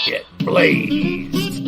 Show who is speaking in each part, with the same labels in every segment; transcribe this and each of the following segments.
Speaker 1: Get blazed.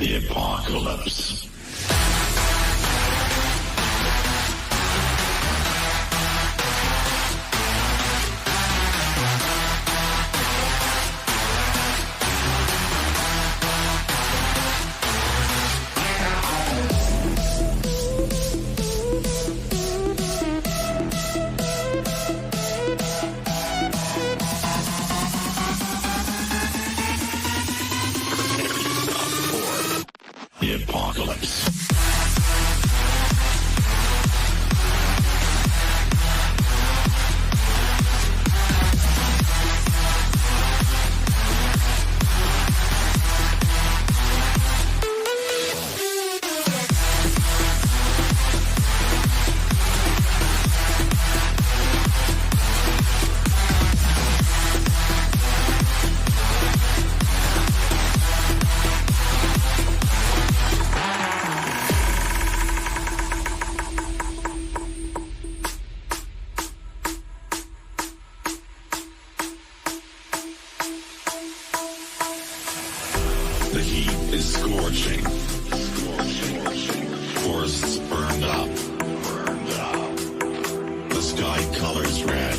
Speaker 2: The Apocalypse. The heat is scorching. Forests burned up. The sky colors red.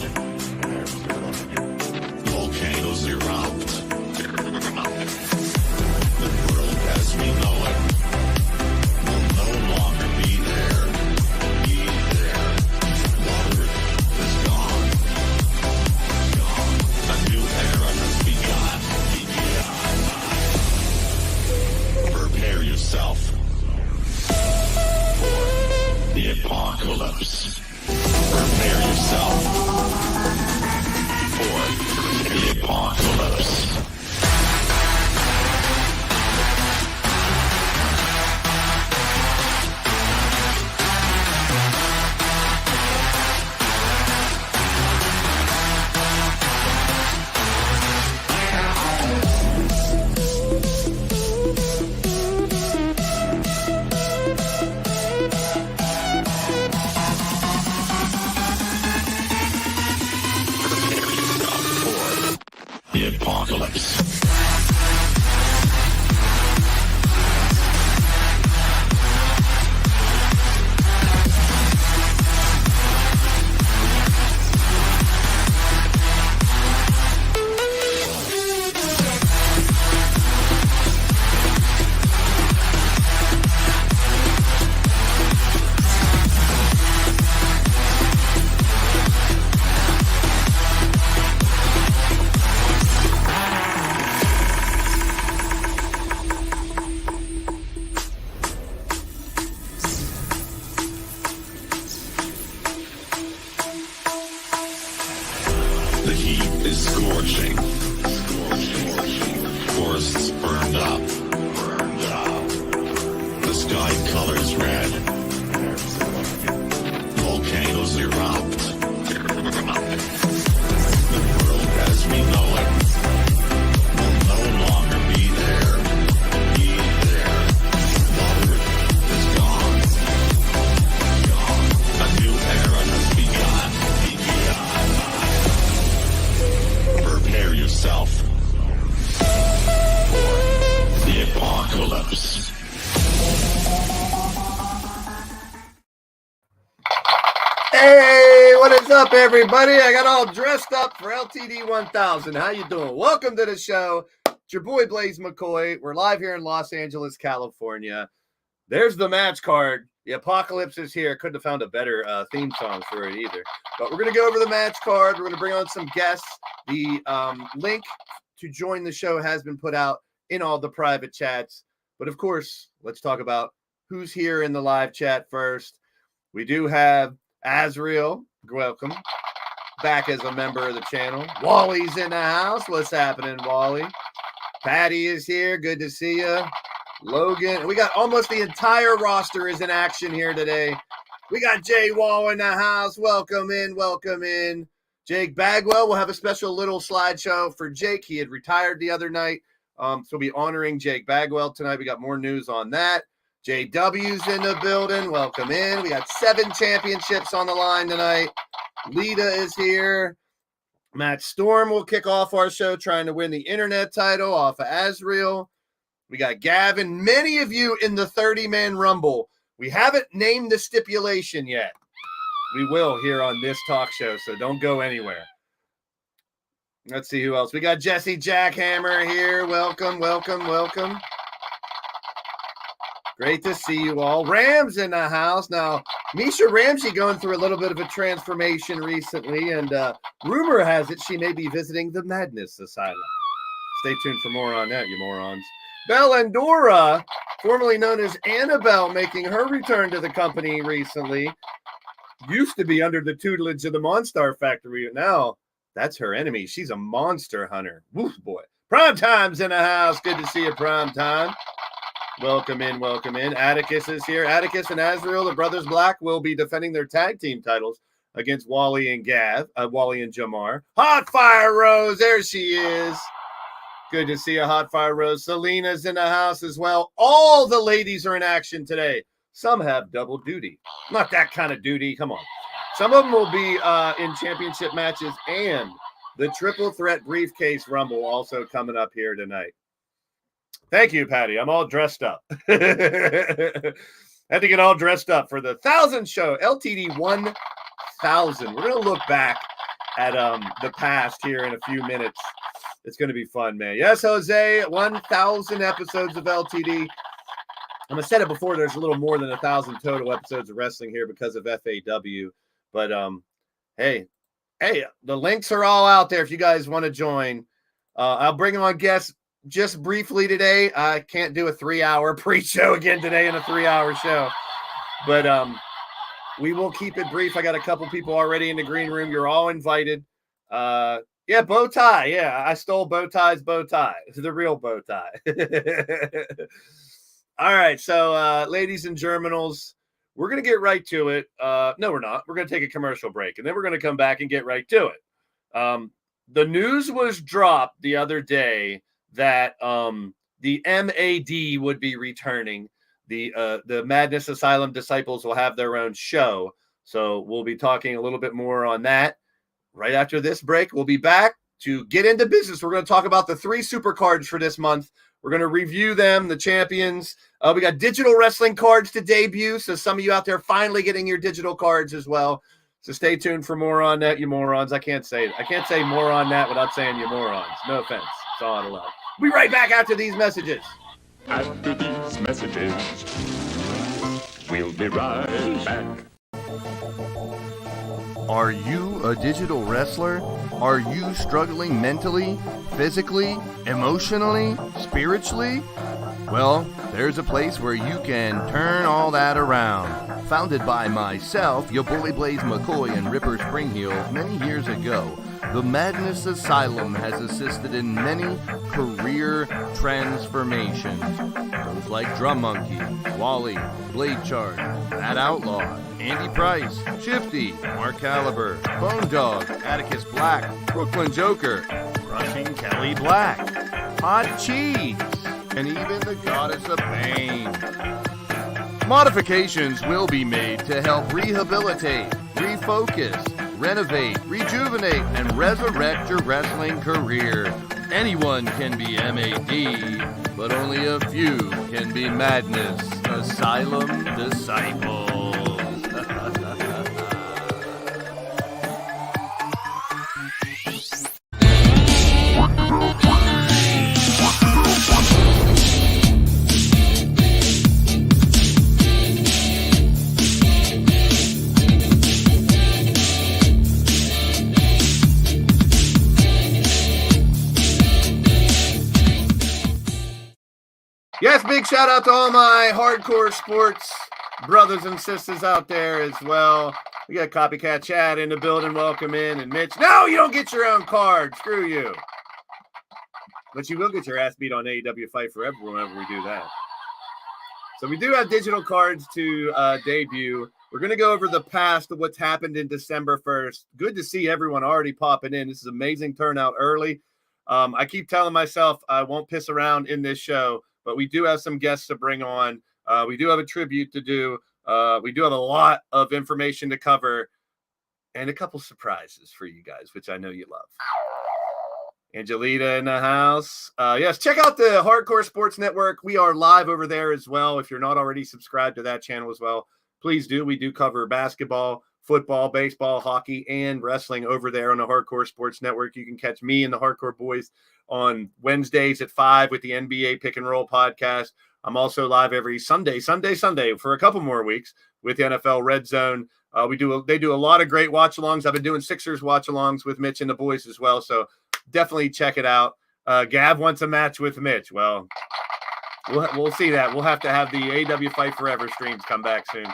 Speaker 2: the apocalypse. The heat is scorching. Forests burned up. The sky colors red. Volcanoes erupt. The world as we know it will no longer be there. Water is gone. A new era has begun. Prepare yourself for the apocalypse.
Speaker 3: Hey, what is up, everybody? I got all dressed up for LTD1000. How you doing? Welcome to the show. It's your boy Blaised McCoy. We're live here in Los Angeles, California. There's the match card. The apocalypse is here. Couldn't have found a better theme song for it either. But we're going to go over the match card. We're going to bring on some guests. The link to join the show has been put out in all the private chats. But of course, let's talk about who's here in the live chat first. We do have Azrael, welcome back as a member of the channel. Wally's in the house. What's happening, Wally? Patty is here. Good to see you. Logan. We got almost the entire roster is in action here today. We got Jay Wall in the house. Welcome in. Welcome in. Jake Bagwell. We'll have a special little slideshow for Jake. He had retired the other night. So we'll be honoring Jake Bagwell tonight. We got more news on that. JW's in the building. Welcome in. We got 7 championships on the line tonight. Lita is here. Matt Storm will kick off our show trying to win the internet title off of Azrael. We got Gavin. Many of you in the 30-man Rumble. We haven't named the stipulation yet. We will here on this talk show, so don't go anywhere. Let's see who else. We got Jesse Jackhammer here. Welcome, welcome, welcome. Great to see you all. Ram's in the house. Now, Misha Ramsey going through a little bit of a transformation recently, and rumor has it she may be visiting the Madness Asylum. Stay tuned for more on that, you morons. Bellandora, formerly known as Annabelle, making her return to the company recently. Used to be under the tutelage of the Monstar Factory. Now, that's her enemy. She's a monster hunter. Woof, boy. Prime Time's in the house. Good to see you, Prime Time. Welcome in, welcome in. Atticus is here. Atticus and Azrael, the Brothers Black, will be defending their tag team titles against Wally and Wally and Jamar. Hot Fire Rose, there she is. Good to see you, Hot Fire Rose. Selena's in the house as well. All the ladies are in action today. Some have double duty. Not that kind of duty. Come on. Some of them will be in championship matches, and the Triple Threat Briefcase Rumble also coming up here tonight. Thank you, Patty. I'm all dressed up. Had to get all dressed up for the 1000 show, LTD 1000. We're going to look back at the past here in a few minutes. It's going to be fun, man. Yes, Jose, 1000 episodes of LTD. I said it before, there's a little more than 1,000 total episodes of wrestling here because of FAW. But, hey, the links are all out there if you guys want to join. I'll bring on guests just briefly today. I can't do a 3-hour pre-show again today in a 3-hour show. But we will keep it brief. I got a couple people already in the green room. You're all invited. Yeah, bow tie. Yeah, I stole bow tie's bow tie. It's the real bow tie. All right, so ladies and germinals, we're going to get right to it. No, we're not. We're going to take a commercial break, and then we're going to come back and get right to it. The news was dropped the other day that the M.A.D. would be returning. The Madness Asylum Disciples will have their own show. So we'll be talking a little bit more on that right after this break. We'll be back. to get into business, we're going to talk about the 3 super cards for this month. We're going to review them, the champions. We got digital wrestling cards to debut, so some of you out there finally getting your digital cards as well. So stay tuned for more on that, you morons. I can't say more on that without saying you morons. No offense. It's all out of love. We'll be right back after these messages.
Speaker 4: After these messages, we'll be right back.
Speaker 5: Are you a digital wrestler? Are you struggling mentally, physically, emotionally, spiritually? Well, there's a place where you can turn all that around. Founded by myself, your bully Blaze McCoy and Ripper Springheel many years ago, the Madness Asylum has assisted in many career transformations. Those like Drum Monkey, Wally, Blade Charge, That Outlaw, Andy Price, Shifty, Mark Caliber, Bone Dog, Atticus Black, Brooklyn Joker, Crushing Kelly Black, Hot Cheese, and even the Goddess of Pain. Modifications will be made to help rehabilitate, refocus, renovate, rejuvenate, and resurrect your wrestling career. Anyone can be M.A.D, but only a few can be Madness Asylum disciples.
Speaker 3: Yes, big shout out to all my hardcore sports brothers and sisters out there as well. We got Copycat Chad in the building. Welcome in. And Mitch, no, you don't get your own card. Screw you. But you will get your ass beat on AEW Fight Forever whenever we do that. So we do have digital cards to debut. We're going to go over the past of what's happened in December 1st. Good to see everyone already popping in. This is amazing turnout early. I keep telling myself I won't piss around in this show, but we do have some guests to bring on. We do have a tribute to do. We do have a lot of information to cover and a couple surprises for you guys, which I know you love. Angelita in the house. Yes, check out the Hardcore Sports Network. We are live over there as well. If you're not already subscribed to that channel as well, please do. We do cover basketball, football, baseball, hockey, and wrestling over there on the Hardcore Sports Network. You can catch me and the Hardcore Boys on Wednesdays at 5 with the NBA Pick and Roll podcast. I'm also live every Sunday for a couple more weeks with the NFL Red Zone. They do a lot of great watch-alongs. I've been doing Sixers watch-alongs with Mitch and the boys as well, so definitely check it out. Gav wants a match with Mitch. Well, we'll see that. We'll have to have the AEW Fight Forever streams come back soon.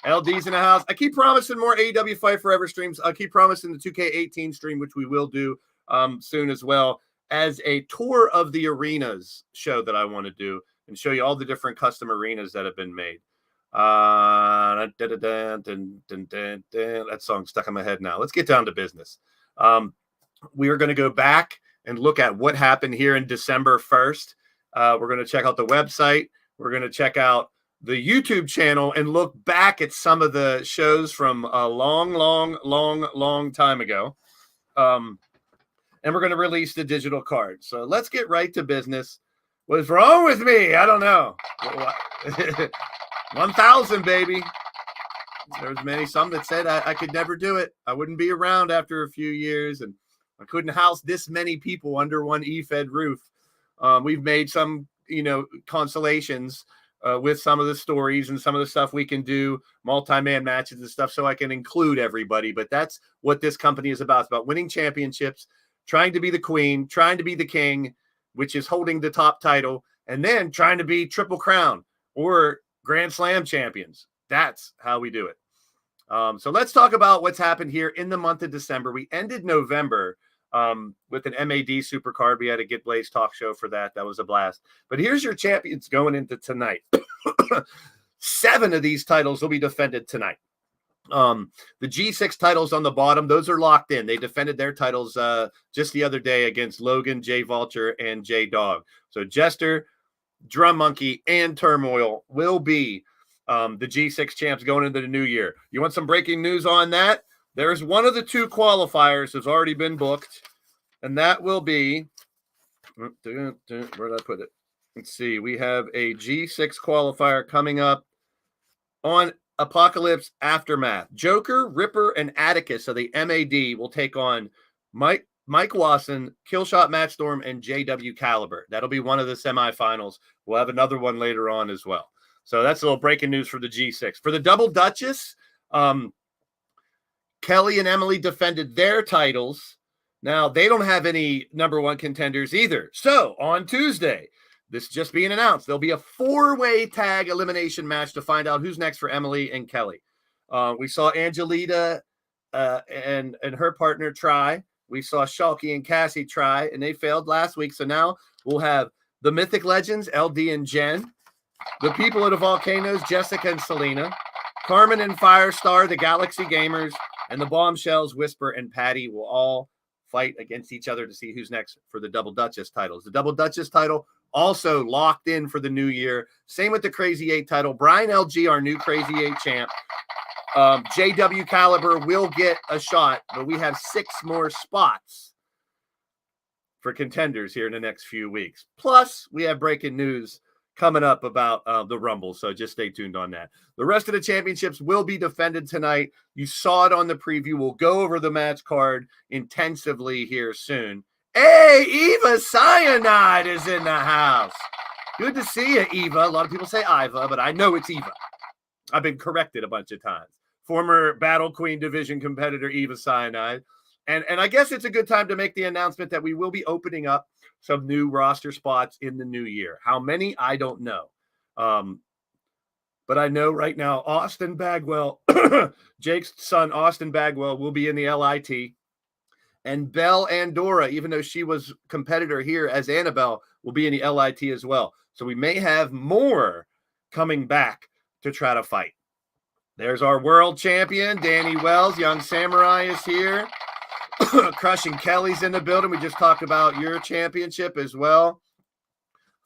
Speaker 3: LD's in the house. I keep promising more AEW Fight Forever streams. I keep promising the 2K18 stream, which we will do soon as well, as a tour of the arenas show that I want to do and show you all the different custom arenas that have been made. That song's stuck in my head now. Let's get down to business. We are going to go back and look at what happened here in December 1st. We're going to check out the website. We're going to check out the YouTube channel and look back at some of the shows from a long time ago. And we're going to release the digital card. So let's get right to business. What's wrong with me? I don't know. 1,000, baby. There was some that said I could never do it. I wouldn't be around after a few years, and I couldn't house this many people under one Efed roof. We've made some, consolations with some of the stories and some of the stuff we can do, multi-man matches and stuff, so I can include everybody. But that's what this company is about. It's about winning championships, trying to be the queen, trying to be the king, which is holding the top title, and then trying to be Triple Crown or Grand Slam champions. That's how we do it. So let's talk about what's happened here in the month of December. We ended November with an M.A.D. Supercard. We had a Get Blaised talk show for that. That was a blast. But here's your champions going into tonight. 7 of these titles will be defended tonight. The G6 titles on the bottom, those are locked in. They defended their titles just the other day against Logan, J Vulture, and J Dog. So Jester, Drum Monkey, and Turmoil will be the G6 champs going into the new year. You want some breaking news on that? There's one of the 2 qualifiers has already been booked. And that will be, where did I put it? Let's see. We have a G6 qualifier coming up on Apocalypse Aftermath. Joker, Ripper, and Atticus of the M.A.D. will take on Mike Wasson, Killshot Mattstorm, and JW Caliber. That'll be one of the semifinals. We'll have another one later on as well. So that's a little breaking news for the G6. For the Double Duchess, Kelly and Emily defended their titles. Now, they don't have any number one contenders either. So, on Tuesday, this just being announced, there'll be a 4-way tag elimination match to find out who's next for Emily and Kelly. We saw Angelita and her partner try. We saw Shulkie and Kassie try, and they failed last week. So now we'll have the Mythic Legends, LD and Jen, the people of the Volcanoes, Jessica and Selena, Carmen and Firestar, the Galaxy Gamers, and the Bombshells, Whisper and Patty will all fight against each other to see who's next for the Double Duchess titles. The Double Duchess title also locked in for the new year. Same with the Crazy 8 title. Brian LG, our new Crazy 8 champ. JW Caliber will get a shot, but we have 6 more spots for contenders here in the next few weeks. Plus, we have breaking news coming up about the Rumble, so just stay tuned on that. The rest of the championships will be defended tonight. You saw it on the preview. We'll go over the match card intensively here soon. Hey, Eva Cyanide is in the house. Good to see you, Eva. A lot of people say Iva, but I know it's Eva. I've been corrected a bunch of times. Former Battle Queen Division competitor Eva Cyanide. And I guess it's a good time to make the announcement that we will be opening up some new roster spots in the new year. How many? I don't know. But I know right now Austin Bagwell, Jake's son Austin Bagwell, will be in the LIT. And Belle Andorra, even though she was competitor here as Annabelle, will be in the LIT as well. So we may have more coming back to try to fight. There's our world champion, Danny Wells. Young Samurai is here. Crushing Kelly's in the building. We just talked about your championship as well.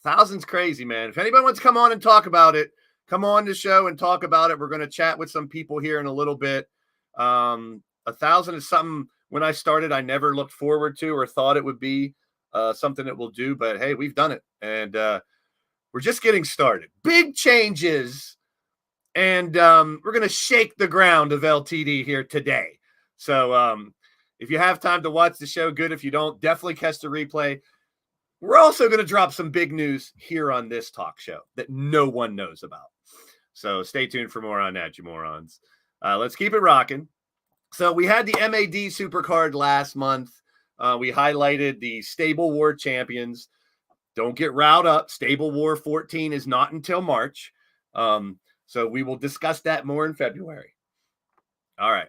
Speaker 3: 1,000's crazy, man. If anybody wants to come on and talk about it, come on the show and talk about it. We're going to chat with some people here in a little bit. 1,000 is something when I started I never looked forward to or thought it would be something that we'll do. But, hey, we've done it. And we're just getting started. Big changes. And we're going to shake the ground of LTD here today. So if you have time to watch the show, good. If you don't, definitely catch the replay. We're also going to drop some big news here on this talk show that no one knows about. So stay tuned for more on that, you morons. Let's keep it rocking. So we had the M.A.D. Supercard last month. We highlighted the Stable War champions. Don't get riled up. Stable War 14 is not until March. So we will discuss that more in February. All right.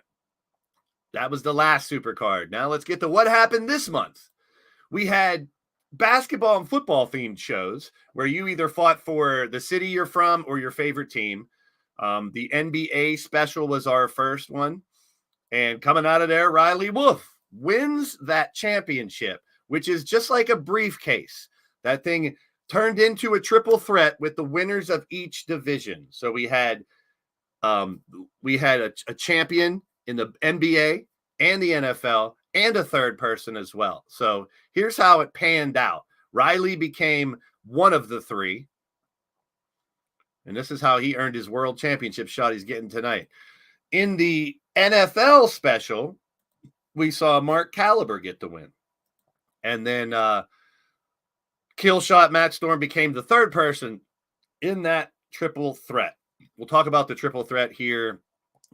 Speaker 3: That was the last Supercard. Now let's get to what happened this month. We had basketball and football themed shows where you either fought for the city you're from or your favorite team. The NBA special was our first one. And coming out of there, Riley Wolf wins that championship, which is just like a briefcase. That thing turned into a triple threat with the winners of each division. So we had a champion in the NBA and the NFL and a third person as well. So here's how it panned out. Riley became one of the 3. And this is how he earned his world championship shot he's getting tonight. In the NFL special, we saw Mark Caliber get the win. And then Killshot Mattstorm became the third person in that triple threat. We'll talk about the triple threat here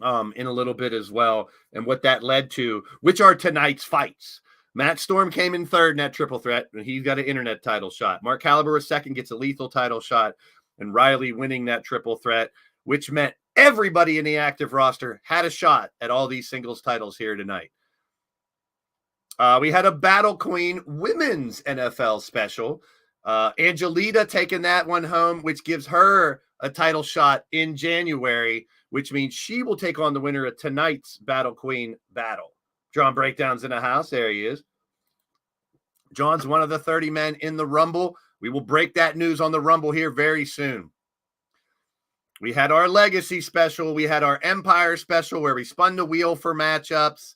Speaker 3: in a little bit as well and what that led to, which are tonight's fights. Mattstorm came in third in that triple threat, and he's got an internet title shot. Mark Caliber was second, gets a lethal title shot, and Riley winning that triple threat, which meant everybody in the active roster had a shot at all these singles titles here tonight. We had a Battle Queen women's NFL special. Angelita taking that one home, which gives her a title shot in January, which means she will take on the winner of tonight's Battle Queen battle. John Breakdown's in the house. There he is. John's one of the 30 men in the Rumble. We will break that news on the Rumble here very soon. We had our Legacy special. We had our Empire special where we spun the wheel for matchups.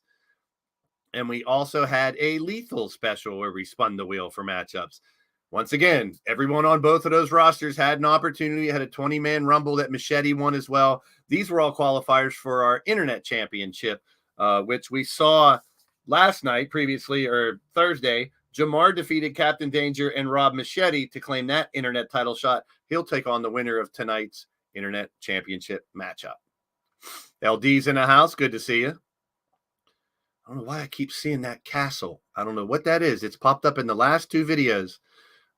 Speaker 3: And we also had a lethal special where we spun the wheel for matchups. Once again, everyone on both of those rosters had an opportunity. Had a 20-man rumble that Machete won as well. These were all qualifiers for our Internet Championship, which we saw last night, previously, or Thursday. Jamar defeated Captain Danger and Rob Machete to claim that Internet title shot. He'll take on the winner of tonight's Internet Championship matchup. LD's in the house. Good to see you. I don't know why I keep seeing that castle. I don't know what that is. It's popped up in the last 2 videos.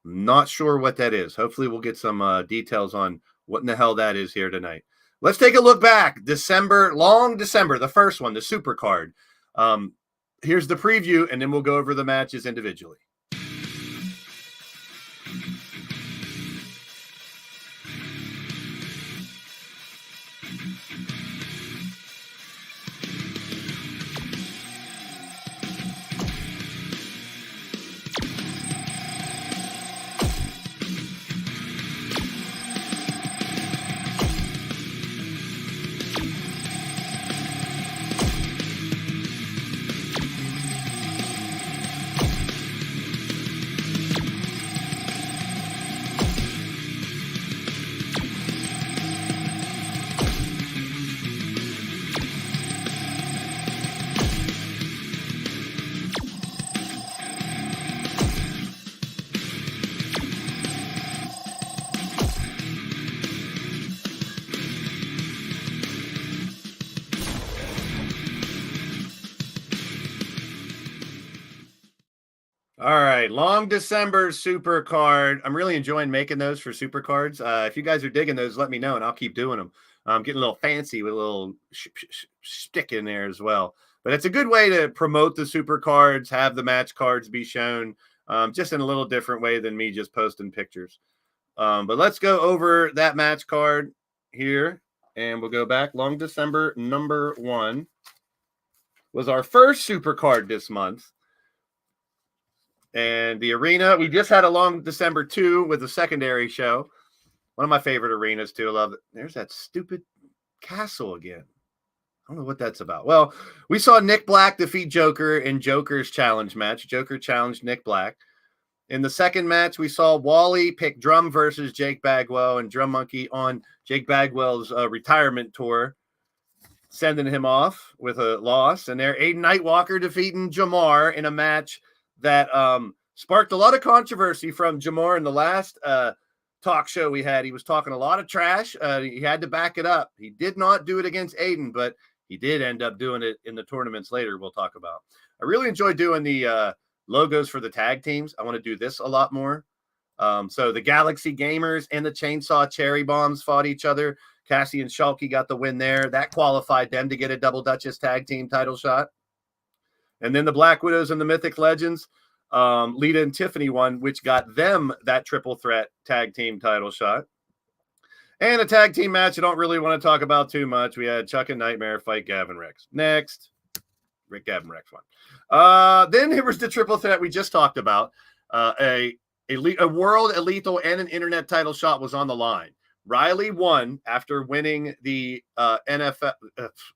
Speaker 3: Not sure what that is. Hopefully we'll get some details on what in the hell that is here tonight. Let's take a look back. Long December, the first one, the Supercard. Here's the preview, and then we'll go over the matches individually. All right, long December Supercard. I'm really enjoying making those for Supercards. If you guys are digging those, let me know, and I'll keep doing them. I'm getting a little fancy with a little stick in there as well. But it's a good way to promote the Supercards, have the match cards be shown, just in a little different way than me just posting pictures. But let's go over that match card here, and we'll go back. Long December number 1 was our first Supercard this month. And the arena, we just had a long December 2 with a secondary show. One of my favorite arenas, too. I love it. There's that stupid castle again. I don't know what that's about. Well, we saw Nick Black defeat Joker in Joker's challenge match. Joker challenged Nick Black. In the second match, we saw Wally pick Drum versus Jake Bagwell, and Drum Monkey on Jake Bagwell's retirement tour, sending him off with a loss. And there, Aiden Nightwalker defeating Jamar in a match that sparked a lot of controversy from Jamar in the last talk show we had. He was talking a lot of trash. He had to back it up. He did not do it against Aiden, but he did end up doing it in the tournaments later we'll talk about. I really enjoy doing the logos for the tag teams. I want to do this a lot more. So the Galaxy Gamers and the Chainsaw Cherry Bombs fought each other. Kassie and Shulkie got the win there. That qualified them to get a Double Duchess tag team title shot. And then the Black Widows and the Mythic Legends, Lita and Tiffany won, which got them that triple threat tag team title shot. And a tag team match I don't really want to talk about too much. We had Chuck and Nightmare fight Gavin Rex. Next. Rick Gavin Rex won. Then there was the triple threat we just talked about. A world, a lethal, and an internet title shot was on the line. Riley won after winning the the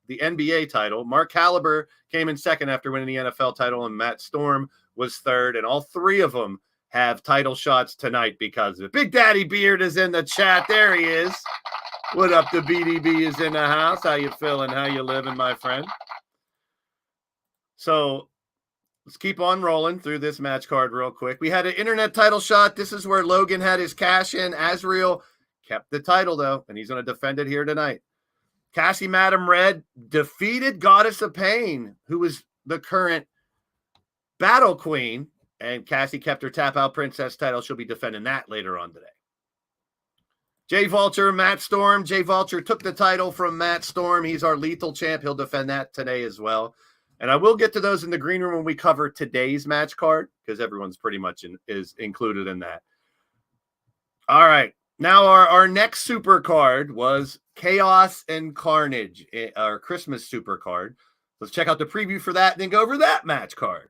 Speaker 3: NBA title. Mark Caliber came in second after winning the NFL title, and Matt Storm was third. And all three of them have title shots tonight because of it. Big Daddy Beard is in the chat. There he is. What up? The BDB is in the house. How you feeling? How you living, my friend? So let's keep on rolling through this match card real quick. We had an internet title shot. This is where Logan had his cash in. Azrael kept the title, though, and he's going to defend it here tonight. Kassie Madam Red defeated Goddess of Pain, who was the current Battle Queen, and Kassie kept her Tap Out Princess title. She'll be defending that later on today. Jay Vulture, Matt Storm. Jay Vulture took the title from Matt Storm. He's our lethal champ. He'll defend that today as well. And I will get to those in the green room when we cover today's match card, because everyone's pretty much is included in that. All right. Now, our next super card was Chaos and Carnage, our Christmas super card. Let's check out the preview for that and then go over that match card.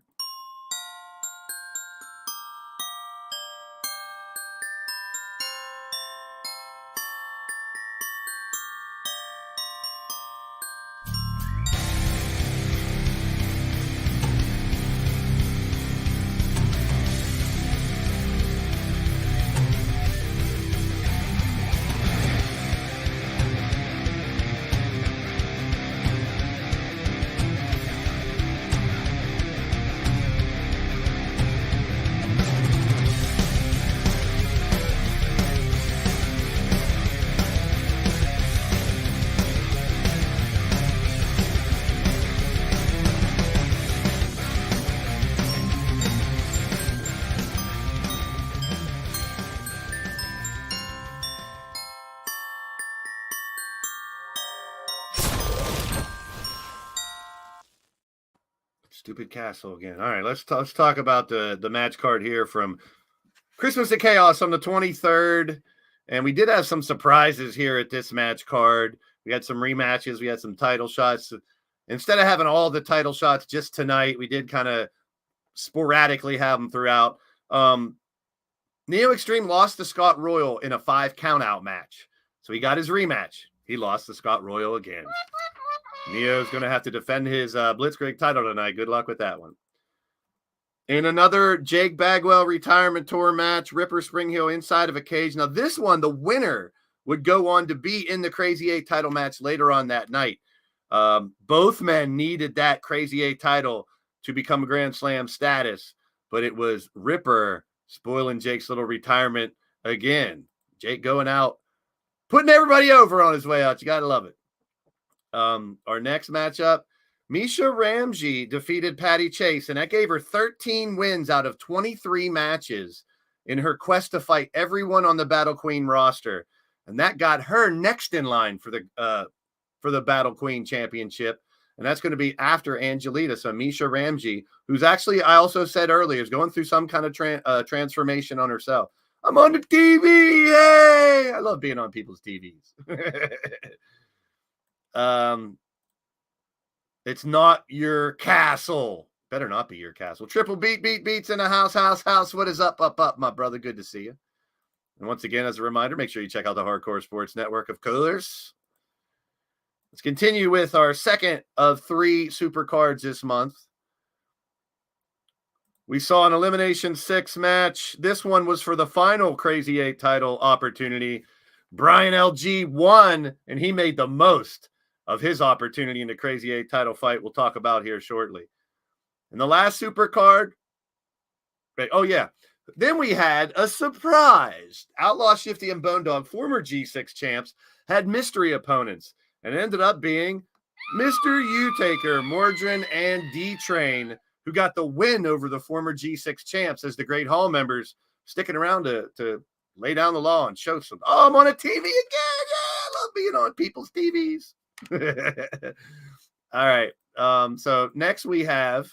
Speaker 3: Stupid castle again. All right, let's talk about the match card here from Christmas of Chaos on the 23rd. And we did have some surprises here at this match card. We had some rematches. We had some title shots. Instead of having all the title shots just tonight, we did kind of sporadically have them throughout. NeoXtreme lost to Scott Royal in a 5 count-out match. So he got his rematch. He lost to Scott Royal again. Neo's going to have to defend his BLITZKRIEG title tonight. Good luck with that one. In another Jake Bagwell retirement tour match, Ripper Spring Hill inside of a cage. Now, this one, the winner would go on to be in the Crazy 8 title match later on that night. Both men needed that Crazy 8 title to become a Grand Slam status, but it was Ripper spoiling Jake's little retirement again. Jake going out, putting everybody over on his way out. You got to love it. Our next matchup, Misha Ramsey defeated Patty Chase, and that gave her 13 wins out of 23 matches in her quest to fight everyone on the Battle Queen roster. And that got her next in line for the Battle Queen Championship. And that's going to be after Angelita. So Misha Ramsey, who's actually, I also said earlier, is going through some kind of transformation on herself. I'm on the TV. Yay! I love being on people's TVs. It's not your castle. Better not be your castle. Triple beats in the house. What is up, my brother? Good to see you. And once again, as a reminder, make sure you check out the Hardcore Sports Network of colors. Let's continue with our second of 3 super cards this month. We saw an Elimination 6 match. This one was for the final Crazy 8 title opportunity. Brian LG won, and he made the most of his opportunity in the Crazy 8 title fight we'll talk about here shortly. And the last super card, oh yeah, then we had a surprise. Outlaw Shifty and Bone Dog, former G6 champs, had mystery opponents, and it ended up being Mr. Utaker, Mordrin, and D-Train, who got the win over the former G6 champs as the Great Hall members sticking around to lay down the law and show some. Oh, I'm on a TV again. Yeah, I love being on people's TVs. All right. So next we have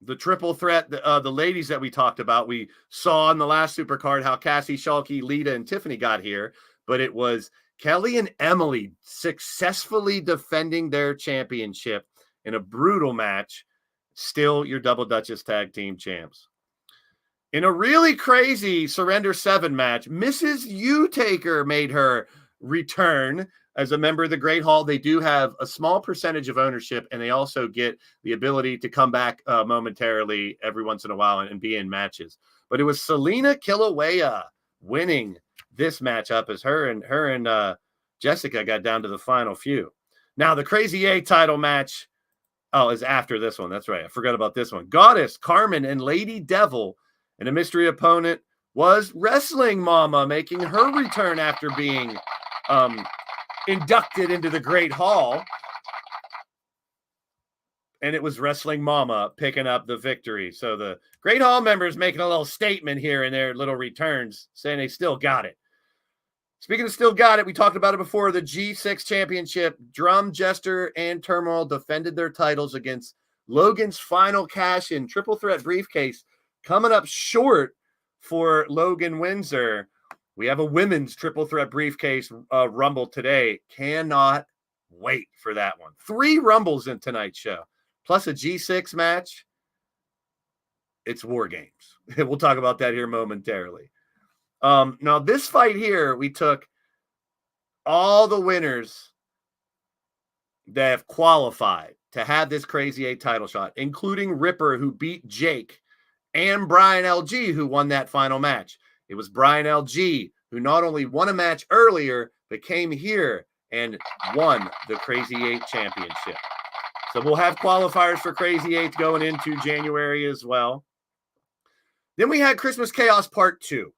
Speaker 3: the triple threat, the ladies that we talked about. We saw in the last super card how Kassie, Shulkie, Lita, and Tiffany got here, but it was Kelly and Emily successfully defending their championship in a brutal match. Still your Double Duchess Tag Team champs. In a really crazy Surrender 7 match, Mrs. Utaker made her return as a member of the Great Hall. They do have a small percentage of ownership, and they also get the ability to come back momentarily every once in a while and be in matches. But it was Selena Kilauea winning this matchup as her and Jessica got down to the final few. Now the Crazy 8 title match is after this one. That's right. I forgot about this one. Goddess, Carmen, and Lady Devil, and a mystery opponent was Wrestling Mama, making her return after being inducted into the Great Hall. And it was Wrestling Mama picking up the victory. So the Great Hall members making a little statement here in their little returns, saying they still got it. Speaking of still got it, we talked about it before. The G6 Championship, Drum, Jester, and Turmoil defended their titles against Logan's final cash-in triple threat briefcase. Coming up short for Logan Windsor. We have a women's triple threat briefcase rumble today. Cannot wait for that one. 3 rumbles in tonight's show, plus a G6 match. It's War Games. We'll talk about that here momentarily. Now, this fight here, we took all the winners that have qualified to have this Crazy 8 title shot, including Ripper, who beat Jake, and Brian LG, who won that final match. It was Brian LG who not only won a match earlier, but came here and won the Crazy 8 championship. So we'll have qualifiers for Crazy 8 going into January as well. Then we had Christmas Chaos Part 2.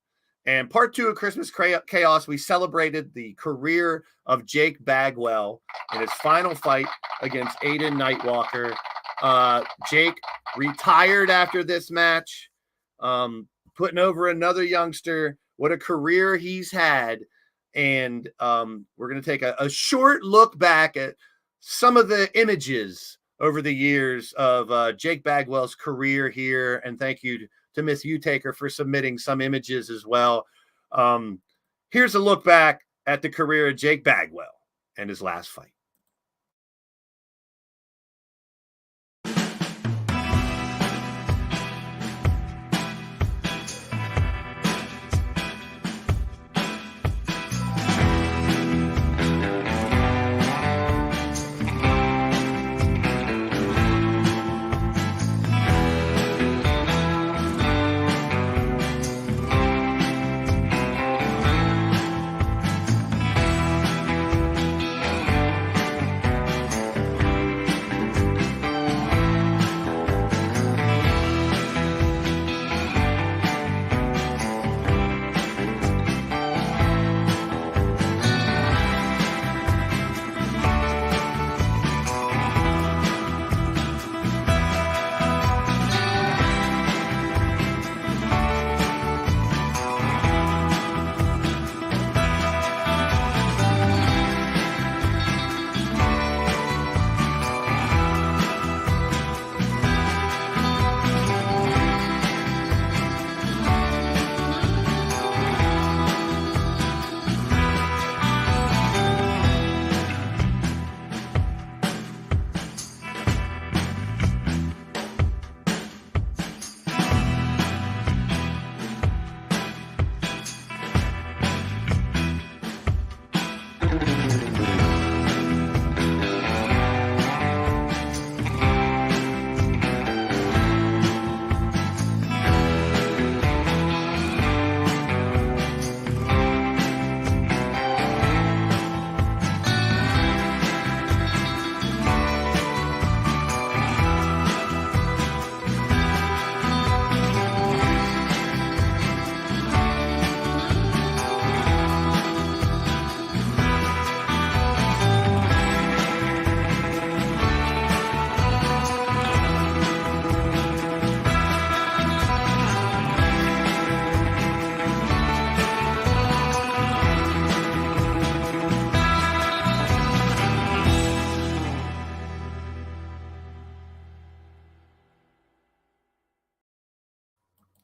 Speaker 3: And Part 2 of Christmas Chaos, we celebrated the career of Jake Bagwell in his final fight against Aiden Nightwalker. Jake retired after this match, putting over another youngster. What a career he's had. And we're going to take a short look back at some of the images over the years of Jake Bagwell's career here. And thank you to Miss Utaker for submitting some images as well. Here's a look back at the career of Jake Bagwell and his last fight.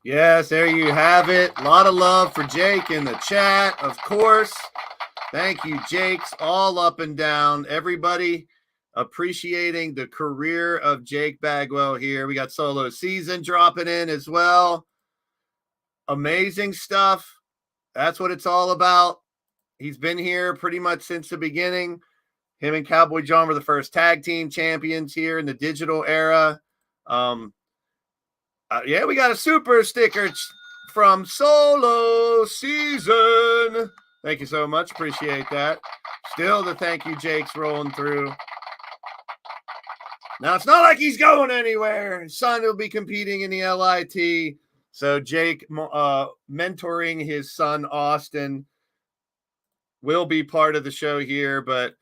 Speaker 3: Yes, there you have it. A lot of love for Jake in the chat, of course. Thank you, Jakes, all up and down. Everybody appreciating the career of Jake Bagwell here. We got Solo Season dropping in as well. Amazing stuff. That's what it's all about. He's been here pretty much since the beginning. Him and Cowboy John were the first tag team champions here in the digital era. Yeah, we got a super sticker from Solo Season. Thank you so much. Appreciate that. Still the thank you, Jake's rolling through. Now, it's not like he's going anywhere. His son will be competing in the LIT. So Jake mentoring his son, Austin, will be part of the show here. But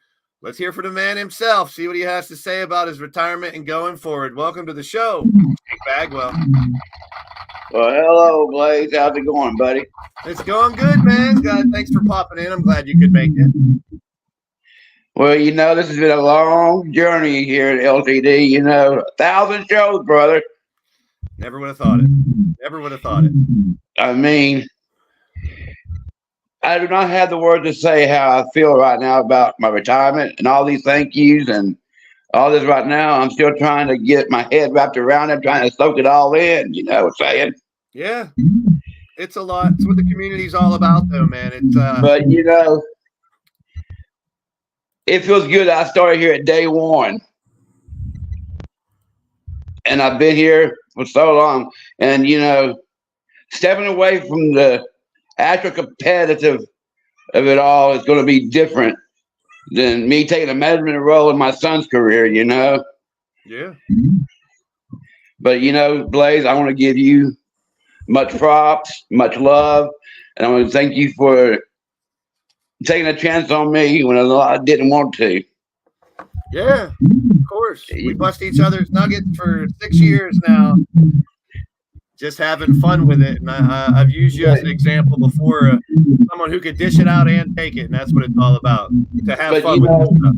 Speaker 3: let's hear from the man himself, see what he has to say about his retirement and going forward. Welcome to the show, Jake Bagwell.
Speaker 6: Well, hello, Blaze. How's it going, buddy?
Speaker 3: It's going good, man. God, thanks for popping in. I'm glad you could make it.
Speaker 6: Well, you know, this has been a long journey here at LTD. You know, 1,000 shows, brother.
Speaker 3: Never would have thought it. Never would have thought it.
Speaker 6: I mean, I do not have the words to say how I feel right now about my retirement and all these thank yous and all this right now. I'm still trying to get my head wrapped around it, trying to soak it all in. You know what I'm saying?
Speaker 3: Yeah. It's a lot. It's what the community's all about, though, man. It's
Speaker 6: But, you know, it feels good. I started here at day one. And I've been here for so long. And, you know, stepping away from the actual competitive of it all is going to be different than me taking a management role in my son's career, you know?
Speaker 3: Yeah.
Speaker 6: But, you know, Blaze, I want to give you much props, much love. And I want to thank you for taking a chance on me when I didn't want to.
Speaker 3: Yeah, of course. We bust each other's nuggets for 6 years now, just having fun with it. And I've used you as an example before, someone who could dish it out and take it, and that's what it's all about, to have fun with this stuff.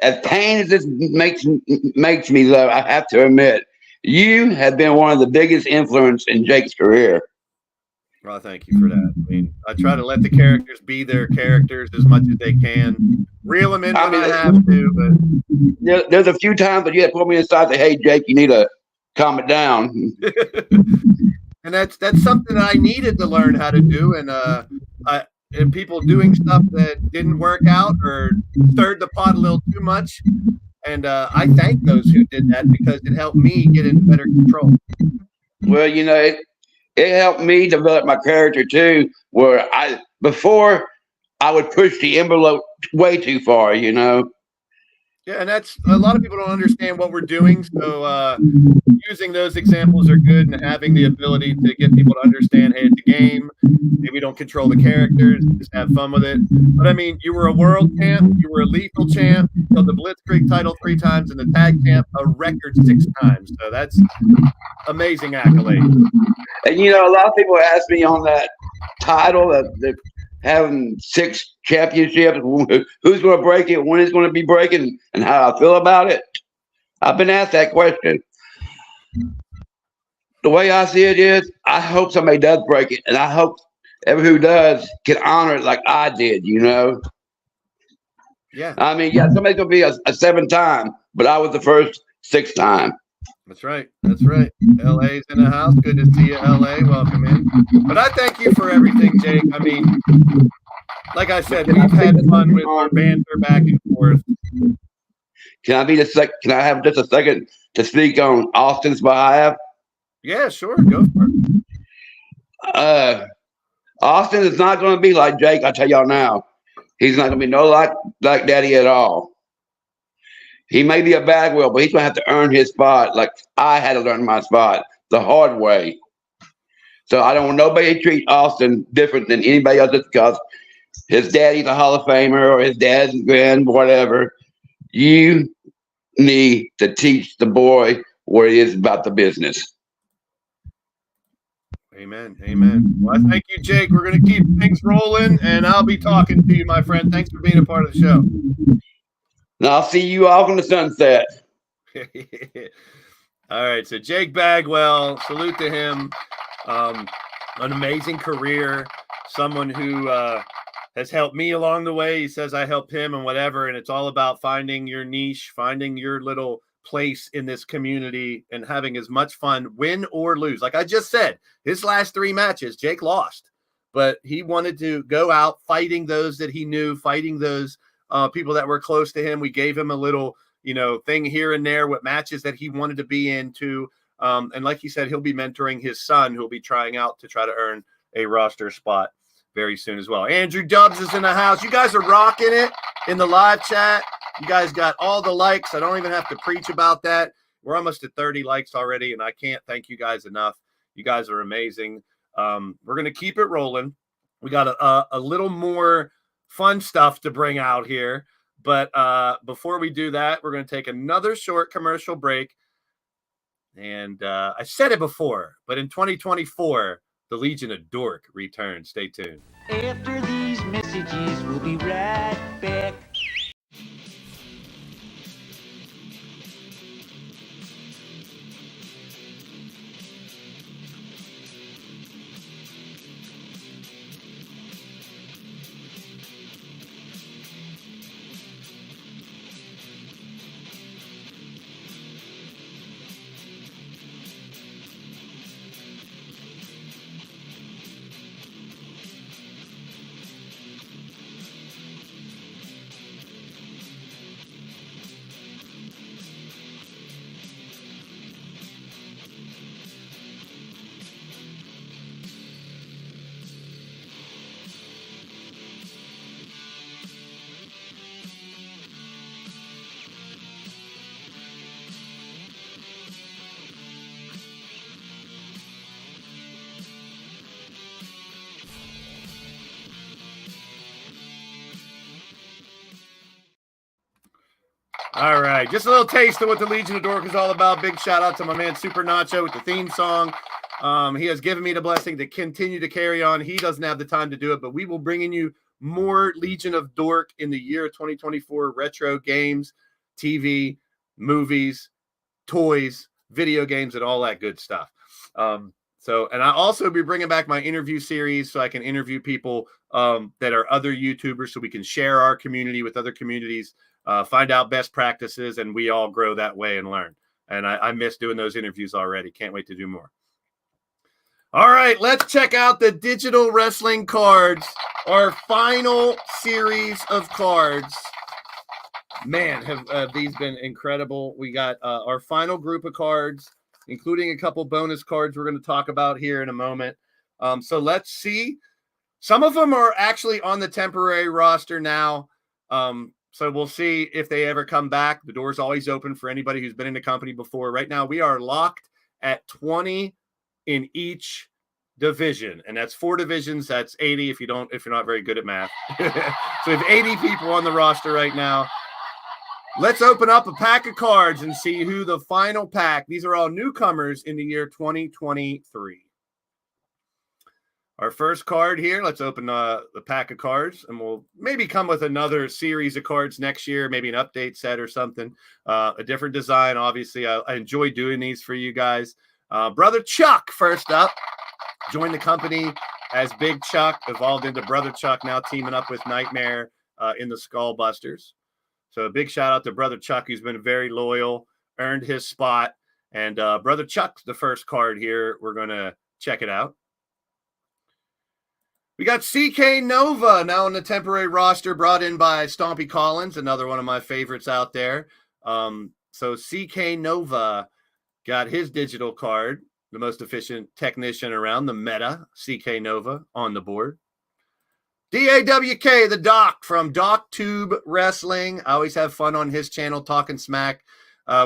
Speaker 6: as pain as this makes me, love, I have to admit, you have been one of the biggest influence in Jake's career.
Speaker 3: Well, thank you for that. I mean, I try to let the characters be their characters as much as they can. Reel them in when I have to, but
Speaker 6: there's a few times that you have to pull me aside and say, hey, Jake, you need to calm it down.
Speaker 3: And that's something that I needed to learn how to do. And people doing stuff that didn't work out or stirred the pot a little too much. And I thank those who did that because it helped me get into better control.
Speaker 6: Well, you know, it helped me develop my character too, where before I would push the envelope way too far, you know.
Speaker 3: Yeah, and that's a lot of people don't understand what we're doing. So using those examples are good, and having the ability to get people to understand, hey, it's a game. Maybe we don't control the characters, just have fun with it. But I mean, you were a world champ, you were a lethal champ, you held the BLITZKRIEG title 3 times, and the tag champ a record 6 times. So that's amazing accolade.
Speaker 6: And you know, a lot of people ask me on that title of having 6 championships, who's going to break it, when it's going to be breaking, and how I feel about it. I've been asked that question. The way I see it is, I hope somebody does break it, and I hope everyone who does can honor it like I did, you know?
Speaker 3: Yeah.
Speaker 6: I mean, yeah, somebody's going to be a 7th time, but I was the first 6th time.
Speaker 3: That's right. That's right. LA's in the house. Good to see you, LA. Welcome in. But I thank you for everything, Jake. I mean, like I said, we've had fun with our banter back and forth.
Speaker 6: Can I have just a second to speak on Austin's behalf?
Speaker 3: Yeah, sure. Go for
Speaker 6: it. Austin is not going to be like Jake, I tell y'all now. He's not going to be like Daddy at all. He may be a bad will, but he's going to have to earn his spot like I had to learn my spot the hard way. So I don't want nobody to treat Austin different than anybody else because his daddy's a Hall of Famer or his dad's grand, whatever. You need to teach the boy what it is about the business.
Speaker 3: Amen. Amen. Well, I thank you, Jake. We're going to keep things rolling, and I'll be talking to you, my friend. Thanks for being a part of the show.
Speaker 6: And I'll see you off in the sunset.
Speaker 3: All right. So Jake Bagwell, salute to him. An amazing career. Someone who has helped me along the way. He says I help him and whatever. And it's all about finding your niche, finding your little place in this community and having as much fun, win or lose. Like I just said, his last 3 matches, Jake lost. But he wanted to go out fighting those that he knew, fighting those people that were close to him. We gave him a little, thing here and there with matches that he wanted to be into. And like he said, he'll be mentoring his son, who'll be trying out to try to earn a roster spot very soon as well. Andrew Dubs is in the house. You guys are rocking it in the live chat. You guys got all the likes. I don't even have to preach about that. We're almost at 30 likes already, and I can't thank you guys enough. You guys are amazing. We're going to keep it rolling. We got a little more fun stuff to bring out here. But before we do that, we're going to take another short commercial break. And I said it before, but in 2024, the Legion of Dork returns. Stay tuned.
Speaker 7: After these messages, we'll be right back.
Speaker 3: All right, just a little taste of what the Legion of Dork is all about. Big shout out to my man Super Nacho with the theme song. He has given me the blessing to continue to carry on. He doesn't have the time to do it, but we will bring you more Legion of Dork in the year 2024, retro games, TV, movies, toys, video games, and all that good stuff. And I'll also be bringing back my interview series so I can interview people that are other YouTubers so we can share our community with other communities, find out best practices, and we all grow that way and learn. And I miss doing those interviews already. Can't wait to do more. All right, let's check out the digital wrestling cards, our final series of cards. Man, have these been incredible. We got our final group of cards, including a couple bonus cards we're going to talk about here in a moment. So let's see. Some of them are actually on the temporary roster now. So we'll see if they ever come back. The door's always open for anybody who's been in the company before. Right now, we are locked at 20 in each division, and that's 4 divisions. That's 80 if you're not very good at math. So we have 80 people on the roster right now. Let's open up a pack of cards and see who the final pack. These are all newcomers in the year 2023. Our first card here, let's open the pack of cards, and we'll maybe come with another series of cards next year, maybe an update set or something, a different design. Obviously, I enjoy doing these for you guys. Brother Chuck, first up, joined the company as Big Chuck, evolved into Brother Chuck, now teaming up with Nightmare in the Skullbusters. So a big shout out to Brother Chuck, who's been very loyal, earned his spot. And Brother Chuck's the first card here. We're going to check it out. We got CK Nova now on the temporary roster, brought in by Stompy Collins, another one of my favorites out there. So CK Nova got his digital card, the most efficient technician around, the meta, CK Nova on the board. DAWK, the Doc from Doc Tube Wrestling. I always have fun on his channel talking smack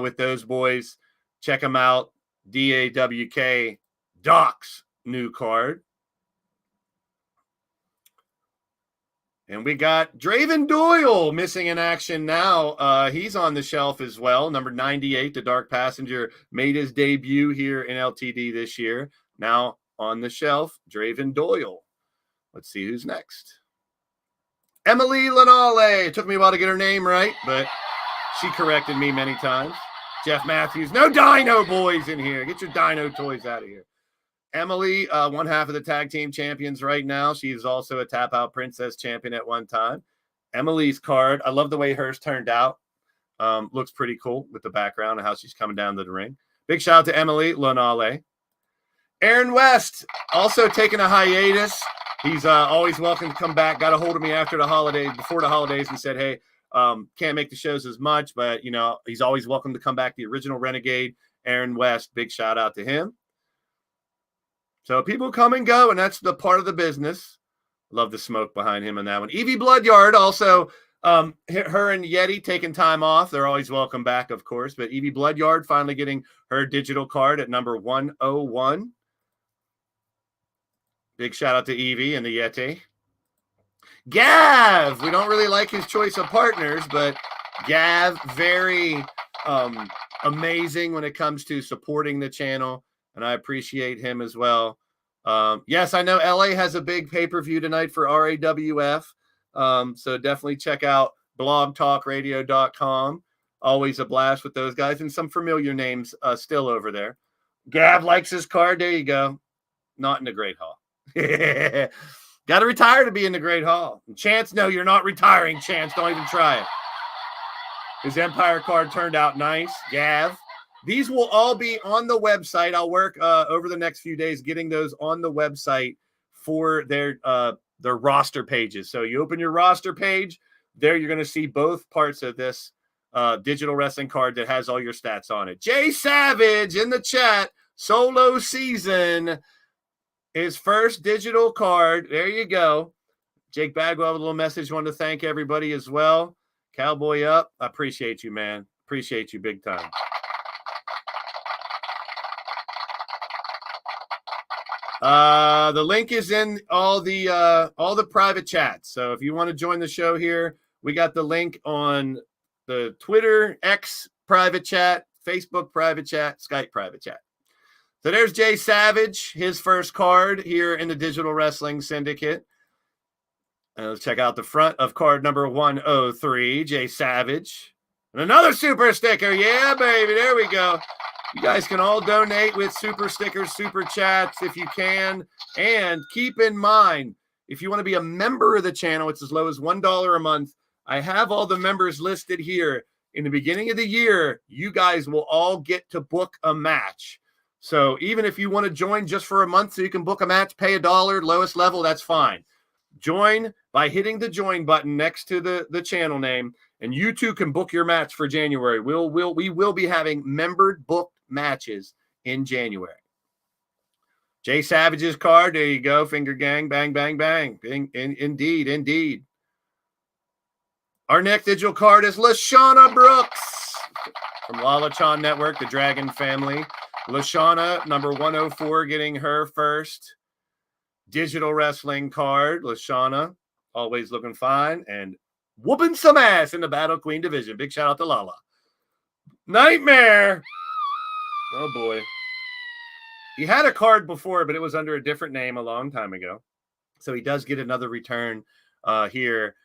Speaker 3: with those boys. Check him out. DAWK, Doc's new card. And we got Draven Doyle missing in action now. He's on the shelf as well. Number 98, the Dark Passenger, made his debut here in LTD this year. Now on the shelf, Draven Doyle. Let's see who's next. Emily Lanale. It took me a while to get her name right, but she corrected me many times. Jeff Matthews. No Dino boys in here. Get your Dino toys out of here. Emily, one half of the tag team champions right now. She is also a Tap Out Princess champion at one time. Emily's card. I love the way hers turned out. Looks pretty cool with the background and how she's coming down to the ring. Big shout out to Emily Lanale. Aaron West, also taking a hiatus. He's always welcome to come back. Got a hold of me after the holidays, before the holidays, and said, hey, can't make the shows as much, but, you know, he's always welcome to come back. The original Renegade, Aaron West, big shout out to him. So people come and go, and that's the part of the business. Love the smoke behind him on that one. Evie Bloodyard also, her and Yeti taking time off. They're always welcome back, of course. But Evie Bloodyard finally getting her digital card at number 101. Big shout out to Evie and the Yeti. Gav, we don't really like his choice of partners, but Gav, very amazing when it comes to supporting the channel, and I appreciate him as well. Yes, I know LA has a big pay-per-view tonight for RAWF, so definitely check out blogtalkradio.com. Always a blast with those guys, and some familiar names still over there. Gav likes his card. There you go. Not in the Great Hall. Got to retire to be in the Great Hall. And Chance, no, you're not retiring, Chance. Don't even try it. His Empire card turned out nice. Gav. These will all be on the website. I'll work over the next few days getting those on the website for their roster pages. So you open your roster page, there you're going to see both parts of this digital wrestling card that has all your stats on it. Jay Savage in the chat, solo season. His first digital card. There you go. Jake Bagwell with a little message. Wanted to thank everybody as well. Cowboy up. I appreciate you, man. Appreciate you big time. The link is in all the private chats. So if you want to join the show here, we got the link on the Twitter, X private chat, Facebook private chat, Skype private chat. So there's Jay Savage, his first card here in the Digital Wrestling Syndicate. And let's check out the front of card number 103, Jay Savage. And another super sticker. Yeah, baby. There we go. You guys can all donate with super stickers, super chats if you can. And keep in mind, if you want to be a member of the channel, it's as low as $1 a month. I have all the members listed here. In the beginning of the year, you guys will all get to book a match. So even if you want to join just for a month so you can book a match, pay $1, lowest level, that's fine. Join by hitting the join button next to the channel name, and you too can book your match for January. We will be having membered booked matches in January. Jay Savage's card. There you go. Finger gang. Bang, bang, bang. Indeed, indeed. Our next digital card is Lashana Brooks from Lalachan Network, the Dragon family. Lashana, number 104, getting her first digital wrestling card. Lashana, always looking fine and whooping some ass in the Battle Queen division. Big shout out to Lala. Nightmare. Oh, boy. He had a card before, but it was under a different name a long time ago. So he does get another return here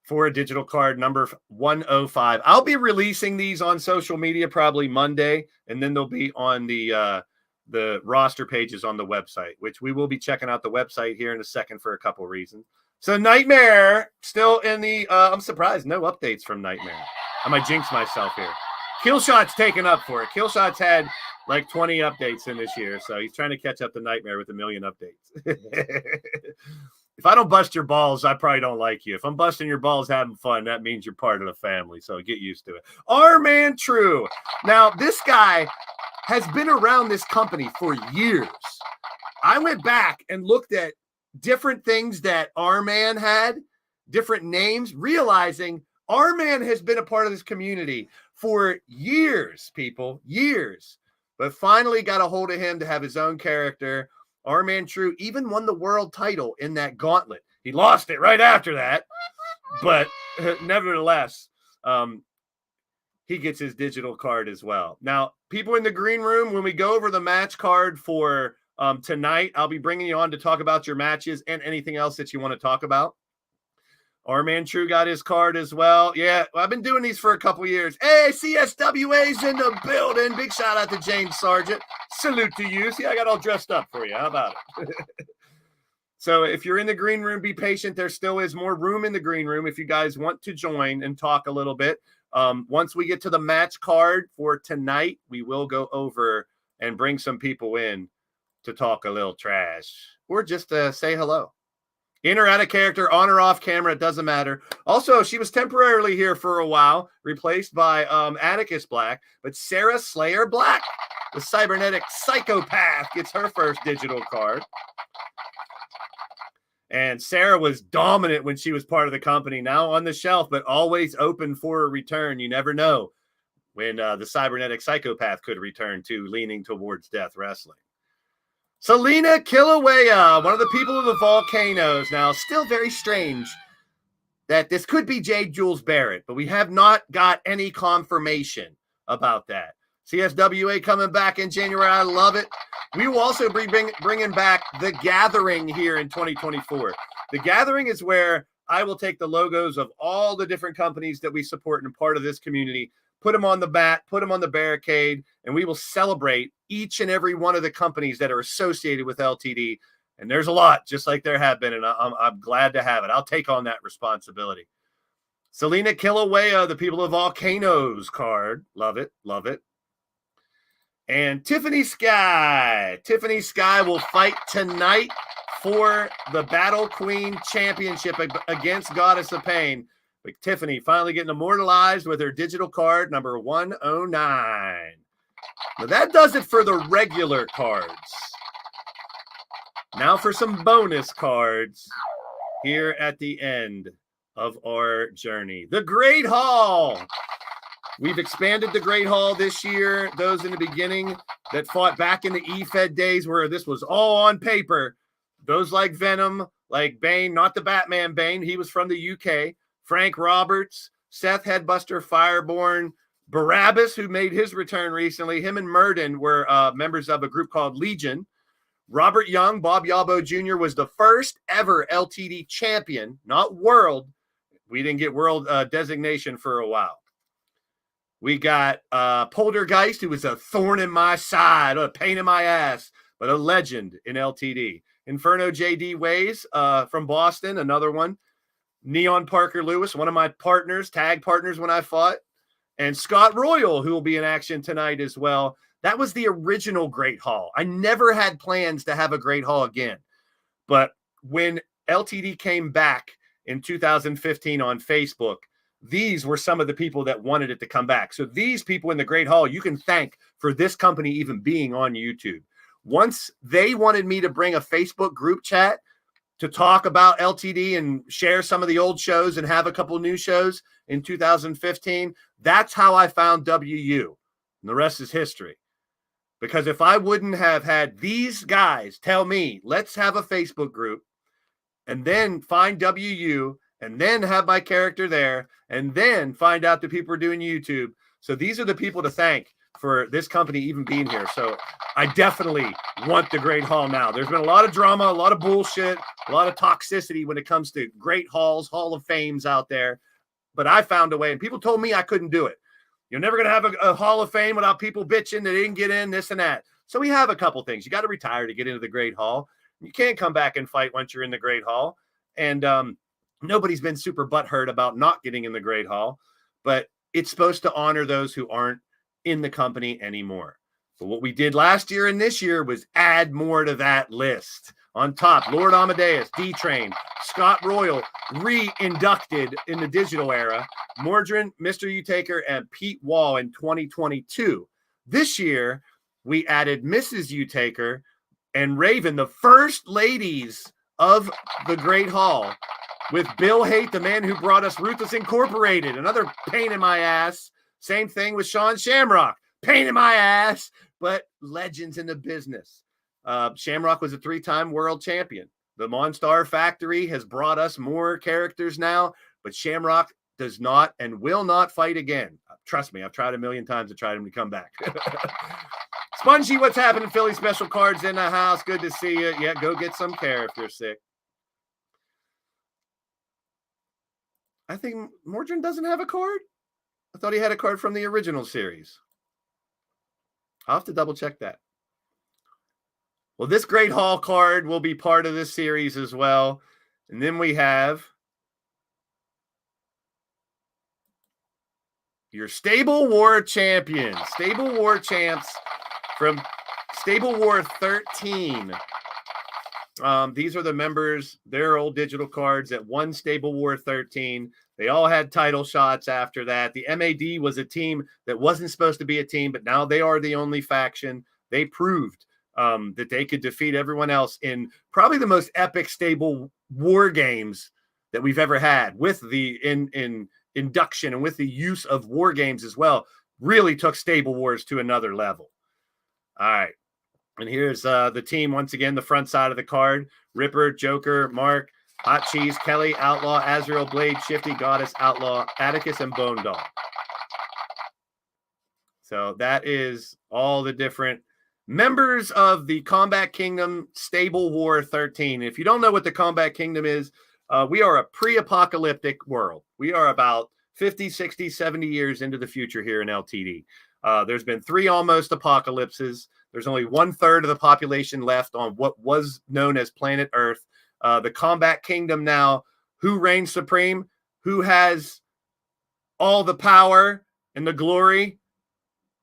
Speaker 3: for a digital card, number 105. I'll be releasing these on social media probably Monday, and then they'll be on the roster pages on the website, which we will be checking out the website here in a second for a couple reasons. So Nightmare still in the I'm surprised no updates from Nightmare. I might jinx myself here. Killshot's taken up for it. Killshot's had like 20 updates in this year, so he's trying to catch up to Nightmare with 1 million updates. If I don't bust your balls, I probably don't like you. If I'm busting your balls having fun, that means you're part of the family, so get used to it. Our man True. Now, this guy has been around this company for years. I went back and looked at different things that our man had, different names, realizing our man has been a part of this community for years, people, years. But finally got a hold of him to have his own character. Our man True even won the world title in that gauntlet. He lost it right after that, but nevertheless, he gets his digital card as well. Now, people in the green room, when we go over the match card for tonight, I'll be bringing you on to talk about your matches and anything else that you want to talk about. Our man True got his card as well. Yeah, I've been doing these for a couple years. Hey, CSWA's in the building. Big shout out to James Sargent. Salute to you. See, I got all dressed up for you. How about it? So if you're in the green room, be patient. There still is more room in the green room if you guys want to join and talk a little bit. Once we get to the match card for tonight, we will go over and bring some people in to talk a little trash or just say hello. In or out of character, on or off camera, it doesn't matter. Also, she was temporarily here for a while, replaced by Atticus Black, but Sarah Slayer Black, the cybernetic psychopath, gets her first digital card. And Sarah was dominant when she was part of the company, now on the shelf, but always open for a return. You never know when the cybernetic psychopath could return to leaning towards death wrestling. Selena Kilauea, one of the people of the volcanoes. Now, still very strange that this could be Jade Jules Barrett, but we have not got any confirmation about that. CSWA coming back in January. I love it. We will also be bringing back The Gathering here in 2024. The Gathering is where I will take the logos of all the different companies that we support and part of this community, put them on the bat, put them on the barricade, and we will celebrate each and every one of the companies that are associated with LTD. And there's a lot, just like there have been, and I'm glad to have it. I'll take on that responsibility. Selena Kilauea, the people of Volcanoes card. Love it, love it. And Tiffany Sky. Tiffany Sky will fight tonight for the Battle Queen Championship against Goddess of Pain. But Tiffany finally getting immortalized with her digital card, number 109. Now that does it for the regular cards. Now for some bonus cards here at the end of our journey. The Great Hall. We've expanded the Great Hall this year. Those in the beginning that fought back in the Efed days where this was all on paper. Those like Venom, like Bane, not the Batman Bane. He was from the UK. Frank Roberts, Seth Headbuster Fireborn, Barabbas, who made his return recently. Him and Mordrin were members of a group called Legion. Robert Young, Bob Yabo Jr. was the first ever LTD champion, not world. We didn't get world designation for a while. We got Poltergeist, who was a thorn in my side, a pain in my ass, but a legend in LTD. Inferno JD Ways from Boston, another one. Neon Parker Lewis, one of my partners, tag partners when I fought. And Scott Royal, who will be in action tonight as well. That was the original Great Hall. I never had plans to have a Great Hall again. But when LTD came back in 2015 on Facebook, these were some of the people that wanted it to come back. So these people in the Great Hall, you can thank for this company even being on YouTube. Once they wanted me to bring a Facebook group chat to talk about LTD and share some of the old shows and have a couple new shows in 2015, that's how I found WU. And the rest is history. Because if I wouldn't have had these guys tell me, let's have a Facebook group, and then find WU, and then have my character there, and then find out that people are doing YouTube. So these are the people to thank for this company even being here. So I definitely want the Great Hall now. There's been a lot of drama, a lot of bullshit, a lot of toxicity when it comes to Great Halls, Hall of Fames out there. But I found a way, and people told me I couldn't do it. You're never going to have a Hall of Fame without people bitching that they didn't get in, this and that. So we have a couple things. You got to retire to get into the Great Hall. You can't come back and fight once you're in the Great Hall. And nobody's been super butthurt about not getting in the Great Hall. But it's supposed to honor those who aren't in the company anymore. But what we did last year and this year was add more to that list. On top, Lord Amadeus, D-Train, Scott Royal, re-inducted in the digital era, Mordrin, Mr. Utaker, and Pete Wall in 2022. This year, we added Mrs. Utaker and Raven, the first ladies of the Great Hall, with Bill Haight, the man who brought us Ruthless Incorporated, another pain in my ass. Same thing with Sean Shamrock, pain in my ass, but legends in the business. Shamrock was a 3-time world champion. The Monstar Factory has brought us more characters now, but Shamrock does not and will not fight again. Trust me, I've tried a million times to try him to come back. Spongy, what's happening? Philly Special Cards in the house. Good to see you. Yeah, go get some care if you're sick. I think Mordrin doesn't have a card. I thought he had a card from the original series. I'll have to double check that. Well, this Great Hall card will be part of this series as well. And then we have your Stable War champions. Stable War champs from Stable War 13. These are the members, their old digital cards that won Stable War 13. They all had title shots after that. The M.A.D. was a team that wasn't supposed to be a team, but now they are the only faction. They proved that they could defeat everyone else in probably the most epic Stable War games that we've ever had, with the induction and with the use of war games as well. Really took Stable Wars to another level. All right. And here's the team once again, the front side of the card. Ripper, Joker, Mark, Hot Cheese, Kelly, Outlaw, Azrael, Blade, Shifty, Goddess, Outlaw, Atticus, and Bone Dog. So that is all the different members of the Combat Kingdom Stable War 13. If you don't know what the Combat Kingdom is, we are a pre-apocalyptic world. We are about 50, 60, 70 years into the future here in LTD. There's been 3 almost apocalypses. There's only 1/3 of the population left on what was known as planet Earth. The Combat Kingdom now, who reigns supreme? Who has all the power and the glory?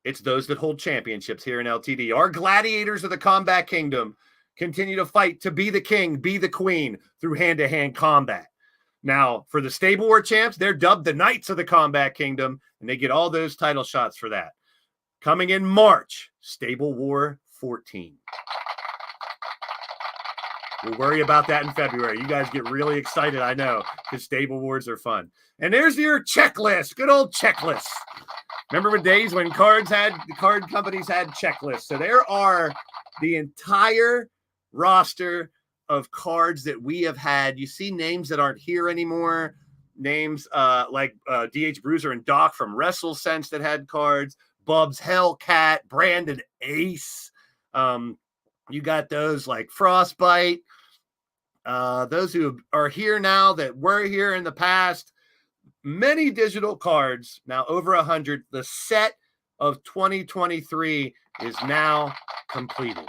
Speaker 3: It's those that hold championships here in LTD. Our gladiators of the Combat Kingdom continue to fight to be the king, be the queen through hand-to-hand combat. Now, for the Stable War champs, they're dubbed the Knights of the Combat Kingdom, and they get all those title shots for that. Coming in March, Stable War 14. We'll worry about that in February. You guys get really excited, I know, because Stable Wars are fun. And there's your checklist, good old checklist. Remember the days when card companies had checklists? So there are the entire roster of cards that we have had. You see names that aren't here anymore. Names like DH Bruiser and Doc from WrestleSense that had cards. Bubs Hellcat, Brandon Ace. You got those like Frostbite. Those who are here now that were here in the past. Many digital cards, now over 100. The set of 2023 is now completed.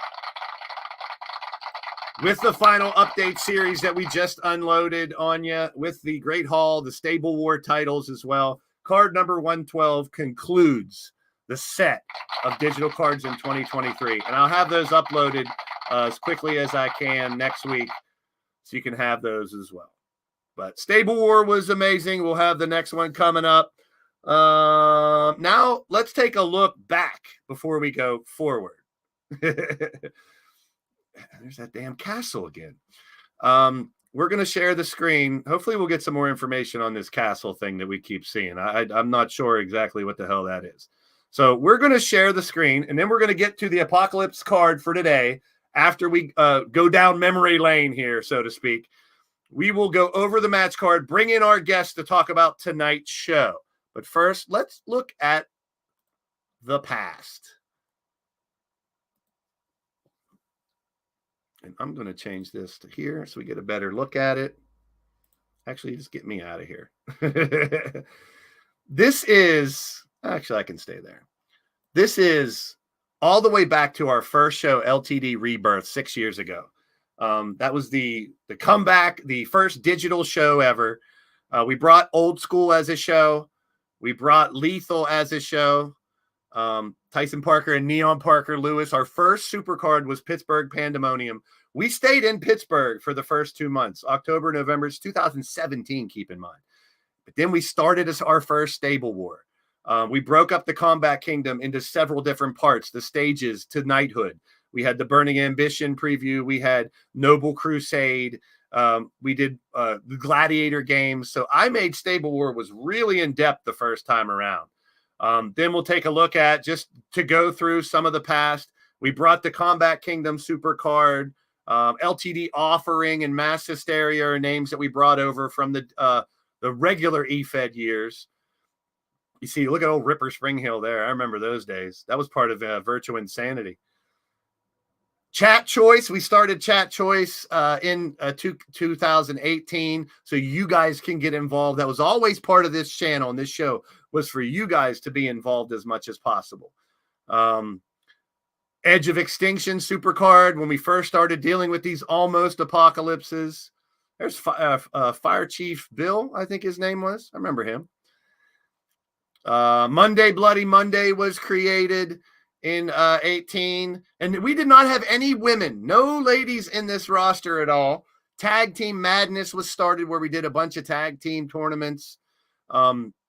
Speaker 3: With the final update series that we just unloaded on you, with the Great Hall, the Stable War titles as well, card number 112 concludes the set of digital cards in 2023. And I'll have those uploaded as quickly as I can next week, so you can have those as well. But Stable War was amazing. We'll have the next one coming up. Now let's take a look back before we go forward. There's that damn castle again. We're going to share the screen. Hopefully we'll get some more information on this castle thing that we keep seeing. I'm not sure exactly what the hell that is. So we're going to share the screen, and then we're going to get to the Apocalypse card for today. After we go down memory lane here, so to speak, we will go over the match card, bring in our guests to talk about tonight's show. But first, let's look at the past. And I'm going to change this to here so we get a better look at it. Actually, just get me out of here. This is, actually, I can stay there. This is all the way back to our first show, LTD Rebirth, 6 years ago. That was the comeback, the first digital show ever. We brought Old School as a show. We brought Lethal as a show. Tyson Parker and Neon Parker Lewis. Our first supercard was Pittsburgh Pandemonium. We stayed in Pittsburgh for the first 2 months, October, November. It's 2017, keep in mind. But then we started as our first Stable War. We broke up the Combat Kingdom into several different parts, the stages to knighthood. We had the Burning Ambition preview. We had Noble Crusade. We did the Gladiator games. So I made Stable War was really in depth the first time around. Then we'll take a look at, just to go through some of the past. We brought the Combat Kingdom Supercard, LTD Offering, and Mass Hysteria are names that we brought over from the regular Efed years. You see, look at old Ripper Spring Hill there. I remember those days. That was part of Virtua Insanity. Chat Choice. We started Chat Choice in 2018, so you guys can get involved. That was always part of this channel, and this show was for you guys to be involved as much as possible. Edge of Extinction Supercard. When we first started dealing with these almost apocalypses, there's Fire Chief Bill, I think his name was. I remember him. Monday Bloody Monday was created in 18, and we did not have any women, no ladies in this roster at all. Tag Team Madness was started, where we did a bunch of tag team tournaments.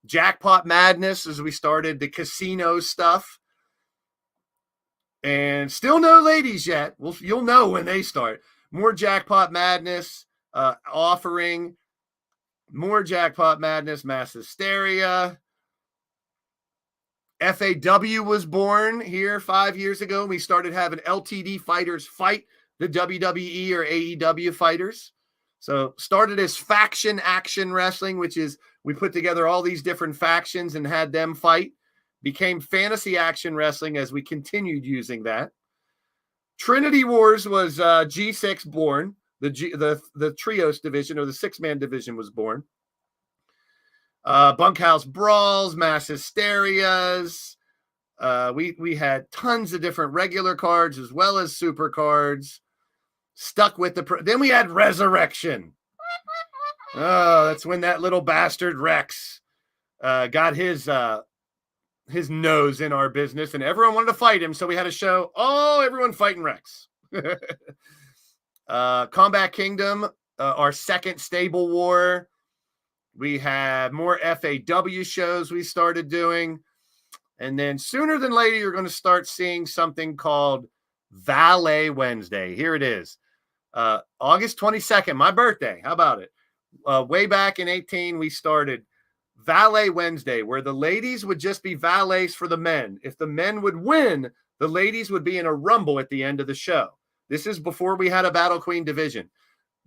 Speaker 3: Jackpot Madness, as we started the casino stuff, and still no ladies yet. Well, you'll know when they start. More Jackpot Madness, Offering, more Jackpot Madness, Mass Hysteria. FAW was born here 5 years ago. We started having LTD fighters fight the WWE or AEW fighters. So started as faction action wrestling, which is we put together all these different factions and had them fight. Became fantasy action wrestling as we continued using that. Trinity Wars was G6 born. The Trios division, or the six-man division, was born. Bunkhouse Brawls, Mass Hysterias. We had tons of different regular cards as well as super cards. Stuck with then we had Resurrection. Oh, that's when that little bastard Rex got his nose in our business, and everyone wanted to fight him. So we had a show. Oh, everyone fighting Rex. Combat Kingdom, our second Stable War. We had more FAW shows we started doing. And then sooner than later, you're going to start seeing something called Valet Wednesday. Here it is. August 22nd, my birthday. How about it? Way back in 18, we started Valet Wednesday, where the ladies would just be valets for the men. If the men would win, the ladies would be in a rumble at the end of the show. This is before we had a Battle Queen division.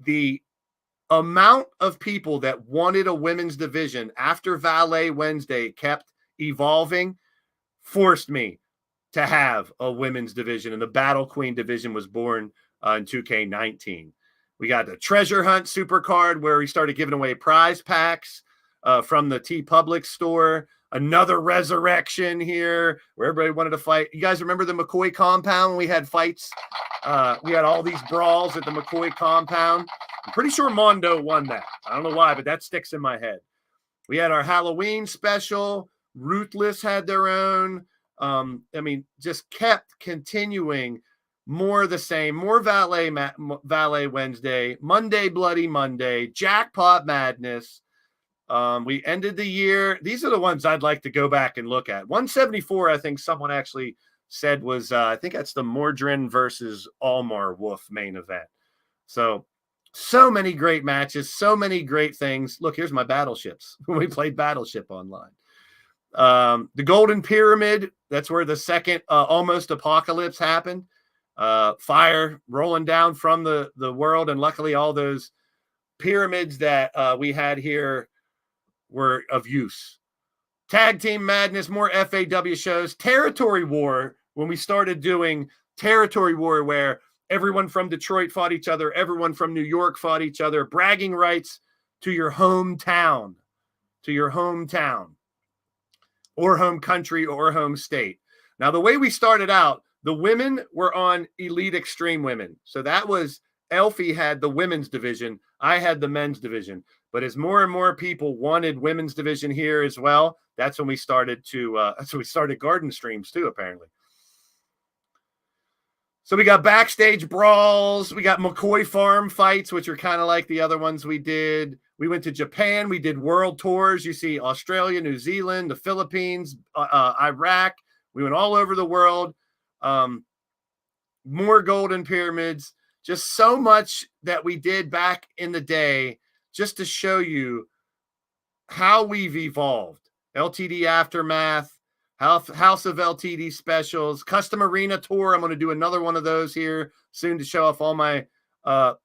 Speaker 3: The amount of people that wanted a women's division after Valet Wednesday kept evolving, forced me. to have a women's division, and the Battle Queen division was born in 2K19. We got the Treasure Hunt Supercard, where we started giving away prize packs from the TeePublic store. Another resurrection here where everybody wanted to fight. You guys remember the McCoy compound? We had fights. We had all these brawls at the McCoy compound. I'm pretty sure Mondo won that. I don't know why, but that sticks in my head. We had our Halloween special. Ruthless had their own. I mean, just kept continuing. More the same. More Valet Wednesday. Monday Bloody Monday. Jackpot Madness. We ended the year. These are the ones I'd like to go back and look at. 174, I think someone actually said was, I think that's the Mordrin versus Almar Wolf main event. So many great matches, so many great things. Look, here's my battleships when we played Battleship Online. The Golden Pyramid, that's where the second almost apocalypse happened. Fire rolling down from the world, and luckily all those pyramids that we had here were of use. Tag Team Madness, more FAW shows. Territory War, when we started doing Territory War, where everyone from Detroit fought each other, everyone from New York fought each other. Bragging rights to your hometown, or home country, or home state. Now, the way we started out, the women were on Elite Extreme Women. So that was, Elfie had the women's division. I had the men's division. But as more and more people wanted women's division here as well, that's when we started garden streams too, apparently. So we got backstage brawls. We got McCoy Farm fights, which are kind of like the other ones we did. We went to Japan. We did world tours. You see Australia, New Zealand, the Philippines, Iraq. We went all over the world. More Golden Pyramids. Just so much that we did back in the day, just to show you how we've evolved. LTD Aftermath, House of LTD specials, Custom Arena Tour. I'm going to do another one of those here soon to show off all my, it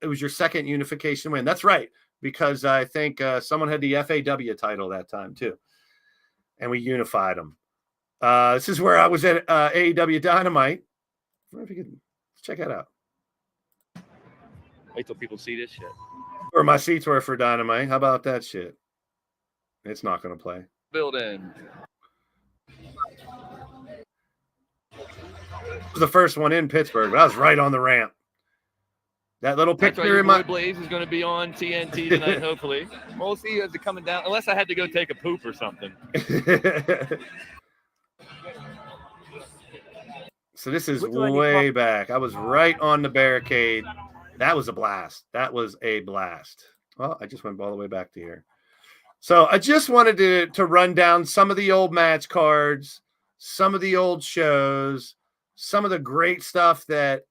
Speaker 3: was your second unification win. That's right, because I think someone had the FAW title that time too, and we unified them. This is where I was at AEW Dynamite. I wonder if you can check that out.
Speaker 8: Wait till people see this shit.
Speaker 3: Or my seats were for Dynamite. How about that shit? It's not going to play.
Speaker 8: Building.
Speaker 3: It was the first one in Pittsburgh, but I was right on the ramp. That little
Speaker 8: That's
Speaker 3: picture in my
Speaker 8: Blaised is going to be on TNT tonight, hopefully. We'll see as it coming down, unless I had to go take a poop or something.
Speaker 3: So this is way back. I was right on the barricade. That was a blast. Well, I just went all the way back to here. So I just wanted to run down some of the old match cards, some of the old shows, some of the great stuff that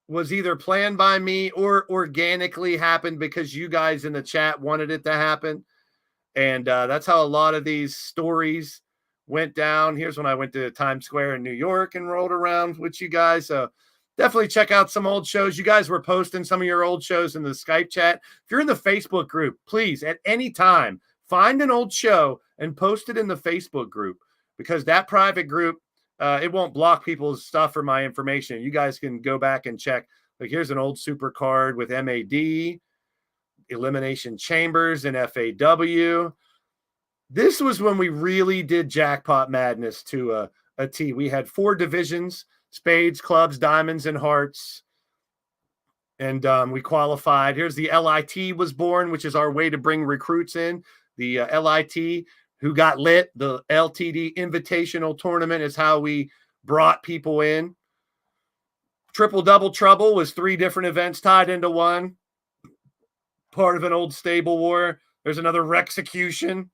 Speaker 3: was either planned by me or organically happened because you guys in the chat wanted it to happen. And that's how a lot of these stories went down. Here's when I went to Times Square in New York and rolled around with you guys. So definitely check out some old shows. You guys were posting some of your old shows in the Skype chat. If you're in the Facebook group, please, at any time, find an old show and post it in the Facebook group, because that private group, it won't block people's stuff or my information. You guys can go back and check. Like, here's an old super card with M.A.D, Elimination Chambers, and FAW. This was when we really did Jackpot Madness to a T. We had 4 divisions: spades, clubs, diamonds, and hearts. And we qualified. Here's the LIT was born, which is our way to bring recruits in. The LIT who got lit, the LTD Invitational Tournament, is how we brought people in. Triple Double Trouble was 3 different events tied into one. Part of an old stable war. There's another Rexecution.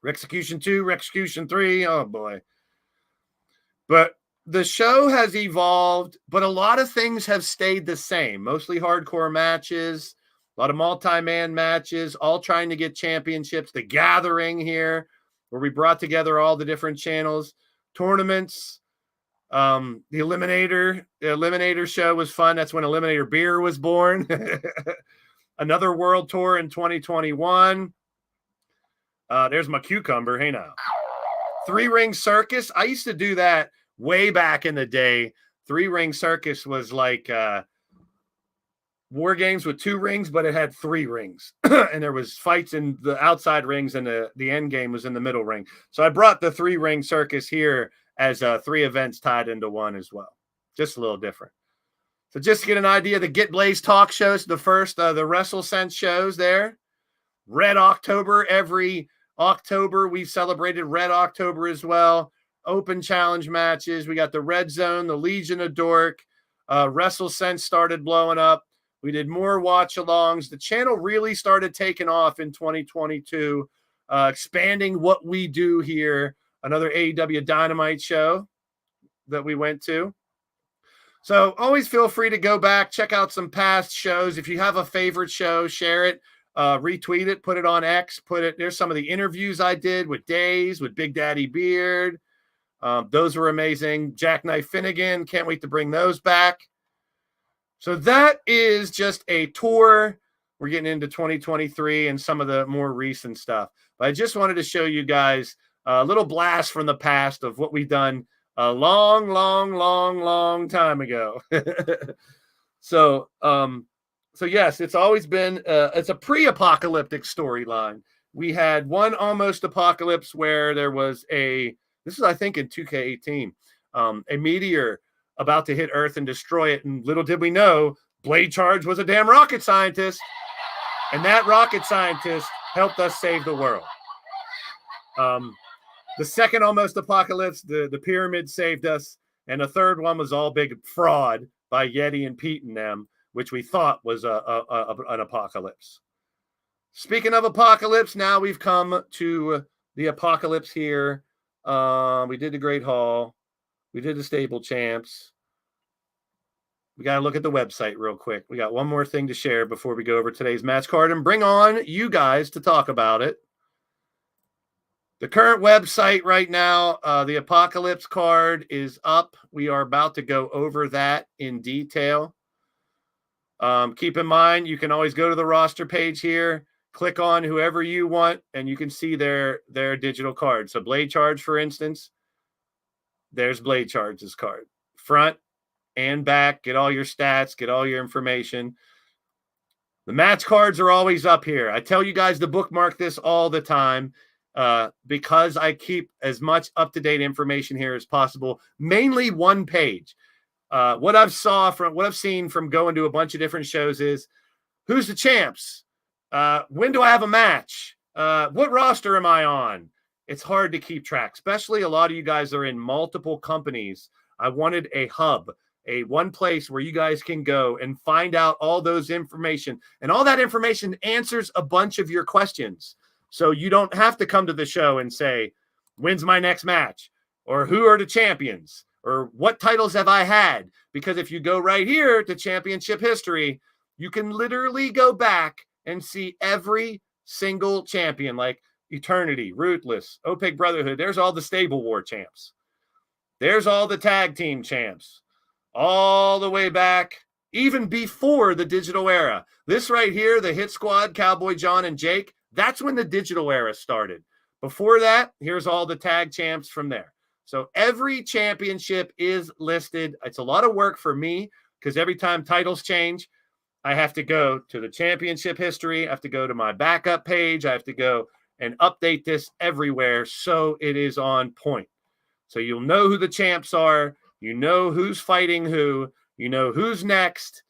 Speaker 3: Rexecution 2, Rexecution 3. Oh, boy. But the show has evolved, but a lot of things have stayed the same. Mostly hardcore matches, a lot of multi-man matches, all trying to get championships. The Gathering here, where we brought together all the different channels. Tournaments. The Eliminator show was fun. That's when Eliminator Beer was born. Another world tour in 2021. There's my cucumber. Hey, now. 3-ring circus. I used to do that way back in the day. 3-ring circus was like war games with 2 rings, but it had 3 rings. And there was fights in the outside rings, and the end game was in the middle ring. So I brought the 3-ring circus here as 3 events tied into one as well. Just a little different. So just to get an idea, the Get Blaised talk shows, the first, the WrestleSense shows there. Red October, every October we celebrated Red October as well. Open challenge matches. We got the Red Zone, the Legion of Dork. WrestleSense started blowing up. We did more watch-alongs. The channel really started taking off in 2022, expanding what we do here. Another AEW Dynamite show that we went to. So always feel free to go back, check out some past shows. If you have a favorite show, share it, retweet it, put it on X, there's some of the interviews I did with Days, with Big Daddy Beard. Those were amazing. Jackknife Finnegan, can't wait to bring those back. So that is just a tour. We're getting into 2023 and some of the more recent stuff. But I just wanted to show you guys a little blast from the past of what we've done a long, long, long, long time ago. So yes, it's always been, it's a pre-apocalyptic storyline. We had one almost apocalypse where there was this is, I think, in 2K18, a meteor about to hit Earth and destroy it. And little did we know, Blade Charge was a damn rocket scientist. And that rocket scientist helped us save the world. The second almost apocalypse, the pyramid saved us. And the third one was all big fraud by Yeti and Pete and them, which we thought was an apocalypse. Speaking of apocalypse, now we've come to the apocalypse here. We did the Great Hall. We did the Stable Champs. We got to look at the website real quick. We got one more thing to share before we go over today's match card and bring on you guys to talk about it. The current website right now, the Apocalypse card is up. We are about to go over that in detail. Keep in mind, you can always go to the roster page here, click on whoever you want, and you can see their digital card. So Blade Charge, for instance, there's Blade Charge's card. Front and back, get all your stats, get all your information. The match cards are always up here. I tell you guys to bookmark this all the time because I keep as much up-to-date information here as possible, mainly one page. What I've seen from going to a bunch of different shows is, who's the champs? When do I have a match? What roster am I on? It's hard to keep track, especially a lot of you guys are in multiple companies. I wanted a hub, one place where you guys can go and find out all those information. And all that information answers a bunch of your questions. So you don't have to come to the show and say, when's my next match? Or who are the champions? Or what titles have I had? Because if you go right here to championship history, you can literally go back and see every single champion, like Eternity, Ruthless, Opaque Brotherhood. There's all the Stable War champs. There's all the tag team champs. All the way back, even before the digital era. This right here, the Hit Squad, Cowboy John and Jake, that's when the digital era started. Before that, here's all the tag champs from there. So every championship is listed. It's a lot of work for me because every time titles change, I have to go to the championship history. I have to go to my backup page. I have to go and update this everywhere so it is on point. So you'll know who the champs are. You know who's fighting who. You know who's next.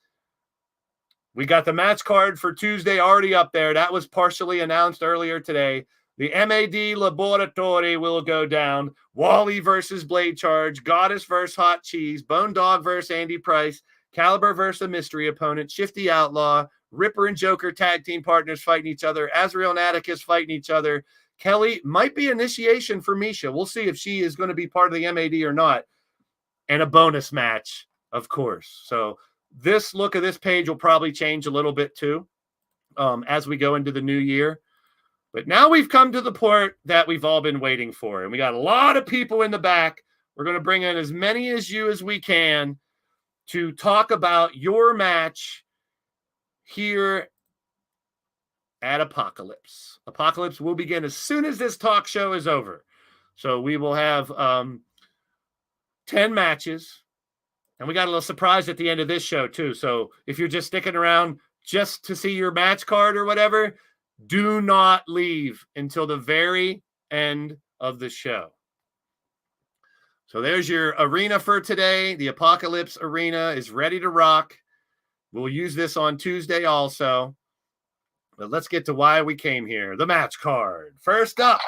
Speaker 3: We got the match card for Tuesday already up there. That was partially announced earlier today. The M.A.D. Laboratory will go down. Wally versus Blade Charge. Goddess versus Hot Cheese. Bone Dog versus Andy Price. Caliber versus a mystery opponent. Shifty Outlaw. Ripper and Joker tag team partners fighting each other. Azrael and Atticus fighting each other. Kelly might be initiation for Misha. We'll see if she is going to be part of the M.A.D. or not. And a bonus match, of course. So this look of this page will probably change a little bit too as we go into the new year. But now we've come to the part that we've all been waiting for. And we got a lot of people in the back. We're going to bring in as many as you as we can to talk about your match here at Apocalypse. Apocalypse will begin as soon as this talk show is over. So we will have 10 matches. And we got a little surprise at the end of this show, too. So if you're just sticking around just to see your match card or whatever, do not leave until the very end of the show. So there's your arena for today. The Apocalypse Arena is ready to rock. We'll use this on Tuesday also. But let's get to why we came here. The match card. First up,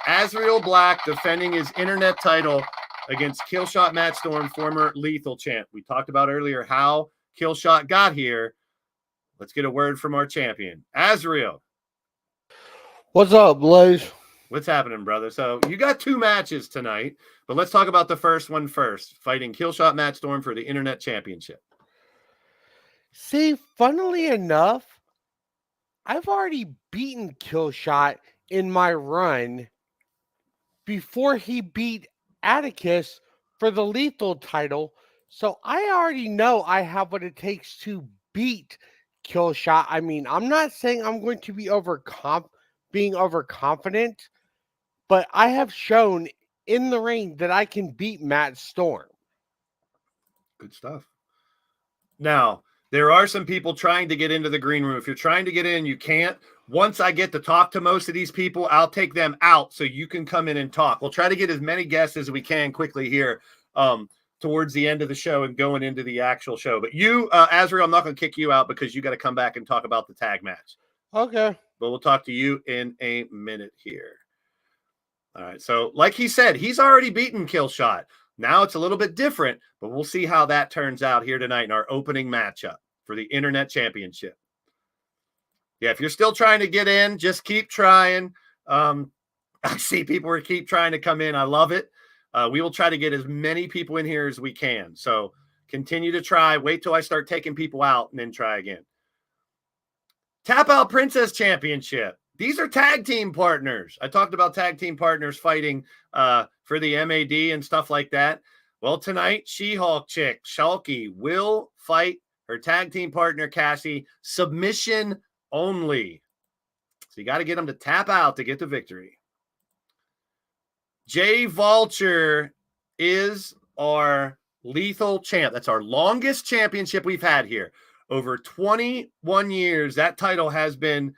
Speaker 3: Azrael Black defending his internet title against Killshot Matt Storm, former Lethal champ. We talked about earlier how Killshot got here. Let's get a word from our champion. Azrael.
Speaker 9: What's up, Blaze?
Speaker 3: What's happening, brother? So you got 2 matches tonight, but let's talk about the first one first. Fighting Killshot Matt Storm for the Internet Championship.
Speaker 9: See, funnily enough, I've already beaten Killshot in my run before he beat Atticus for the Lethal title. So I already know I have what it takes to beat Killshot. I mean, I'm not saying I'm going to be being overconfident, but I have shown in the ring that I can beat Matt Storm.
Speaker 3: Good stuff. Now, there are some people trying to get into the green room. If you're trying to get in, you can't. Once I get to talk to most of these people, I'll take them out so you can come in and talk. We'll try to get as many guests as we can quickly here towards the end of the show and going into the actual show. But you, Azrael, I'm not going to kick you out because you got to come back and talk about the tag match.
Speaker 9: Okay.
Speaker 3: But we'll talk to you in a minute here. All right. So like he said, he's already beaten Killshot. Now it's a little bit different, but we'll see how that turns out here tonight in our opening matchup for the Internet Championship. Yeah, if you're still trying to get in, just keep trying. I see people keep trying to come in. I love it. We will try to get as many people in here as we can. So continue to try. Wait till I start taking people out and then try again. Tap Out Princess Championship. These are tag team partners. I talked about tag team partners fighting for the M.A.D. and stuff like that. Well, tonight, She-Hulk chick, Shulkie, will fight her tag team partner, Kassie, submission only. So you got to get them to tap out to get the victory. Vulture is our Lethal champ. That's our longest championship we've had here. Over 21 years, that title has been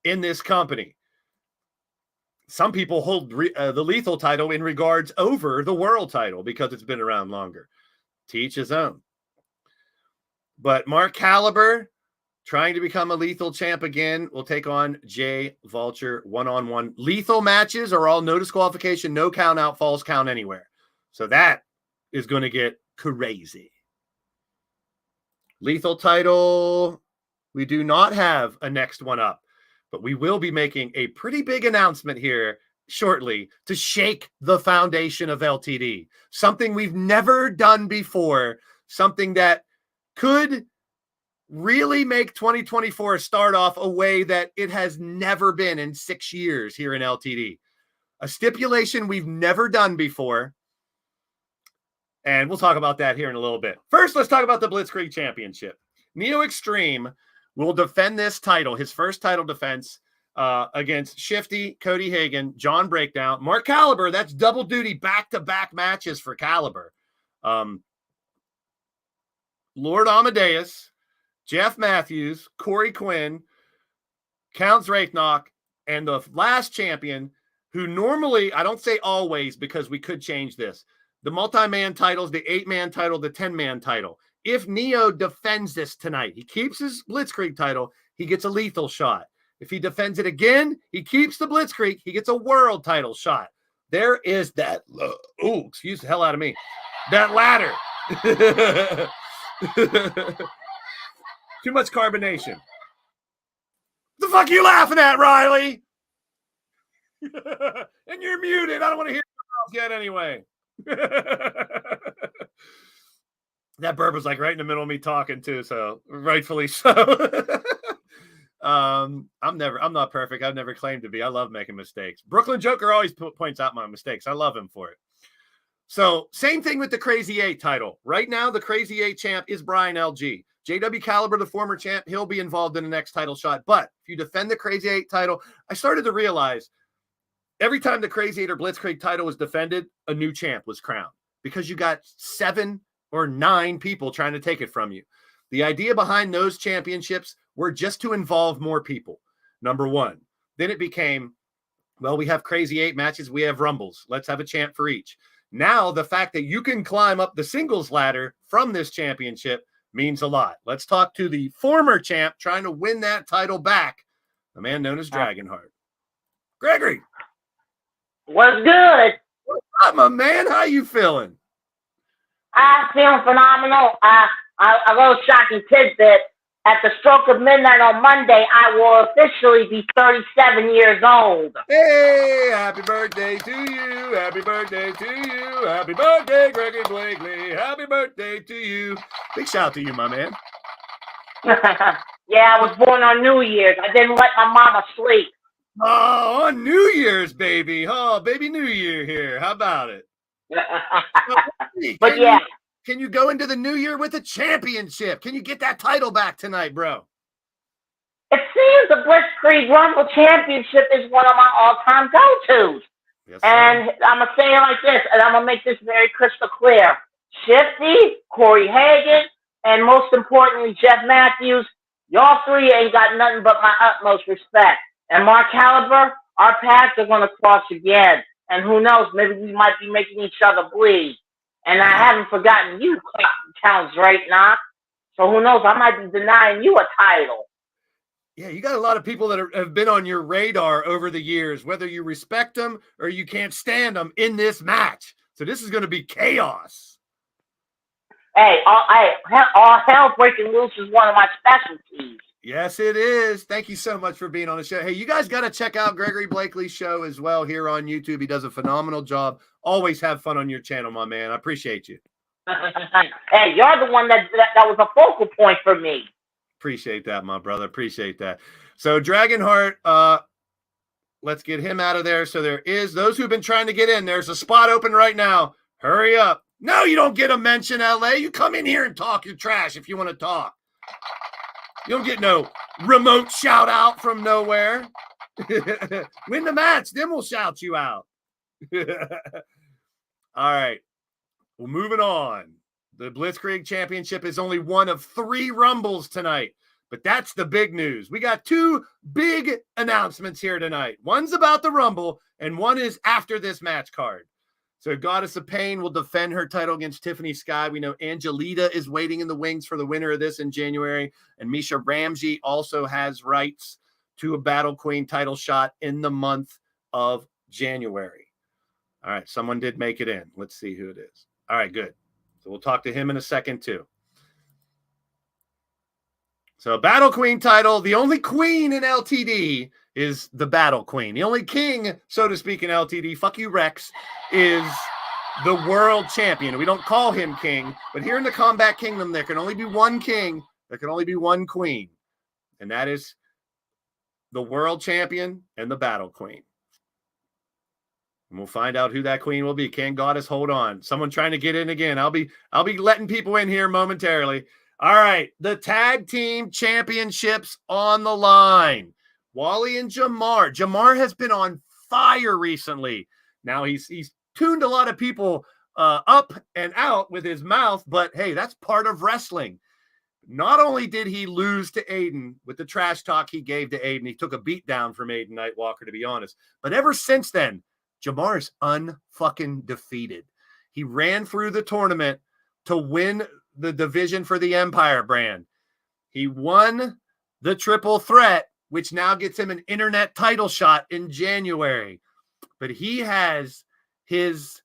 Speaker 3: in this company. Some people hold the Lethal title in regards over the world title because it's been around longer. To each his own. But Mark Caliber, trying to become a Lethal champ again, will take on Vulture one-on-one. Lethal matches are all no disqualification, no count out, falls count anywhere. So that is going to get crazy. Lethal title, we do not have a next one up, but we will be making a pretty big announcement here shortly to shake the foundation of LTD. Something we've never done before, something that could really make 2024 start off a way that it has never been in 6 years here in LTD. A stipulation we've never done before. And we'll talk about that here in a little bit. First, let's talk about the BLITZKRIEG Championship. NeoXtreme will defend this title, his first title defense, against Shifty, Cody, Hagen, John Breakdown, Mark Caliber. That's double duty back-to-back matches for Caliber. Lord Amadeus, Jeff Matthews, Corey Quinn, Count Zrathknock, and the last champion, who normally, I don't say always because we could change this, the multi-man titles, the 8-man title, the 10-man title. If Neo defends this tonight, he keeps his BLITZKRIEG title, he gets a Lethal shot. If he defends it again, he keeps the BLITZKRIEG, he gets a world title shot. There is that, excuse the hell out of me, that ladder. Too much carbonation. The fuck are you laughing at, Riley? And you're muted. I don't want to hear your mouth yet anyway. That burp was like right in the middle of me talking too, so rightfully so. I'm not perfect. I've never claimed to be. I love making mistakes. Brooklyn Joker always points out my mistakes. I love him for it. So same thing with the Crazy 8 title. Right now, the Crazy 8 champ is Brian LG. JW Caliber, the former champ, he'll be involved in the next title shot. But if you defend the Crazy 8 title, I started to realize every time the Crazy 8 or Blitzkrieg title was defended, a new champ was crowned because you got 7 or 9 people trying to take it from you. The idea behind those championships were just to involve more people, number one. Then it became, well, we have Crazy 8 matches, we have Rumbles. Let's have a champ for each. Now, the fact that you can climb up the singles ladder from this championship means a lot. Let's talk to the former champ trying to win that title back, the man known as Dragonheart. Gregory.
Speaker 10: What's good?
Speaker 3: What's up, my man? How you feeling?
Speaker 10: I'm feeling phenomenal. A little shocking tidbit. At the stroke of midnight on Monday, I will officially be 37 years old.
Speaker 3: Hey, happy birthday to you. Happy birthday to you. Happy birthday, Gregory Blakely. Happy birthday to you. Big shout out to you, my man.
Speaker 10: Yeah, I was born on New Year's. I didn't let my mama sleep.
Speaker 3: Oh, on New Year's, baby. Oh, baby New Year here. How about it?
Speaker 10: But yeah.
Speaker 3: Can you go into the new year with a championship? Can you get that title back tonight, bro?
Speaker 10: It seems the Blitzkrieg Rumble Championship is one of my all-time go-tos. Yes, and I'm going to say it like this, and I'm going to make this very crystal clear. Shifty, Corey Hagen, and most importantly, Jeff Matthews, y'all three ain't got nothing but my utmost respect. And Mark Caliber, our paths are going to cross again. And who knows, maybe we might be making each other bleed. And I haven't forgotten you, Count Zrathknock. So who knows, I might be denying you a title.
Speaker 3: Yeah, you got a lot of people that have been on your radar over the years, whether you respect them or you can't stand them in this match. So this is going to be chaos.
Speaker 10: Hey, all hell breaking loose is one of my specialties.
Speaker 3: Yes, it is. Thank you so much for being on the show. Hey, you guys got to check out Gregory Blakely's show as well here on YouTube. He does a phenomenal job. Always have fun on your channel, my man. I appreciate you.
Speaker 10: Hey, you're the one that was a focal point for me.
Speaker 3: Appreciate that, my brother. Appreciate that. So Dragonheart, let's get him out of there. So there is those who've been trying to get in. There's a spot open right now. Hurry up. No, you don't get a mention, LA. You come in here and talk your trash if you want to talk. You don't get no remote shout out from nowhere. Win the match, then we'll shout you out. All right. Well, moving on. The Blitzkrieg Championship is only one of 3 Rumbles tonight, but that's the big news. We got 2 big announcements here tonight. One's about the Rumble, and one is after this match card. So Goddess of Pain will defend her title against Tiffany Sky. We know Angelita is waiting in the wings for the winner of this in January. And Misha Ramsey also has rights to a Battle Queen title shot in the month of January. All right, someone did make it in. Let's see who it is. All right, good. So we'll talk to him in a second too. So Battle Queen title, the only queen in LTD is the Battle Queen. The only king, so to speak, in LTD, fuck you, Rex, is the world champion. We don't call him king, but here in the Combat Kingdom, there can only be one king. There can only be one queen, and that is the world champion and the Battle Queen. And we'll find out who that queen will be. Can Goddess hold on? Someone trying to get in again. I'll be letting people in here momentarily. All right, the tag team championships on the line. Wally and Jamar. Jamar has been on fire recently. Now he's tuned a lot of people up and out with his mouth, but hey, that's part of wrestling. Not only did he lose to Aiden with the trash talk he gave to Aiden, he took a beat down from Aiden Nightwalker, to be honest. But ever since then, Jamar is unfucking defeated. He ran through the tournament to win the division for the Empire brand. He won the triple threat, which now gets him an internet title shot in January. But he has his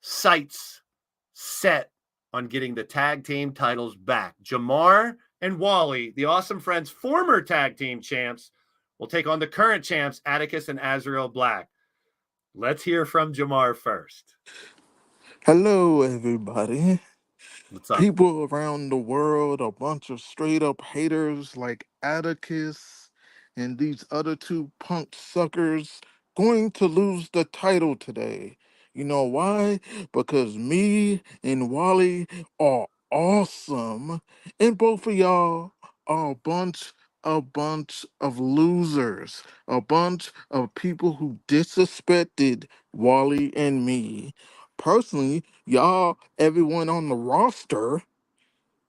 Speaker 3: sights set on getting the tag team titles back. Jamar and Wally, the Awesome Friends' former tag team champs, will take on the current champs, Atticus and Azrael Black. Let's hear from Jamar first.
Speaker 11: Hello, everybody.
Speaker 3: What's up?
Speaker 11: People around the world, a bunch of straight up haters like Atticus and these other 2 punk suckers going to lose the title today. You know why? Because me and Wally are awesome, and both of y'all are a bunch a bunch of losers, a bunch of people who disrespected Wally and me. Personally, y'all, everyone on the roster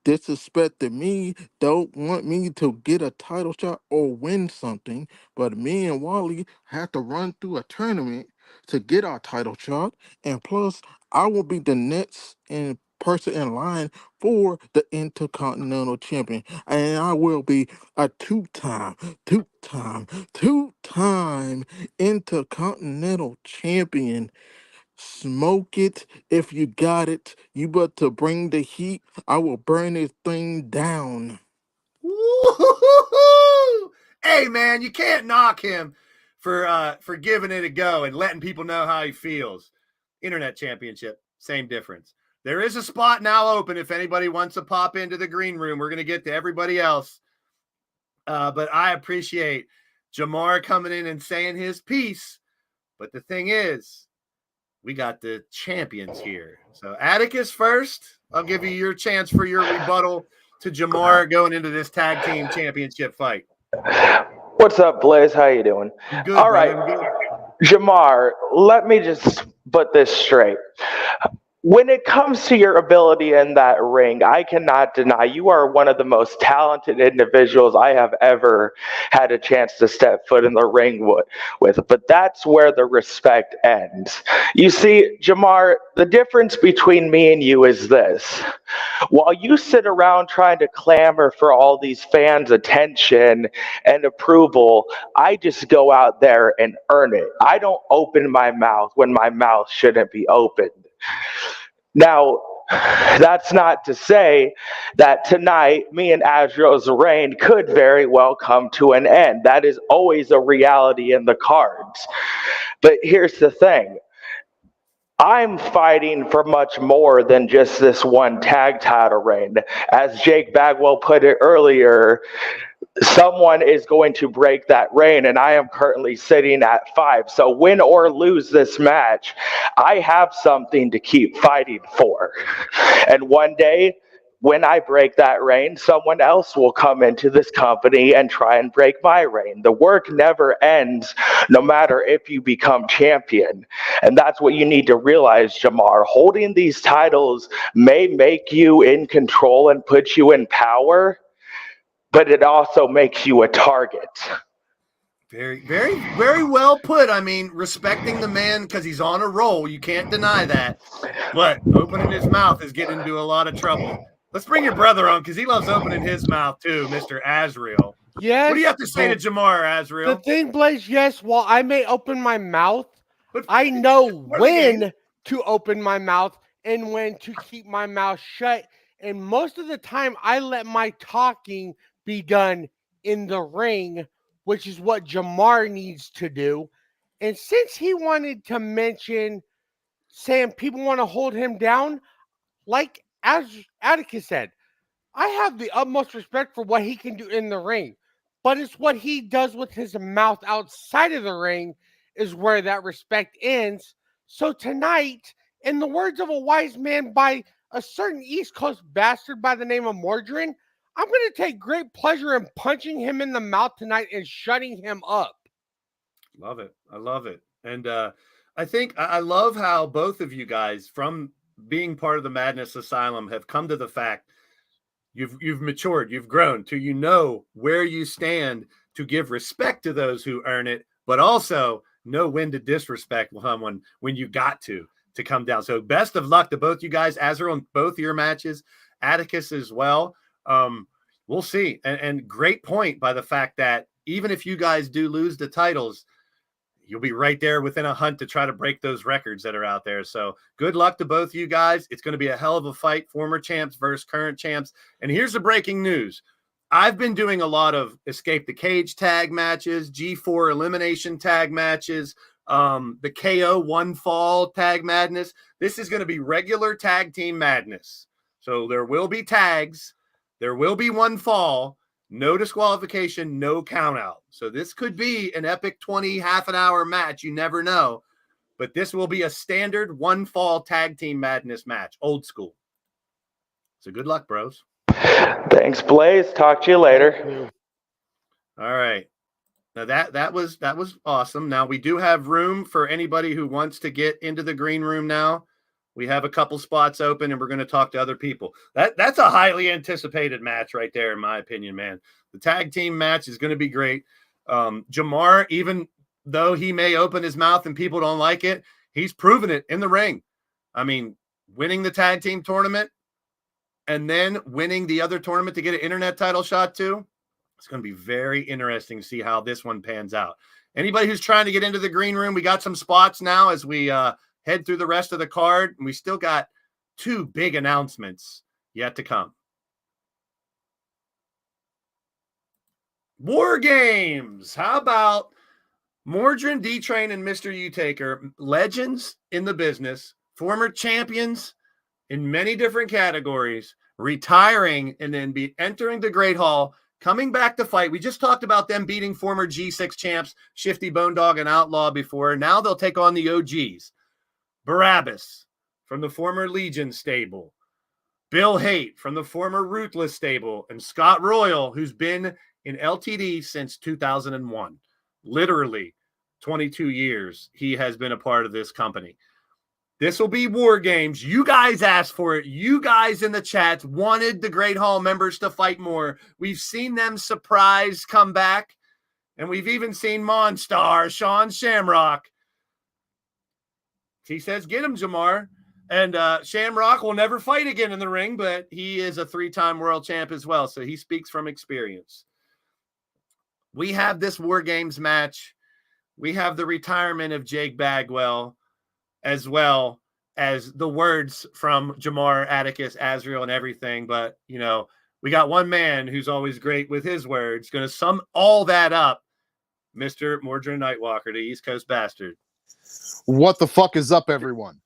Speaker 11: disrespected me, don't want me to get a title shot or win something, but me and Wally had to run through a tournament to get our title shot, and plus I will be the next in person in line for the Intercontinental Champion, and I will be a two-time Intercontinental Champion. Smoke it if you got it. You but to bring the heat, I will burn this thing down.
Speaker 3: Woo-hoo-hoo-hoo! Hey man, you can't knock him for giving it a go and letting people know how he feels. Internet championship, same difference. There is a spot now open if anybody wants to pop into the green room. We're going to get to everybody else. But I appreciate Jamar coming in and saying his piece. But the thing is, we got the champions here. So Atticus first. I'll give you your chance for your rebuttal to Jamar going into this tag team championship fight.
Speaker 12: What's up, Blaze? How you doing?
Speaker 3: Good,
Speaker 12: all right, Jamar, let me just put this straight. When it comes to your ability in that ring, I cannot deny you are one of the most talented individuals I have ever had a chance to step foot in the ring with. But that's where the respect ends. You see, Jamar, the difference between me and you is this. While you sit around trying to clamor for all these fans' attention and approval, I just go out there and earn it. I don't open my mouth when my mouth shouldn't be opened. Now, that's not to say that tonight, me and Azrael's reign could very well come to an end. That is always a reality in the cards. But here's the thing. I'm fighting for much more than just this one tag title reign. As Jake Bagwell put it earlier, someone is going to break that reign, and I am currently sitting at 5. So win or lose this match, I have something to keep fighting for. And one day, when I break that reign, someone else will come into this company and try and break my reign. The work never ends, no matter if you become champion. And that's what you need to realize, Jamar. Holding these titles may make you in control and put you in power, but it also makes you a target.
Speaker 3: Very, very, very well put. I mean, respecting the man because he's on a roll. You can't deny that. But opening his mouth is getting into a lot of trouble. Let's bring your brother on because he loves opening his mouth too, Mr. Azrael.
Speaker 9: Yes.
Speaker 3: What do you have to say to Jamar, Azrael?
Speaker 9: The thing, Blaze, yes, while I may open my mouth, but I know when to open my mouth and when to keep my mouth shut. And most of the time, I let my talking be done in the ring, which is what Jamar needs to do. And since he wanted to mention saying people want to hold him down, like as Atticus said, I have the utmost respect for what he can do in the ring, but it's what he does with his mouth outside of the ring is where that respect ends. So tonight, in the words of a wise man by a certain East Coast bastard by the name of Mordrin, I'm going to take great pleasure in punching him in the mouth tonight and shutting him up.
Speaker 3: Love it. I love it. And I think I love how both of you guys, from being part of the Madness Asylum, have come to the fact you've matured, you've grown to, you know, where you stand to give respect to those who earn it, but also know when to disrespect someone when you got to come down. So best of luck to both you guys, Azrael, in both your matches, Atticus as well. We'll see. And great point by the fact that even if you guys do lose the titles, you'll be right there within a hunt to try to break those records that are out there. So good luck to both you guys. It's going to be a hell of a fight, former champs versus current champs. And here's the breaking news. I've been doing a lot of Escape the Cage tag matches, G4 elimination tag matches, the KO one fall tag madness. This is going to be regular tag team madness. So there will be tags. There will be one fall. No disqualification, no count out. So this could be an epic 20 half an hour match. You never know. But this will be a standard one fall tag team madness match. Old school. So good luck, bros.
Speaker 12: Thanks, Blaze. Talk to you later.
Speaker 3: All right. Now that was awesome. Now we do have room for anybody who wants to get into the green room now. We have a couple spots open, and we're going to talk to other people. That's a highly anticipated match right there, in my opinion, man. The tag team match is going to be great. Jamar, even though he may open his mouth and people don't like it, he's proven it in the ring. I mean, winning the tag team tournament and then winning the other tournament to get an internet title shot too. It's going to be very interesting to see how this one pans out. Anybody who's trying to get into the green room, we got some spots now as we head through the rest of the card. And we still got 2 big announcements yet to come. War Games. How about Mordrin, D-Train, and Mr. Utaker, legends in the business, former champions in many different categories, retiring and then entering the Great Hall, coming back to fight. We just talked about them beating former G6 champs, Shifty, Bone Dog, and Outlaw before. Now they'll take on the OGs. Barabbas from the former Legion stable, Bill Haight from the former Ruthless stable, and Scott Royal, who's been in LTD since 2001. Literally 22 years he has been a part of this company. This will be War Games. You guys asked for it. You guys in the chats wanted the Great Hall members to fight more. We've seen them surprise come back, and we've even seen Monstar, Sean Shamrock. He says, get him, Jamar. And Shamrock will never fight again in the ring, but he is a 3-time world champ as well, so he speaks from experience. We have this War Games match. We have the retirement of Jake Bagwell, as well as the words from Jamar, Atticus, Azrael, and everything. But, you know, we got one man who's always great with his words, going to sum all that up, Mr. Mordrin Nightwalker, the East Coast bastard.
Speaker 13: What the fuck is up, everyone?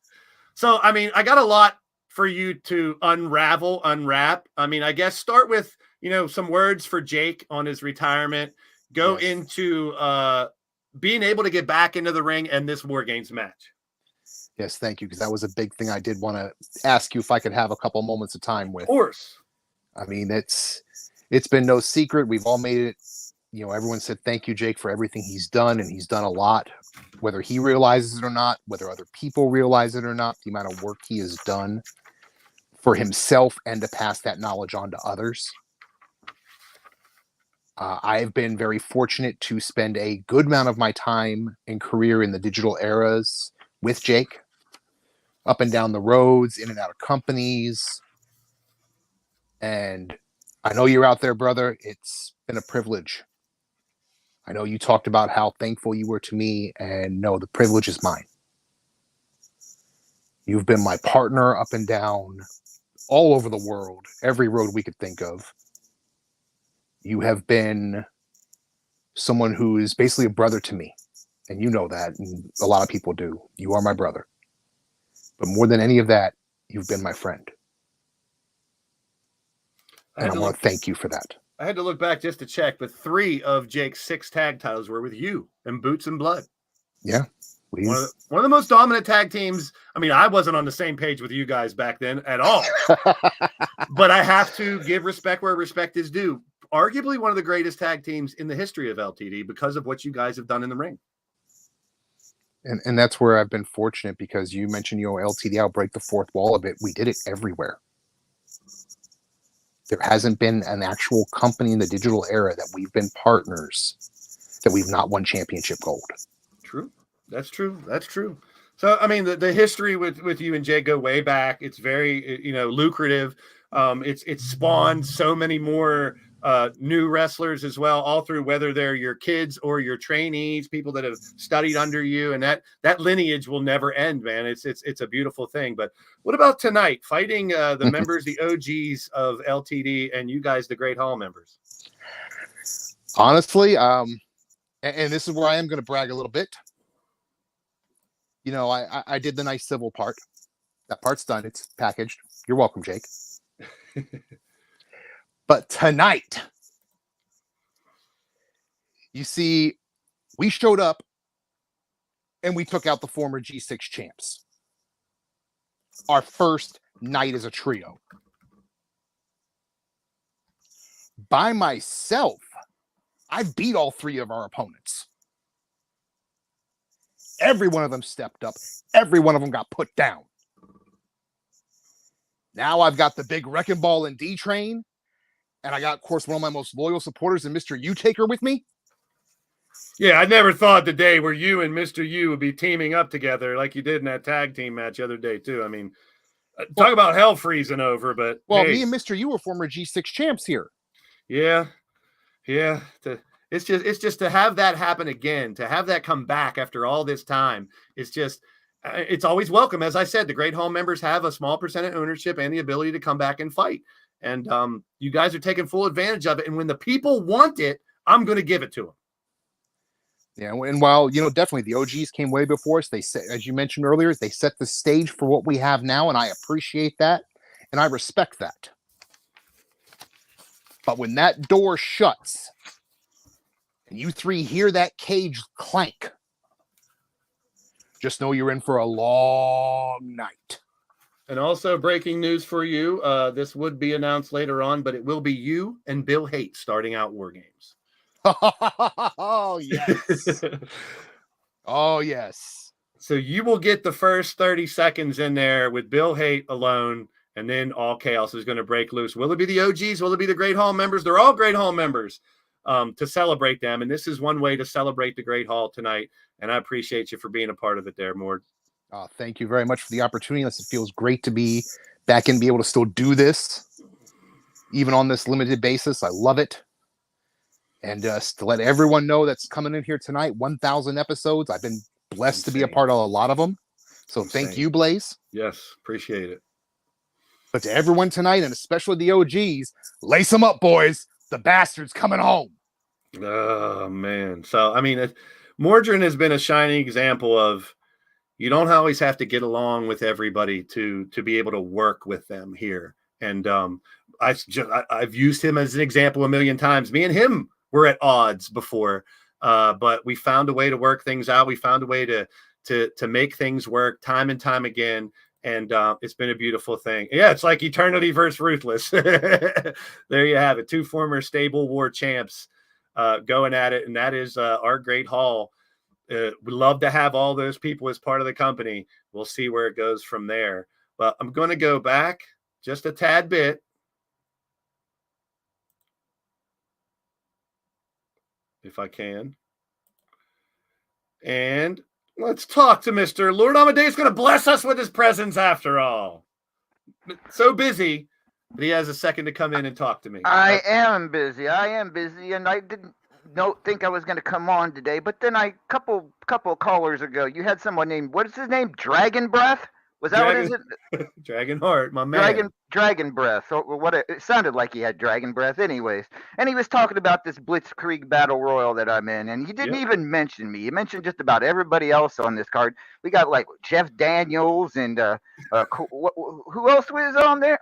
Speaker 3: So, I mean, I got a lot for you to unwrap. I mean, I guess start with, you know, some words for Jake on his retirement. Go into being able to get back into the ring and this War Games match.
Speaker 13: Yes, thank you, because that was a big thing I did want to ask you if I could have a couple moments of time with.
Speaker 3: Of course.
Speaker 13: I mean, it's been no secret. We've all made it. You know, everyone said thank you, Jake, for everything he's done, and he's done a lot. Whether he realizes it or not, whether other people realize it or not, the amount of work he has done for himself and to pass that knowledge on to others. I've been very fortunate to spend a good amount of my time and career in the digital eras with Jake, up and down the roads, in and out of companies. And I know you're out there, brother. It's been a privilege. I know you talked about how thankful you were to me, and no, the privilege is mine. You've been my partner up and down all over the world, every road we could think of. You have been someone who is basically a brother to me. And you know that, and a lot of people do. You are my brother. But more than any of that, you've been my friend. And I want to thank you for that.
Speaker 3: I had to look back just to check, but 3 of Jake's 6 tag titles were with you and Boots and Blood.
Speaker 13: Yeah.
Speaker 3: One of the most dominant tag teams. I mean, I wasn't on the same page with you guys back then at all. But I have to give respect where respect is due. Arguably one of the greatest tag teams in the history of LTD because of what you guys have done in the ring.
Speaker 13: And that's where I've been fortunate, because you mentioned, you know, LTD, I'll break the fourth wall a bit. We did it everywhere. There hasn't been an actual company in the digital era that we've been partners that we've not won championship gold.
Speaker 3: True. That's true. That's true. So, I mean, the history with you and Jay go way back. It's very, you know, lucrative. It's spawned so many more new wrestlers as well, all through, whether they're your kids or your trainees, people that have studied under you, and that lineage will never end, man. It's a beautiful thing. But what about tonight, fighting the members, the OGs of LTD, and you guys, the Great Hall members?
Speaker 13: Honestly, and this is where I am going to brag a little bit. You know, I did the nice civil part. That part's done. It's packaged. You're welcome, Jake. But tonight, you see, we showed up and we took out the former G6 champs. Our first night as a trio. By myself, I've beat all 3 of our opponents. Every one of them stepped up. Every one of them got put down. Now I've got the big wrecking ball in D-Train. And I got, of course, one of my most loyal supporters in Mr. Utaker with me.
Speaker 3: Yeah, I never thought the day where you and Mr. U would be teaming up together like you did in that tag team match the other day, too. I mean, talk about hell freezing over, but
Speaker 13: well,
Speaker 3: hey.
Speaker 13: Me and Mr. U were former G6 champs here.
Speaker 3: Yeah. It's just to have that happen again, to have that come back after all this time. It's always welcome. As I said, the Great Hall members have a small percent of ownership and the ability to come back and fight. And you guys are taking full advantage of it. And when the people want it, I'm going to give it to them.
Speaker 13: Yeah, and while, definitely the OGs came way before us, they set, as you mentioned earlier, they set the stage for what we have now, and I appreciate that, and I respect that. But when that door shuts, and you 3 hear that cage clank, just know you're in for a long night.
Speaker 3: And also breaking news for you, this would be announced later on, but it will be you and Bill Haight starting out War Games.
Speaker 13: Oh, yes. Oh, yes.
Speaker 3: So you will get the first 30 seconds in there with Bill Haight alone, and then all chaos is going to break loose. Will it be the OGs? Will it be the Great Hall members? They're all Great Hall members to celebrate them, and this is one way to celebrate the Great Hall tonight, and I appreciate you for being a part of it there, Mord.
Speaker 13: Thank you very much for the opportunity. It feels great to be back and be able to still do this, even on this limited basis. I love it. And just to let everyone know that's coming in here tonight, 1,000 episodes. I've been blessed to be a part of a lot of them. So thank you, Blaze.
Speaker 3: Yes, appreciate it.
Speaker 13: But to everyone tonight, and especially the OGs, lace them up, boys. The bastard's coming home.
Speaker 3: Oh, man. So, I mean, Mordrin has been a shining example of you don't always have to get along with everybody to be able to work with them here. And I've used him as an example a million times. Me and him were at odds before, but we found a way to work things out. We found a way to make things work time and time again. And it's been a beautiful thing. Yeah, it's like Eternity versus Ruthless. There you have it. 2 former Stable War champs going at it. And that is our Great Hall. We love to have all those people as part of the company. We'll see where it goes from there. But I'm going to go back just a tad bit. If I can. And let's talk to Mr. Lord Amadeus. Going to bless us with his presence after all. So busy, but he has a second to come in and talk to me.
Speaker 14: I am busy, and I didn't think I was going to come on today, but then couple of callers ago, you had someone named, what is his name? Dragon Breath? Was that what is it?
Speaker 3: Dragonheart, my man.
Speaker 14: Dragon Breath. Or it sounded like he had Dragon Breath anyways. And he was talking about this BLITZKRIEG Battle Royal that I'm in, and he didn't even mention me. He mentioned just about everybody else on this card. We got like Jeff Daniels and who else was on there?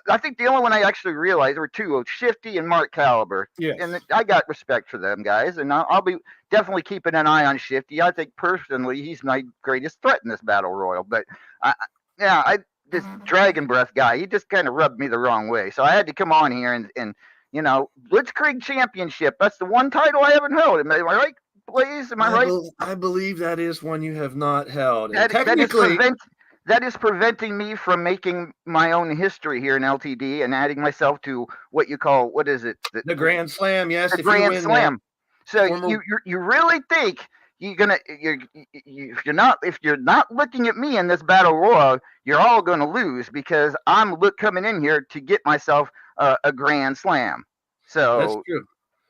Speaker 14: I think the only one I actually realized were 2, Shifty and Mark Caliber.
Speaker 3: Yes.
Speaker 14: And I got respect for them guys, and I'll be definitely keeping an eye on Shifty. I think personally he's my greatest threat in this Battle Royal. But this Dragon Breath guy, he just kind of rubbed me the wrong way. So I had to come on here and BLITZKRIEG Championship. That's the one title I haven't held. Am I right, Blaze? Am I right?
Speaker 3: I believe that is one you have not held.
Speaker 14: That is preventing me from making my own history here in LTD and adding myself to what you call, what is it?
Speaker 3: The Grand Slam, yes.
Speaker 14: The Grand Slam. So you really think if you're not looking at me in this Battle Royal, you're all going to lose because I'm coming in here to get myself a Grand Slam. So
Speaker 3: that's true.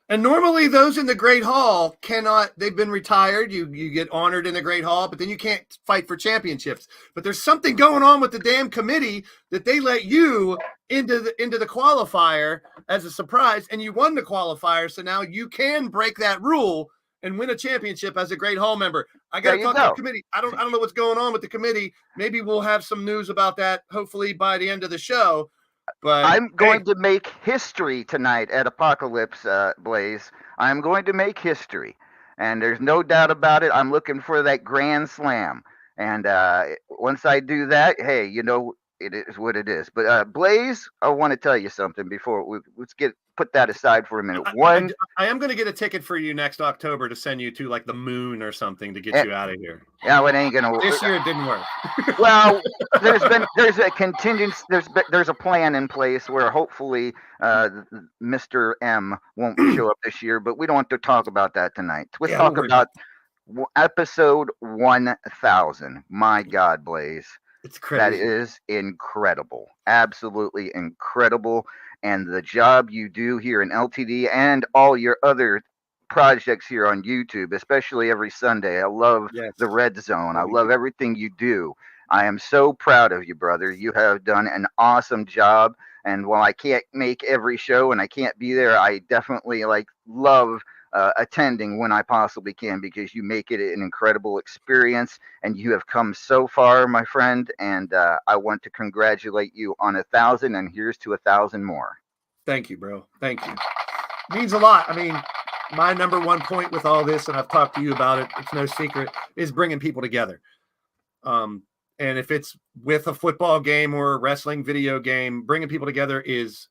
Speaker 3: And normally those in the Great Hall cannot, they've been retired. You get honored in the Great Hall, but then you can't fight for championships. But there's something going on with the damn committee that they let you into the qualifier as a surprise, and you won the qualifier. So now you can break that rule and win a championship as a Great Hall member. I got to talk to the committee. I don't know what's going on with the committee. Maybe we'll have some news about that hopefully by the end of the show. But
Speaker 14: I'm going to make history tonight at Apocalypse, Blaze. I'm going to make history, and there's no doubt about it. I'm looking for that Grand Slam, and once I do that, hey, it is what it is. But Blaze, I want to tell you something before let's get put that aside for a minute.
Speaker 3: I am going to get a ticket for you next October to send you to like the moon or something to get you out of here.
Speaker 14: Yeah, it ain't gonna work.
Speaker 3: This year it didn't work.
Speaker 14: Well, there's a contingency, there's a plan in place where hopefully Mr. M won't show up this year, but we don't want to talk about that tonight. Let's talk about episode 1000. My God, Blaze.
Speaker 3: It's crazy.
Speaker 14: That is incredible. Absolutely incredible. And the job you do here in LTD and all your other projects here on YouTube, especially every Sunday. I love the Red Zone. I love everything you do. I am so proud of you, brother. You have done an awesome job. And while I can't make every show and I can't be there, I definitely love attending when I possibly can, because you make it an incredible experience and you have come so far, my friend. And I want to congratulate you on 1,000, and here's to 1,000 more.
Speaker 3: Thank you, bro. Thank you. It means a lot. I mean, my number one point with all this, and I've talked to you about it, it's no secret, is bringing people together. And if it's with a football game or a wrestling video game, bringing people together is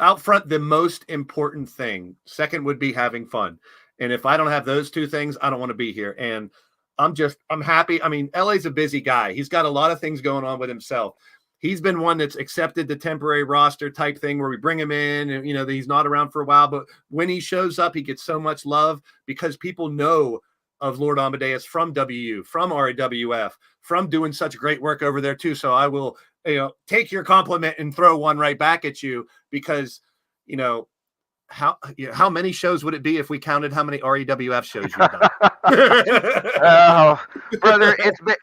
Speaker 3: out front the most important thing. Second would be having fun. And if I don't have those two things, I don't want to be here. And I'm happy. I mean, LA's a busy guy. He's got a lot of things going on with himself. He's been one that's accepted the temporary roster type thing where we bring him in and, he's not around for a while, but when he shows up, he gets so much love because people know of Lord Amadeus from WU, from RAWF, from doing such great work over there too. So I will, take your compliment and throw one right back at you because, how many shows would it be if we counted how many REWF shows you've done?
Speaker 14: Oh, brother, it's been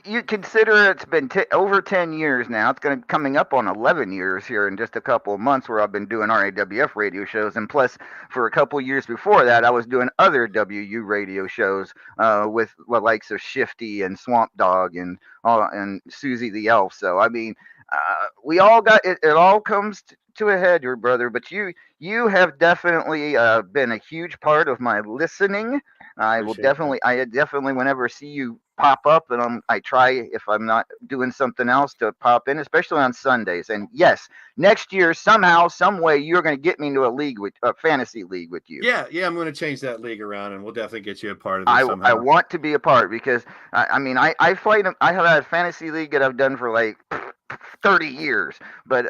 Speaker 14: you consider it's been over 10 years now. It's coming up on 11 years here in just a couple of months where I've been doing RAWF radio shows, and plus for a couple of years before that I was doing other WU radio shows with the likes of Shifty and Swamp Dog and Susie the Elf. So I mean, we all got it. It all comes to a head, your brother. But you have definitely been a huge part of my listening. I definitely, whenever I see you pop up, and I try, if I'm not doing something else, to pop in, especially on Sundays. And yes, next year somehow, some way, you're going to get me into a fantasy league with you.
Speaker 3: Yeah, I'm going to change that league around, and we'll definitely get you a part of it somehow.
Speaker 14: I want to be a part because I have had a fantasy league that I've done for like 30 years, but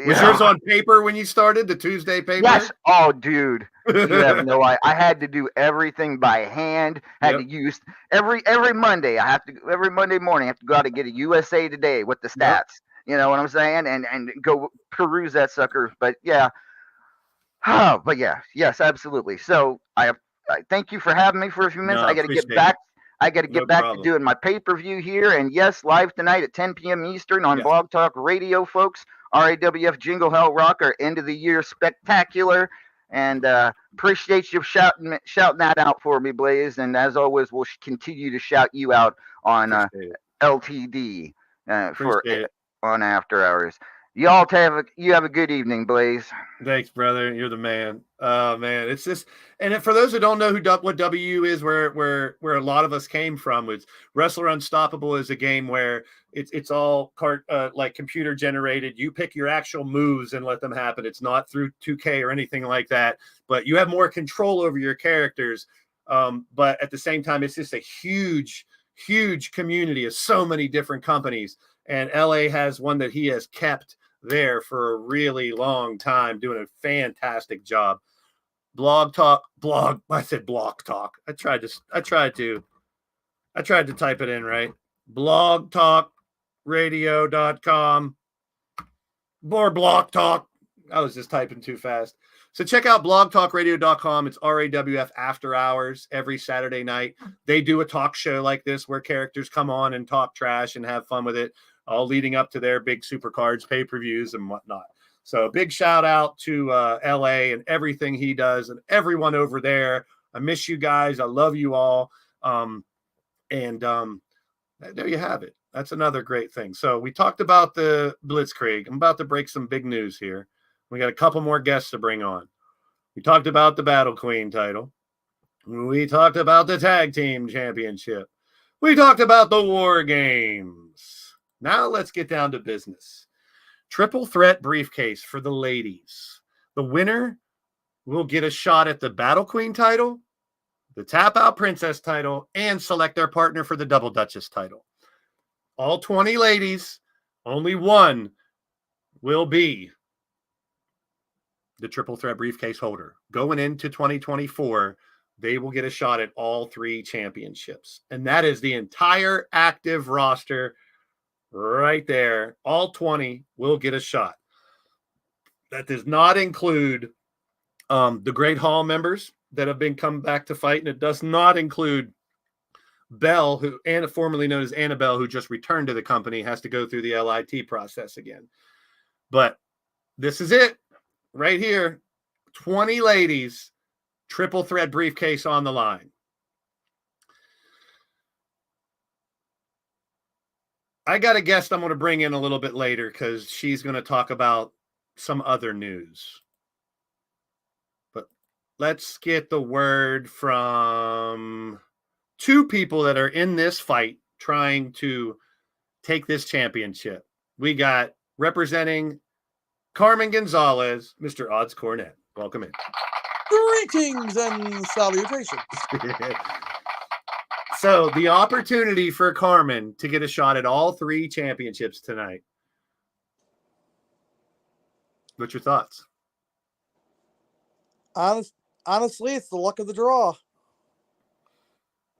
Speaker 3: was yours on paper when you started, the Tuesday paper?
Speaker 14: Yes. Oh, dude, you have no idea. I had to do everything by hand. Had to use every Monday. Every Monday morning I have to go out and get a USA Today with the stats. You know what I'm saying? And go peruse that sucker. But yeah. Oh, but yeah, yes, absolutely. So I thank you for having me for a few minutes. I got to get back. I got to get back to doing my pay-per-view here. And yes, live tonight at 10 p.m. Eastern on Blog Talk Radio, folks. RAWF Jingle Hell Rock, our end of the year spectacular. And appreciate you shouting that out for me, Blaze. And as always, we'll continue to shout you out on LTD on After Hours. Y'all have a good evening, Blaze.
Speaker 3: Thanks, brother. You're the man. Oh man, it's just, and for those who don't know what WU is, where a lot of us came from, it's Wrestler Unstoppable is a game where it's all like computer generated. You pick your actual moves and let them happen. It's not through 2K or anything like that, but you have more control over your characters. But at the same time, it's just a huge community of so many different companies, and LA has one that he has kept there for a really long time, doing a fantastic job. I said Blog Talk. I tried to type it in right. blogtalkradio.com or Blog Talk. I was just typing too fast. So check out blogtalkradio.com. It's RAWF After Hours every Saturday night. They do a talk show like this where characters come on and talk trash and have fun with it, all leading up to their big Supercards, pay-per-views, and whatnot. So big shout out to LA and everything he does and everyone over there. I miss you guys. I love you all. There you have it. That's another great thing. So we talked about the Blitzkrieg. I'm about to break some big news here. We got a couple more guests to bring on. We talked about the Battle Queen title. We talked about the Tag Team Championship. We talked about the War Games. Now let's get down to business. Triple threat briefcase for the ladies. The winner will get a shot at the Battle Queen title, the Tap Out Princess title, and select their partner for the Double Duchess title. All 20 ladies, only one will be the triple threat briefcase holder. Going into 2024, they will get a shot at all 3 championships. And that is the entire active roster right there. All 20 will get a shot. That does not include the Great Hall members that have been come back to fight, and it does not include Belle, who formerly known as Annabelle, who just returned to the company, has to go through the LIT process again. But this is it right here. 20 ladies, triple threat briefcase on the line. I got a guest I'm going to bring in a little bit later because she's going to talk about some other news. But let's get the word from 2 people that are in this fight trying to take this championship. We got representing Carmen Gonzalez, Mr. Odds Cornett. Welcome in.
Speaker 15: Greetings and salutations.
Speaker 3: So the opportunity for Carmen to get a shot at all 3 championships tonight. What's your thoughts?
Speaker 15: Honestly, it's the luck of the draw.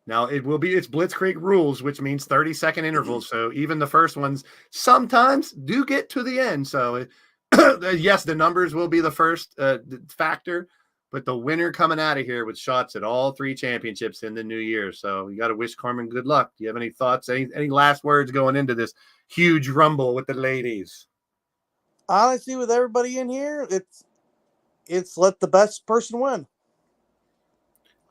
Speaker 3: Now it's Blitzkrieg rules, which means 30-second intervals. So even the first ones sometimes do get to the end. So yes, the numbers will be the first factor, but the winner coming out of here with shots at all 3 championships in the new year. So you got to wish Carmen good luck. Do you have any thoughts? Any last words going into this huge rumble with the ladies?
Speaker 15: Honestly, with everybody in here, it's let the best person win.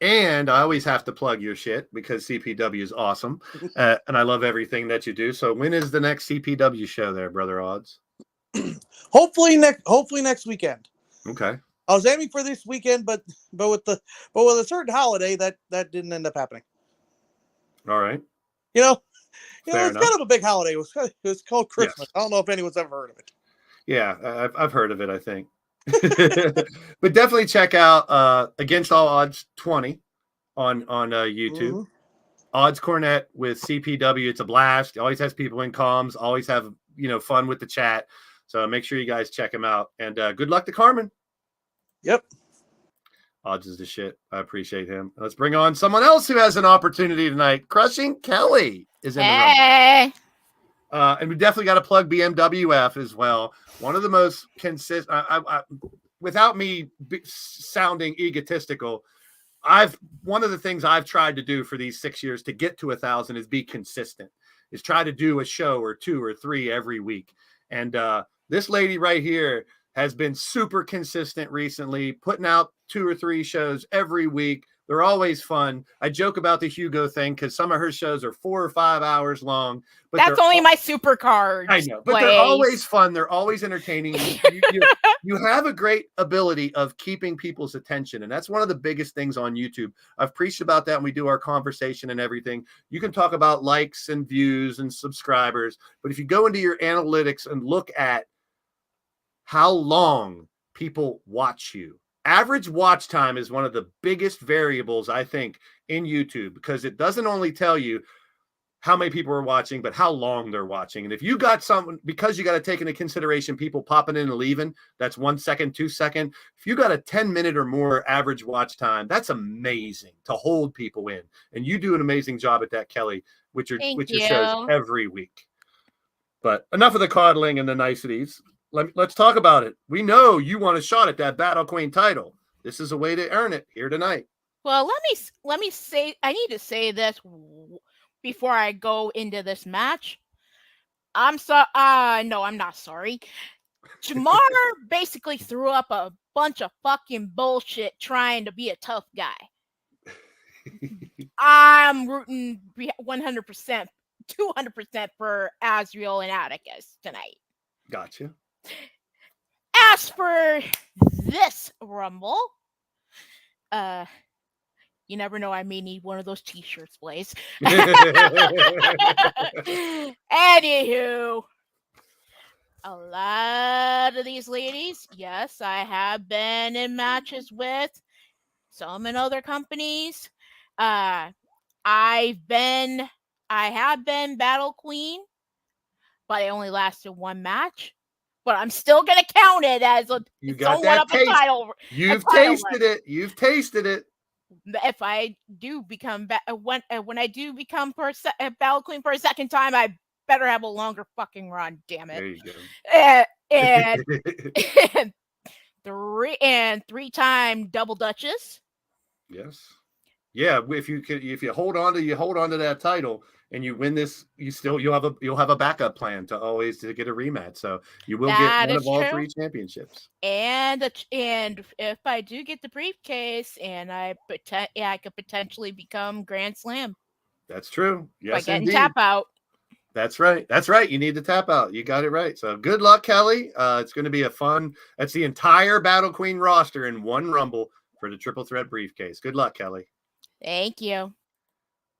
Speaker 3: And I always have to plug your shit because CPW is awesome. And I love everything that you do. So when is the next CPW show there, Brother Odds?
Speaker 15: Hopefully next weekend.
Speaker 3: Okay.
Speaker 15: I was aiming for this weekend, but with a certain holiday that didn't end up happening.
Speaker 3: All right.
Speaker 15: It's
Speaker 3: Fair enough.
Speaker 15: kind of a big holiday. It was called Christmas.
Speaker 3: Yes.
Speaker 15: I don't know if anyone's ever heard of it.
Speaker 3: Yeah, I've heard of it, I think. But definitely check out Against All Odds 20 on YouTube.
Speaker 15: Mm-hmm.
Speaker 3: Odds Cornett with CPW. It's a blast. Always has people in comms. Always have fun with the chat. So make sure you guys check him out. And good luck to Carmen.
Speaker 15: Yep.
Speaker 3: Odds is the shit. I appreciate him. Let's bring on someone else who has an opportunity tonight. Crushing Kelly is in the room. And we definitely got to plug BMWF as well. One of the most consistent, without me sounding egotistical, one of the things I've tried to do for these 6 years to get to 1,000 is be consistent, is try to do a show or 2 or 3 every week. And this lady right here has been super consistent recently, putting out 2 or 3 shows every week. They're always fun. I joke about the Hugo thing because some of her shows are 4 or 5 hours long. But
Speaker 16: that's only my Supercard.
Speaker 3: I know, but they're always fun. They're always entertaining. You have a great ability of keeping people's attention, and that's one of the biggest things on YouTube. I've preached about that when we do our conversation and everything. You can talk about likes and views and subscribers, but if you go into your analytics and look at how long people watch you, average watch time is one of the biggest variables, I think, in YouTube, because it doesn't only tell you how many people are watching, but how long they're watching. And if you got someone, because you got to take into consideration people popping in and leaving, that's 1 second, 2 second. If you got a 10-minute or more average watch time, that's amazing to hold people in. And you do an amazing job at that, Kelly, with your shows every week. But enough of the coddling and the niceties. Let's talk about it. We know you want a shot at that Battle Queen title. This is a way to earn it here tonight.
Speaker 16: Well, let me say, I need to say this before I go into this match. I'm not sorry. Jamar basically threw up a bunch of fucking bullshit trying to be a tough guy. I'm rooting 100%, 200% for Azrael and Atticus tonight.
Speaker 3: Gotcha.
Speaker 16: As for this rumble, you never know, I may need one of those t-shirts, Blaze. Anywho, a lot of these ladies. Yes, I have been in matches with some in other companies. I have been Battle Queen, but I only lasted one match. But I'm still gonna count it as a
Speaker 3: You got
Speaker 16: somewhat
Speaker 3: that
Speaker 16: of a
Speaker 3: taste.
Speaker 16: title.
Speaker 3: You've
Speaker 16: a title
Speaker 3: tasted it. You've tasted it.
Speaker 16: If I do become when I do become Battle Queen for a second time, I better have a longer fucking run. Damn it!
Speaker 3: There you go.
Speaker 16: And three-time double Duchess.
Speaker 3: Yes. Yeah, if you hold on to that title and you win this, you'll have a backup plan to get a rematch. So you will get one of all three championships.
Speaker 16: And if I do get the briefcase, and I could potentially become Grand Slam.
Speaker 3: That's true. Yes,
Speaker 16: by getting
Speaker 3: indeed.
Speaker 16: tap out.
Speaker 3: That's right. That's right. You need to tap out. You got it right. So good luck, Kelly. It's going to be a fun. That's the entire Battle Queen roster in one Rumble for the triple threat briefcase. Good luck, Kelly.
Speaker 16: Thank you.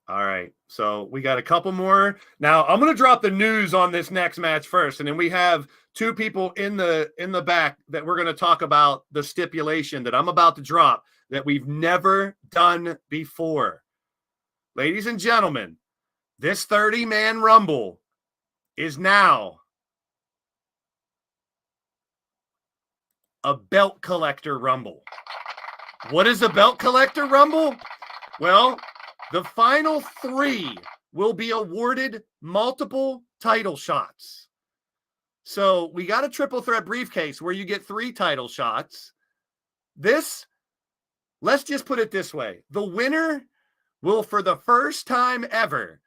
Speaker 3: All right. So we got a couple more. Now I'm going to drop the news on this next match first, and then we have two people in the back that we're going to talk about the stipulation that I'm about to drop that we've never done before. Ladies and gentlemen, this 30-man Rumble is now a belt collector Rumble. What is a belt collector Rumble? Well, the final three will be awarded multiple title shots. So we got a triple threat briefcase where you get 3 title shots. Let's just put it this way. The winner will, for the first time ever,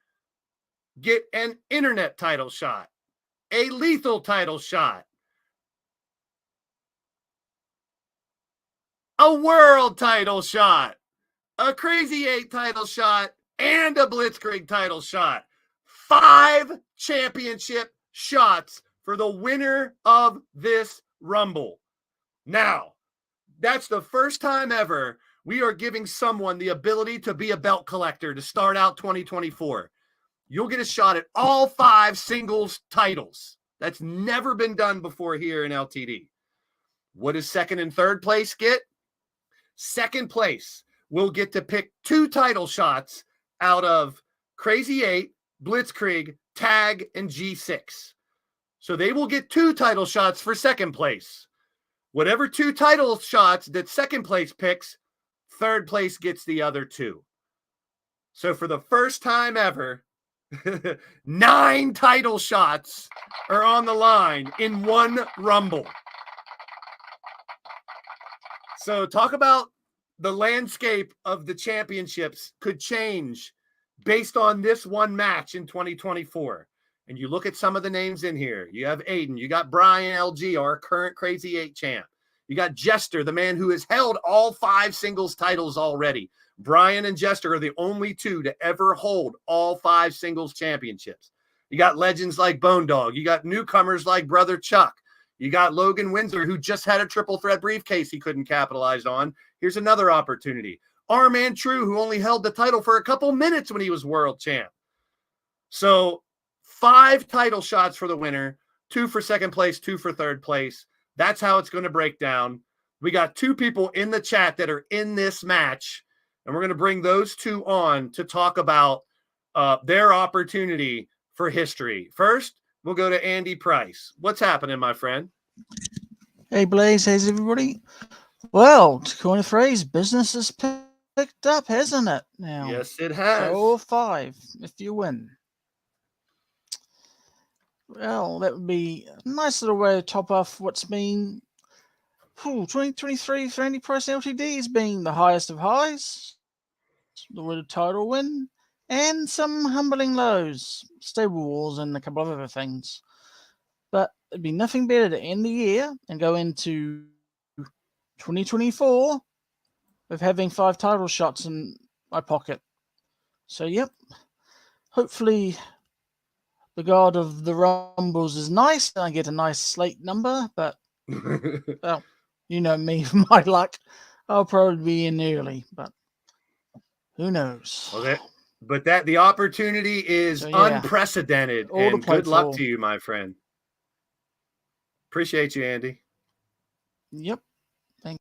Speaker 3: get an internet title shot, a lethal title shot, a world title shot, a Crazy 8 title shot, and a Blitzkrieg title shot. 5 championship shots for the winner of this Rumble. Now, that's the first time ever we are giving someone the ability to be a belt collector to start out 2024. You'll get a shot at all 5 singles titles. That's never been done before here in LTD. What does second and third place get? Second place will get to pick 2 title shots out of Crazy 8, Blitzkrieg, Tag, and G6. So they will get 2 title shots for second place. Whatever 2 title shots that second place picks, third place gets the other 2. So for the first time ever, 9 title shots are on the line in one Rumble. So talk about the landscape of the championships could change based on this one match in 2024. And you look at some of the names in here. You have Aiden. You got Brian LG, our current Crazy 8 champ. You got Jester, the man who has held all 5 singles titles already. Brian and Jester are the only 2 to ever hold all 5 singles championships. You got legends like Bone Dog. You got newcomers like Brother Chuck. You got Logan Windsor, who just had a triple threat briefcase he couldn't capitalize on. Here's another opportunity. Our man True, who only held the title for a couple minutes when he was world champ. So 5 title shots for the winner, 2 for second place, 2 for third place. That's how it's going to break down. We got 2 people in the chat that are in this match, and we're going to bring those 2 on to talk about their opportunity for history. First, we'll go to Andy Price. What's happening, my friend?
Speaker 17: Hey, Blaze. How's everybody? Well, to coin a phrase, business has picked up, hasn't it? Now,
Speaker 3: yes, it has.
Speaker 17: 0-5 if you win. Well, that would be a nice little way to top off what's been 2023 for Andy Price LTD has been the highest of highs, the world title win, and some humbling lows, stable wars, and a couple of other things. But it'd be nothing better to end the year and go into 2024 with having 5 title shots in my pocket. So, yep, hopefully the god of the Rumbles is nice and I get a nice slate number, but well, you know me, my luck, I'll probably be in early, but who knows?
Speaker 3: Okay. But the opportunity is
Speaker 17: So, yeah,
Speaker 3: unprecedented,
Speaker 17: all to
Speaker 3: and
Speaker 17: play
Speaker 3: good luck
Speaker 17: for.
Speaker 3: to you, my friend. Appreciate you, Andy.
Speaker 17: Yep. Thank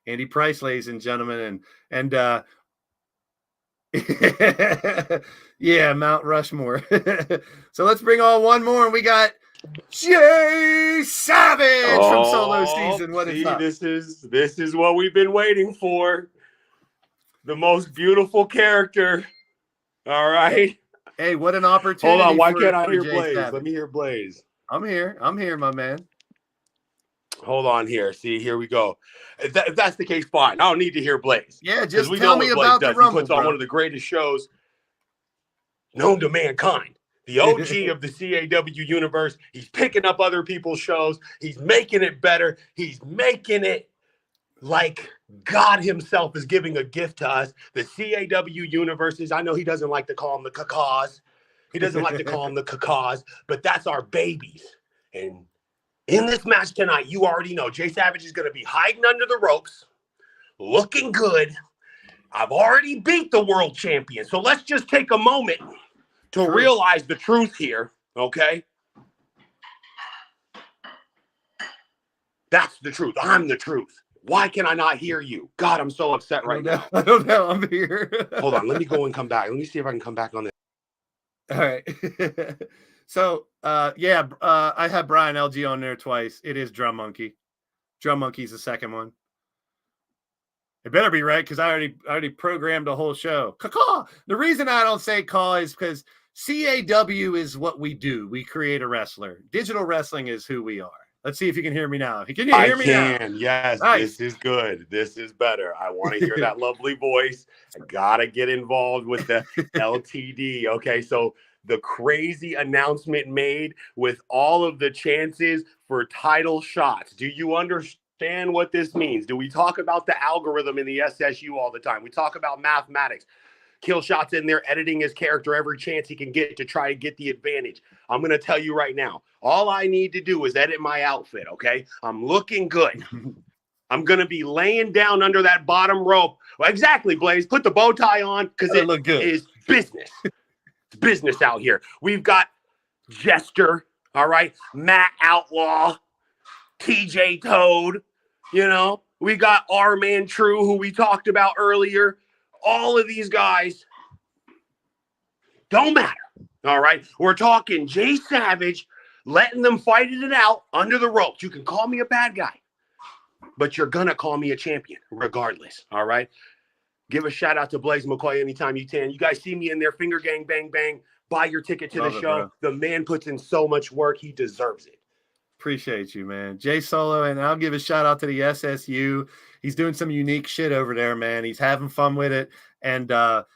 Speaker 3: Andy Price, ladies and gentlemen, and yeah, Mount Rushmore. So let's bring on one more, and we got Jay Savage from Solo Season. What is up?
Speaker 18: This is what we've been waiting for. The most beautiful character. All right.
Speaker 3: Hey, what an opportunity!
Speaker 18: Hold on, why can't I
Speaker 3: for
Speaker 18: hear
Speaker 3: Jay
Speaker 18: Blaised?
Speaker 3: Savage.
Speaker 18: Let me hear Blaised.
Speaker 3: I'm here, my man.
Speaker 18: Hold on here. See, here we go. If that's the case, fine. I don't need to hear Blaised.
Speaker 3: Yeah, just
Speaker 18: we
Speaker 3: tell
Speaker 18: know
Speaker 3: me
Speaker 18: what Blaised
Speaker 3: about the
Speaker 18: does.
Speaker 3: Rumble,
Speaker 18: He puts on
Speaker 3: bro.
Speaker 18: one of the greatest shows known to mankind. The OG of the CAW universe. He's picking up other people's shows. He's making it better. He's making it like God himself is giving a gift to us. The CAW universes. I know he doesn't like to call them the cacaws. He doesn't like to call them the cacaws, but that's our babies. And in this match tonight, you already know Jay Savage is going to be hiding under the ropes, looking good. I've already beat the world champion. So let's just take a moment to realize the truth here, okay? That's the truth. I'm the truth. Why can I not hear you? God, I'm so upset right now.
Speaker 3: I don't know. I'm here.
Speaker 18: Hold on. Let me go and come back. Let me see if I can come back on this.
Speaker 3: All right. So, I had Brian LG on there twice. It is Drum Monkey. Drum Monkey's the second one. It better be right because I already programmed the whole show. Caw. The reason I don't say caw is because CAW is what we do. We create a wrestler. Digital wrestling is who we are. Let's see if you can hear me now. Can you hear me now?
Speaker 18: I can. Yes,
Speaker 3: Nice.
Speaker 18: This is good. This is better. I want to hear that lovely voice. I gotta get involved with the LTD. Okay, so the crazy announcement made with all of the chances for title shots. Do you understand what this means? Do we talk about the algorithm in the SSU all the time? We talk about mathematics. Kill shots in there, editing his character every chance he can get to try to get the advantage. I'm going to tell you right now, all I need to do is edit my outfit, okay? I'm looking good. I'm going to be laying down under that bottom rope. Well, exactly, Blaised. Put the bow tie on because it is business. It's business out here. We've got Jester, all right? Matt Outlaw, TJ Toad, you know? We got our man True, who we talked about earlier. All of these guys don't matter, all right? We're talking Jay Savage, letting them fight it out under the ropes. You can call me a bad guy, but you're going to call me a champion regardless, all right? Give a shout out to Blaze McCoy anytime you can. You guys see me in there, finger gang, bang, bang. Buy your ticket to the show. The man puts in so much work. He deserves it.
Speaker 3: Appreciate you, man. Jay Solo, and I'll give a shout out to the SSU. He's doing some unique shit over there, man. He's having fun with it. And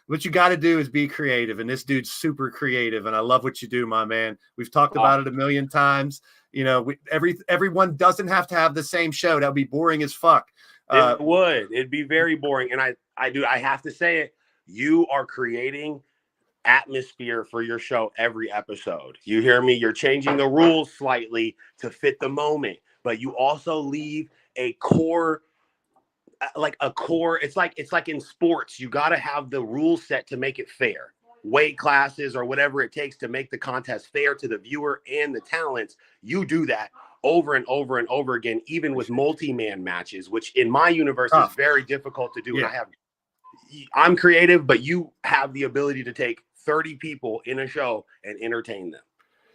Speaker 3: what you got to do is be creative. And this dude's super creative. And I love what you do, my man. We've talked about it a million times. You know, everyone doesn't have to have the same show. That would be boring as fuck.
Speaker 18: It would. It'd be very boring. And I have to say it. You are creating atmosphere for your show every episode. You hear me? You're changing the rules slightly to fit the moment, but you also leave a core, it's like in sports, you got to have the rule set to make it fair. Weight classes or whatever it takes to make the contest fair to the viewer and the talents. You do that over and over and over again, even with multi-man matches, which in my universe is very difficult to do.
Speaker 3: Yeah.
Speaker 18: And I'm creative, but you have the ability to take 30 people in a show and entertain them.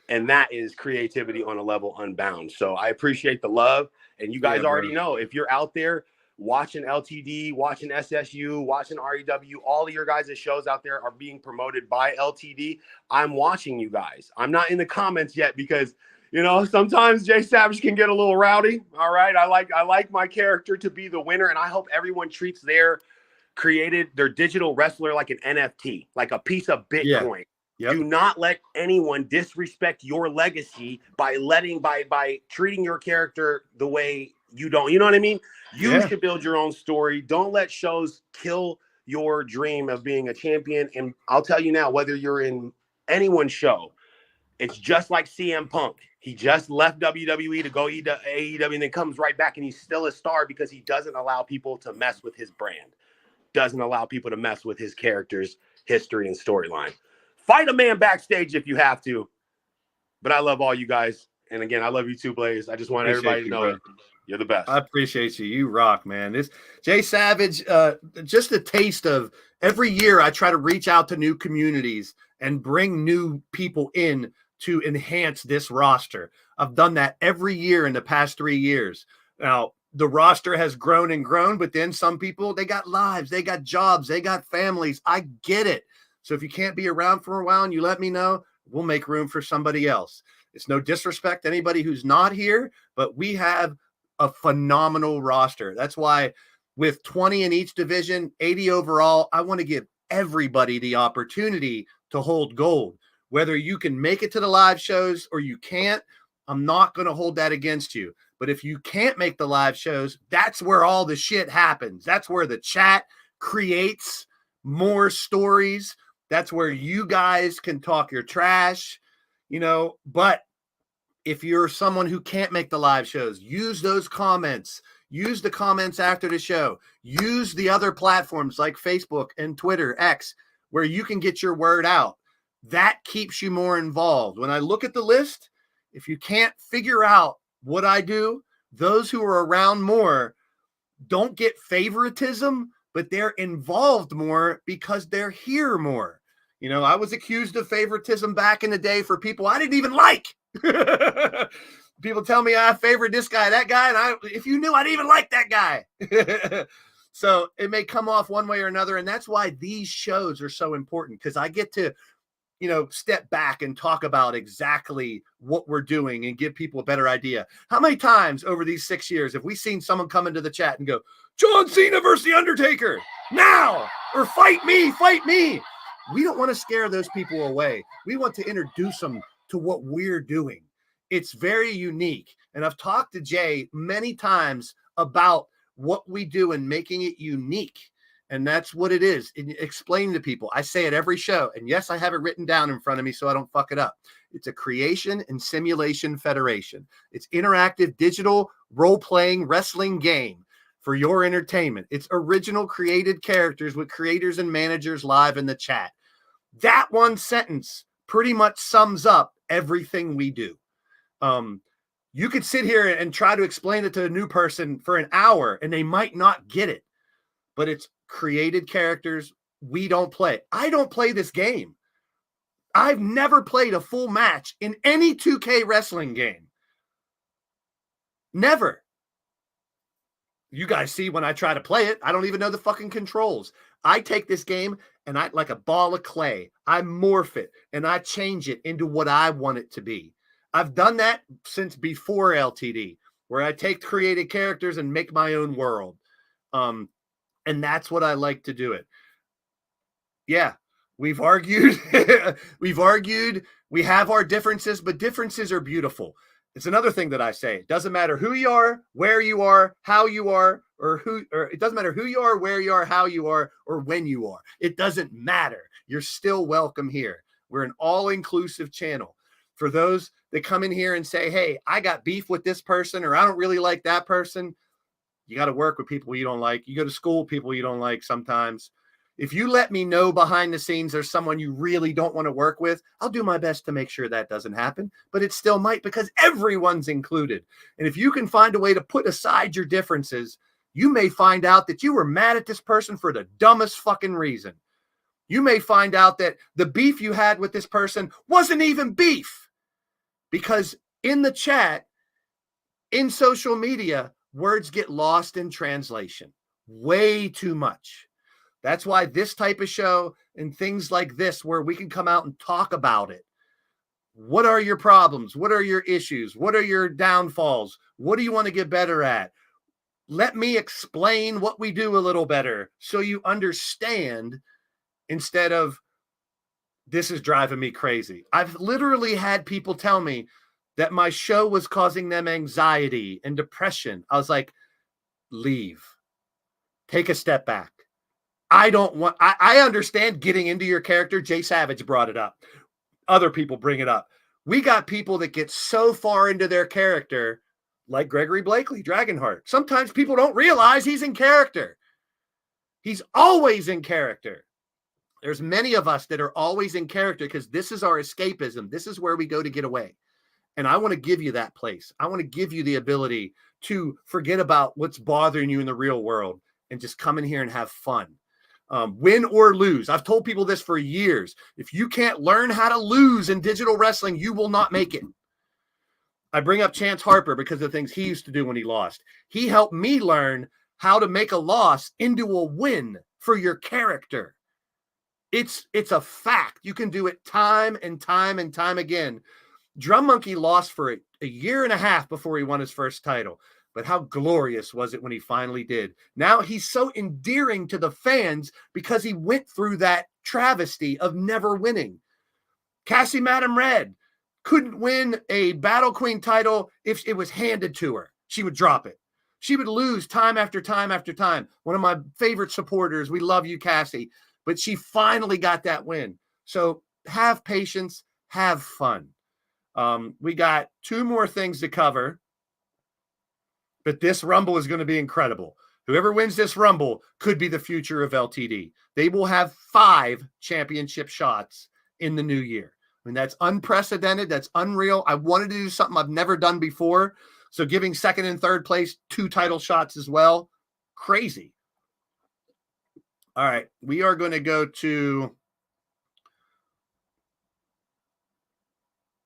Speaker 18: And that is creativity on a level unbound. So I appreciate the love. And you guys already know, if you're out there watching LTD, watching SSU, watching REW, all of your guys' shows out there are being promoted by LTD. I'm watching you guys. I'm not in the comments yet because, you know, sometimes Jay Savage can get a little rowdy. All right. I like my character to be the winner, and I hope everyone treats their digital wrestler like an NFT, like a piece of Bitcoin.
Speaker 3: Yeah. Yep.
Speaker 18: Do not let anyone disrespect your legacy by treating your character the way you don't. You know what I mean? You should build your own story. Don't let shows kill your dream of being a champion. And I'll tell you now, whether you're in anyone's show, it's just like CM Punk. He just left WWE to go AEW and then comes right back, and he's still a star because he doesn't allow people to mess with his brand. Doesn't allow people to mess with his character's history and storyline. Fight a man backstage if you have to. But I love all you guys, And again, I love you too, Blaze. I just want
Speaker 3: Appreciate
Speaker 18: everybody to
Speaker 3: you,
Speaker 18: know
Speaker 3: bro.
Speaker 18: it. You're the best.
Speaker 3: I appreciate you. You rock, man. This Jay Savage, just a taste of every year I try to reach out to new communities and bring new people in to enhance this roster. I've done that every year in the past 3 years. Now, the roster has grown and grown, but then some people, they got lives, they got jobs, they got families. I get it. So if you can't be around for a while and you let me know, we'll make room for somebody else. It's no disrespect to anybody who's not here, but we have a phenomenal roster. That's why with 20 in each division, 80 overall, I want to give everybody the opportunity to hold gold. Whether you can make it to the live shows or you can't, I'm not going to hold that against you. But if you can't make the live shows, that's where all the shit happens. That's where the chat creates more stories. That's where you guys can talk your trash, but if you're someone who can't make the live shows, use those comments. Use the comments after the show. Use the other platforms like Facebook and Twitter, X, where you can get your word out. That keeps you more involved. When I look at the list, if you can't figure out what I do, those who are around more don't get favoritism, but they're involved more because they're here more. I was accused of favoritism back in the day for people I didn't even like. People tell me I favored this guy, that guy, and if you knew, I didn't even like that guy. So it may come off one way or another, and that's why these shows are so important, because I get to, step back and talk about exactly what we're doing and give people a better idea. How many times over these 6 years have we seen someone come into the chat and go, John Cena versus The Undertaker now, or fight me, fight me? We don't want to scare those people away. We want to introduce them to what we're doing. It's very unique. And I've talked to Jay many times about what we do and making it unique. And that's what it is. And explain to people. I say it every show. And yes, I have it written down in front of me so I don't fuck it up. It's a creation and simulation federation. It's interactive digital role-playing wrestling game for your entertainment. It's original created characters with creators and managers live in the chat. That one sentence pretty much sums up everything we do. You could sit here and try to explain it to a new person for an hour and they might not get it, but it's created characters. We don't play. I don't play this game. I've never played a full match in any 2K wrestling game. Never. You guys see when I try to play it, I don't even know the fucking controls. I take this game and I, like a ball of clay, I morph it and I change it into what I want it to be. I've done that since before LTD, where I take created characters and make my own world. And that's what I like to do it. Yeah, we've argued. We have our differences, but differences are beautiful. It's another thing that I say. It doesn't matter who you are, where you are, how you are, or it doesn't matter who you are, where you are, how you are, or when you are. It doesn't matter. You're still welcome here. We're an all-inclusive channel. For those that come in here and say, hey, I got beef with this person, or I don't really like that person, you got to work with people you don't like. You go to school with people you don't like sometimes. If you let me know behind the scenes there's someone you really don't want to work with, I'll do my best to make sure that doesn't happen, but it still might, because everyone's included. And if you can find a way to put aside your differences, you may find out that you were mad at this person for the dumbest fucking reason. You may find out that the beef you had with this person wasn't even beef, because in the chat, in social media, words get lost in translation way too much. That's why this type of show and things like this, where we can come out and talk about it. What are your problems? What are your issues? What are your downfalls? What do you want to get better at? Let me explain what we do a little better so you understand, instead of this is driving me crazy. I've literally had people tell me that my show was causing them anxiety and depression. I was like, leave. Take a step back. I understand getting into your character. Jay Savage brought it up. Other people bring it up. We got people that get so far into their character, like Gregory Blakely, Dragonheart. Sometimes people don't realize he's in character. He's always in character. There's many of us that are always in character because this is our escapism. This is where we go to get away. And I want to give you that place. I want to give you the ability to forget about what's bothering you in the real world and just come in here and have fun. Win or lose. I've told people this for years. If you can't learn how to lose in digital wrestling, you will not make it. I bring up Chance Harper because of the things he used to do when he lost. He helped me learn how to make a loss into a win for your character. It's a fact. You can do it time and time and time again. Drum Monkey lost for a year and a half before he won his first title. But how glorious was it when he finally did? Now he's so endearing to the fans because he went through that travesty of never winning. Kassie Madam Red couldn't win a Battle Queen title if it was handed to her. She would drop it. She would lose time after time after time. One of my favorite supporters. We love you, Kassie. But she finally got that win. So have patience, have fun. We got 2 more things to cover. But this Rumble is going to be incredible. Whoever wins this Rumble could be the future of LTD. They will have 5 championship shots in the new year. I mean, that's unprecedented. That's unreal. I wanted to do something I've never done before. So giving second and third place 2 title shots as well. Crazy. All right. We are going to go to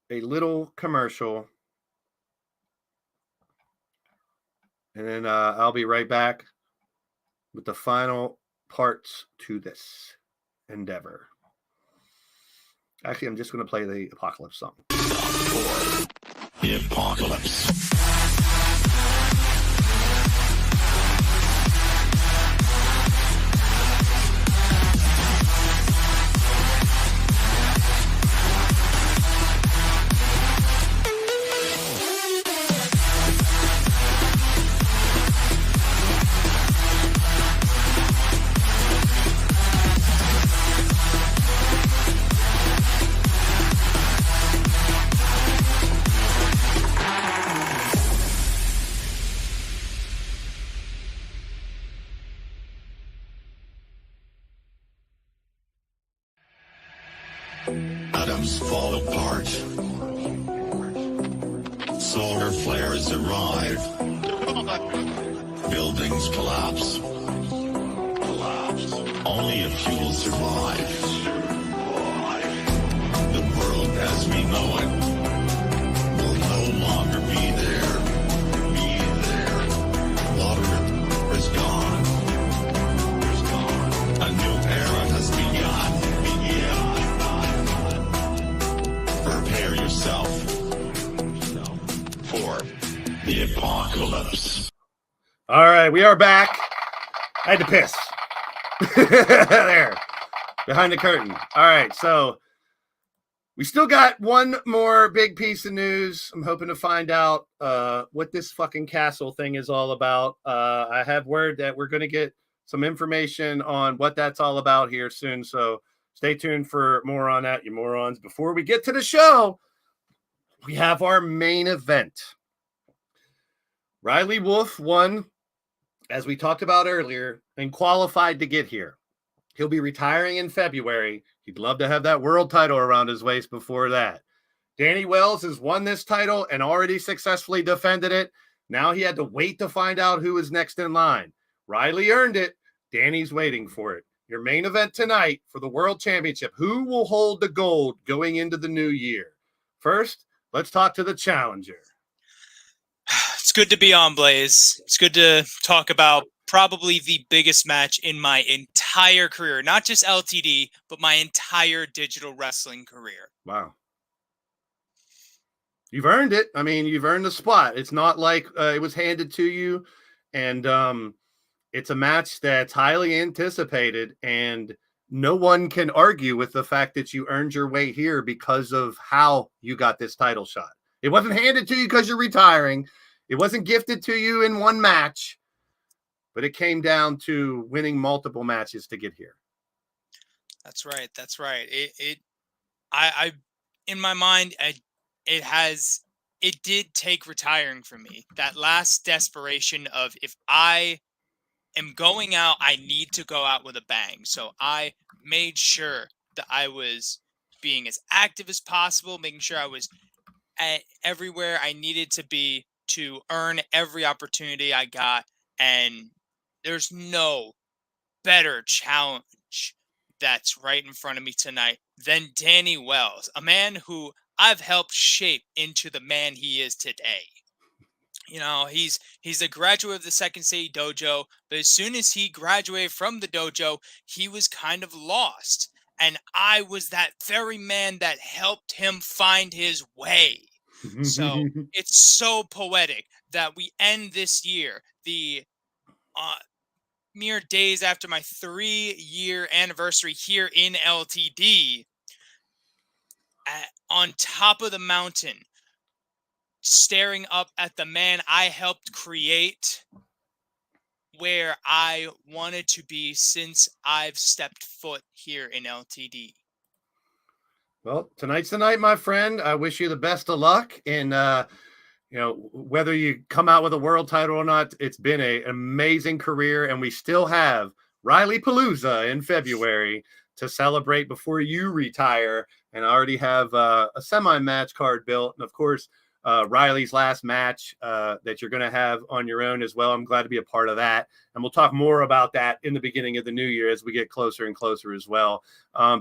Speaker 3: a little commercial. And then I'll be right back with the final parts to this endeavor. Actually, I'm just going to play the Apocalypse song.
Speaker 2: The Apocalypse. Atoms fall apart. Solar flares arrive. Buildings collapse. Only a few will survive. The world as we know it will no longer be there. Water is gone. A new era has begun. Prepare yourself for the apocalypse.
Speaker 3: All right, we are back. I had to piss. There, behind the curtain. All right, so we still got one more big piece of news. I'm hoping to find out what this fucking castle thing is all about. I have word that we're going to get some information on what that's all about here soon, so stay tuned for more on that, you morons. Before we get to the show, we have our main event. Riley Wolf won, as we talked about earlier, and qualified to get here. He'll be retiring in February. He'd love to have that world title around his waist before that. Danny Wells has won this title and already successfully defended it. Now he had to wait to find out who is next in line. Riley earned it. Danny's waiting for it. Your main event tonight for the World Championship. Who will hold the gold going into the new year? First, let's talk to the challenger.
Speaker 19: It's good to be on, Blaze. It's good to talk about probably the biggest match in my entire career. Not just LTD, but my entire digital wrestling career.
Speaker 3: Wow. You've earned it. I mean, you've earned the spot. It's not like it was handed to you. And it's a match that's highly anticipated. And no one can argue with the fact that you earned your way here because of how you got this title shot. It wasn't handed to you because you're retiring. It wasn't gifted to you in one match. But it came down to winning multiple matches to get here.
Speaker 19: That's right. That's right. I in my mind, it did take retiring from me. That last desperation of, if I am going out, I need to go out with a bang. So I made sure that I was being as active as possible, making sure I was everywhere I needed to be to earn every opportunity I got. And there's no better challenge that's right in front of me tonight than Danny Wells, a man who I've helped shape into the man he is today. You know, he's a graduate of the Second City Dojo, but as soon as he graduated from the dojo, he was kind of lost. And I was that very man that helped him find his way. So it's so poetic that we end this year, the mere days after my 3-year anniversary here in LTD, on top of the mountain, staring up at the man I helped create, where I wanted to be since I've stepped foot here in LTD.
Speaker 3: Well, tonight's the night, my friend. I wish you the best of luck in, whether you come out with a world title or not. It's been an amazing career, and we still have Riley Palooza in February to celebrate before you retire. And I already have a semi-match card built. And, of course, Riley's last match that you're going to have on your own as well. I'm glad to be a part of that. And we'll talk more about that in the beginning of the new year as we get closer and closer as well.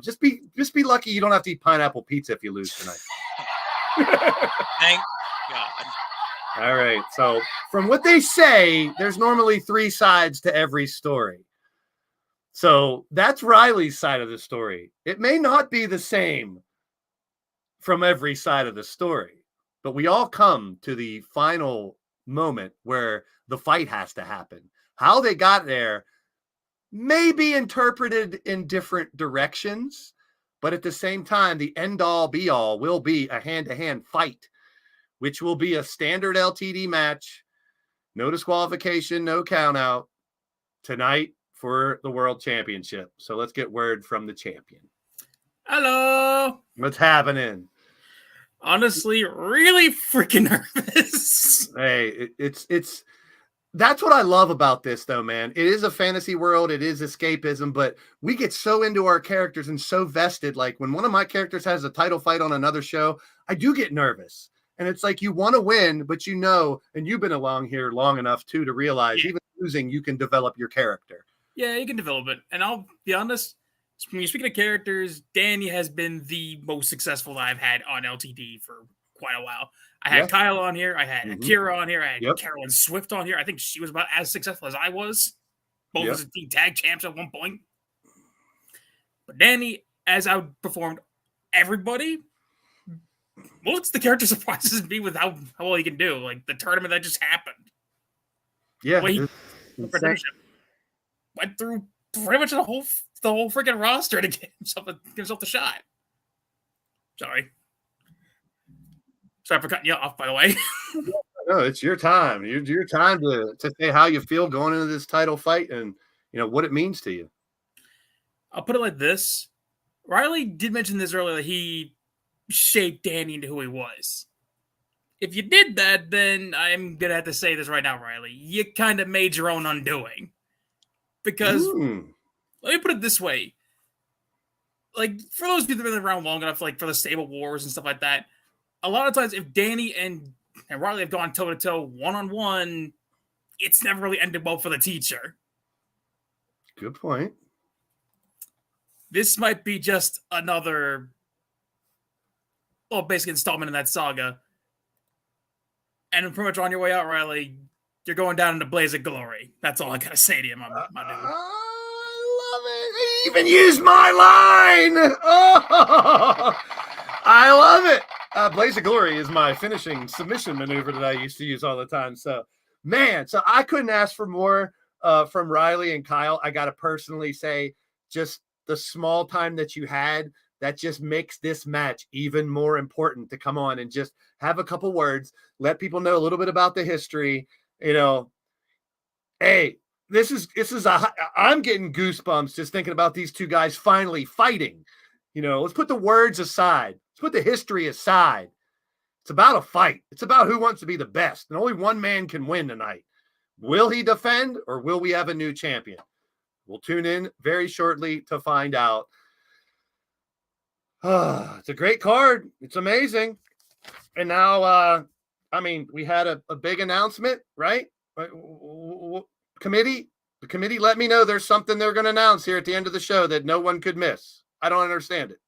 Speaker 3: Just be lucky you don't have to eat pineapple pizza if you lose tonight.
Speaker 19: Thank God.
Speaker 3: All right. So from what they say, there's normally 3 sides to every story. So that's Riley's side of the story. It may not be the same from every side of the story, but we all come to the final moment where the fight has to happen. How they got there may be interpreted in different directions, but at the same time, the end-all be-all will be a hand-to-hand fight, which will be a standard LTD match, no disqualification, no count-out, tonight for the World Championship. So let's get word from the champion.
Speaker 20: Hello.
Speaker 3: What's happening?
Speaker 20: Honestly, really freaking nervous.
Speaker 3: Hey, it's that's what I love about this, though, man. It is a fantasy world. It is escapism, but we get so into our characters and so vested. Like when one of my characters has a title fight on another show, I do get nervous. And it's like you want to win, but and you've been along here long enough, too, to realize even losing, you can develop your character.
Speaker 20: Yeah, you can develop it. And I'll be honest, when you're speaking of characters, Danny has been the most successful that I've had on LTD for quite a while. I had Kyle on here. I had Akira on here. I had Carolyn Swift on here. I think she was about as successful as I was. Both as team tag champs at one point. But Danny, as outperformed everybody, most of the character surprises me with how well he can do. Like the tournament that just happened.
Speaker 3: Yeah.
Speaker 20: Went through pretty much the whole freaking roster to get himself the shot. Sorry for cutting you off, by the way.
Speaker 3: No, it's your time. Your time to say how you feel going into this title fight and what it means to you.
Speaker 20: I'll put it like this. Riley did mention this earlier that he shaped Danny into who he was. If you did that, then I'm gonna have to say this right now, Riley. You kind of made your own undoing. Because let me put it this way. Like, for those people that have been around long enough, like for the Stable Wars and stuff like that, a lot of times if Danny and Riley have gone toe-to-toe, one-on-one, it's never really ended well for the teacher.
Speaker 3: Good point.
Speaker 20: This might be just another, basic installment in that saga. And pretty much on your way out, Riley, you're going down into Blaised glory. That's all I gotta say to you, my dude.
Speaker 3: I love it. He even used my line. Oh, I love it. Blaised glory is my finishing submission maneuver that I used to use all the time. So, man, I couldn't ask for more from Riley and Kyle. I got to personally say just the small time that you had, that just makes this match even more important to come on and just have a couple words, let people know a little bit about the history. Hey, I'm getting goosebumps just thinking about these two guys finally fighting. Let's put the words aside. Let's put the history aside. It's about a fight. It's about who wants to be the best. And only one man can win tonight. Will he defend or will we have a new champion? We'll tune in very shortly to find out. It's a great card. It's amazing. And now, I mean, we had a big announcement, right? Committee, the committee let me know there's something they're going to announce here at the end of the show that no one could miss. I don't understand it.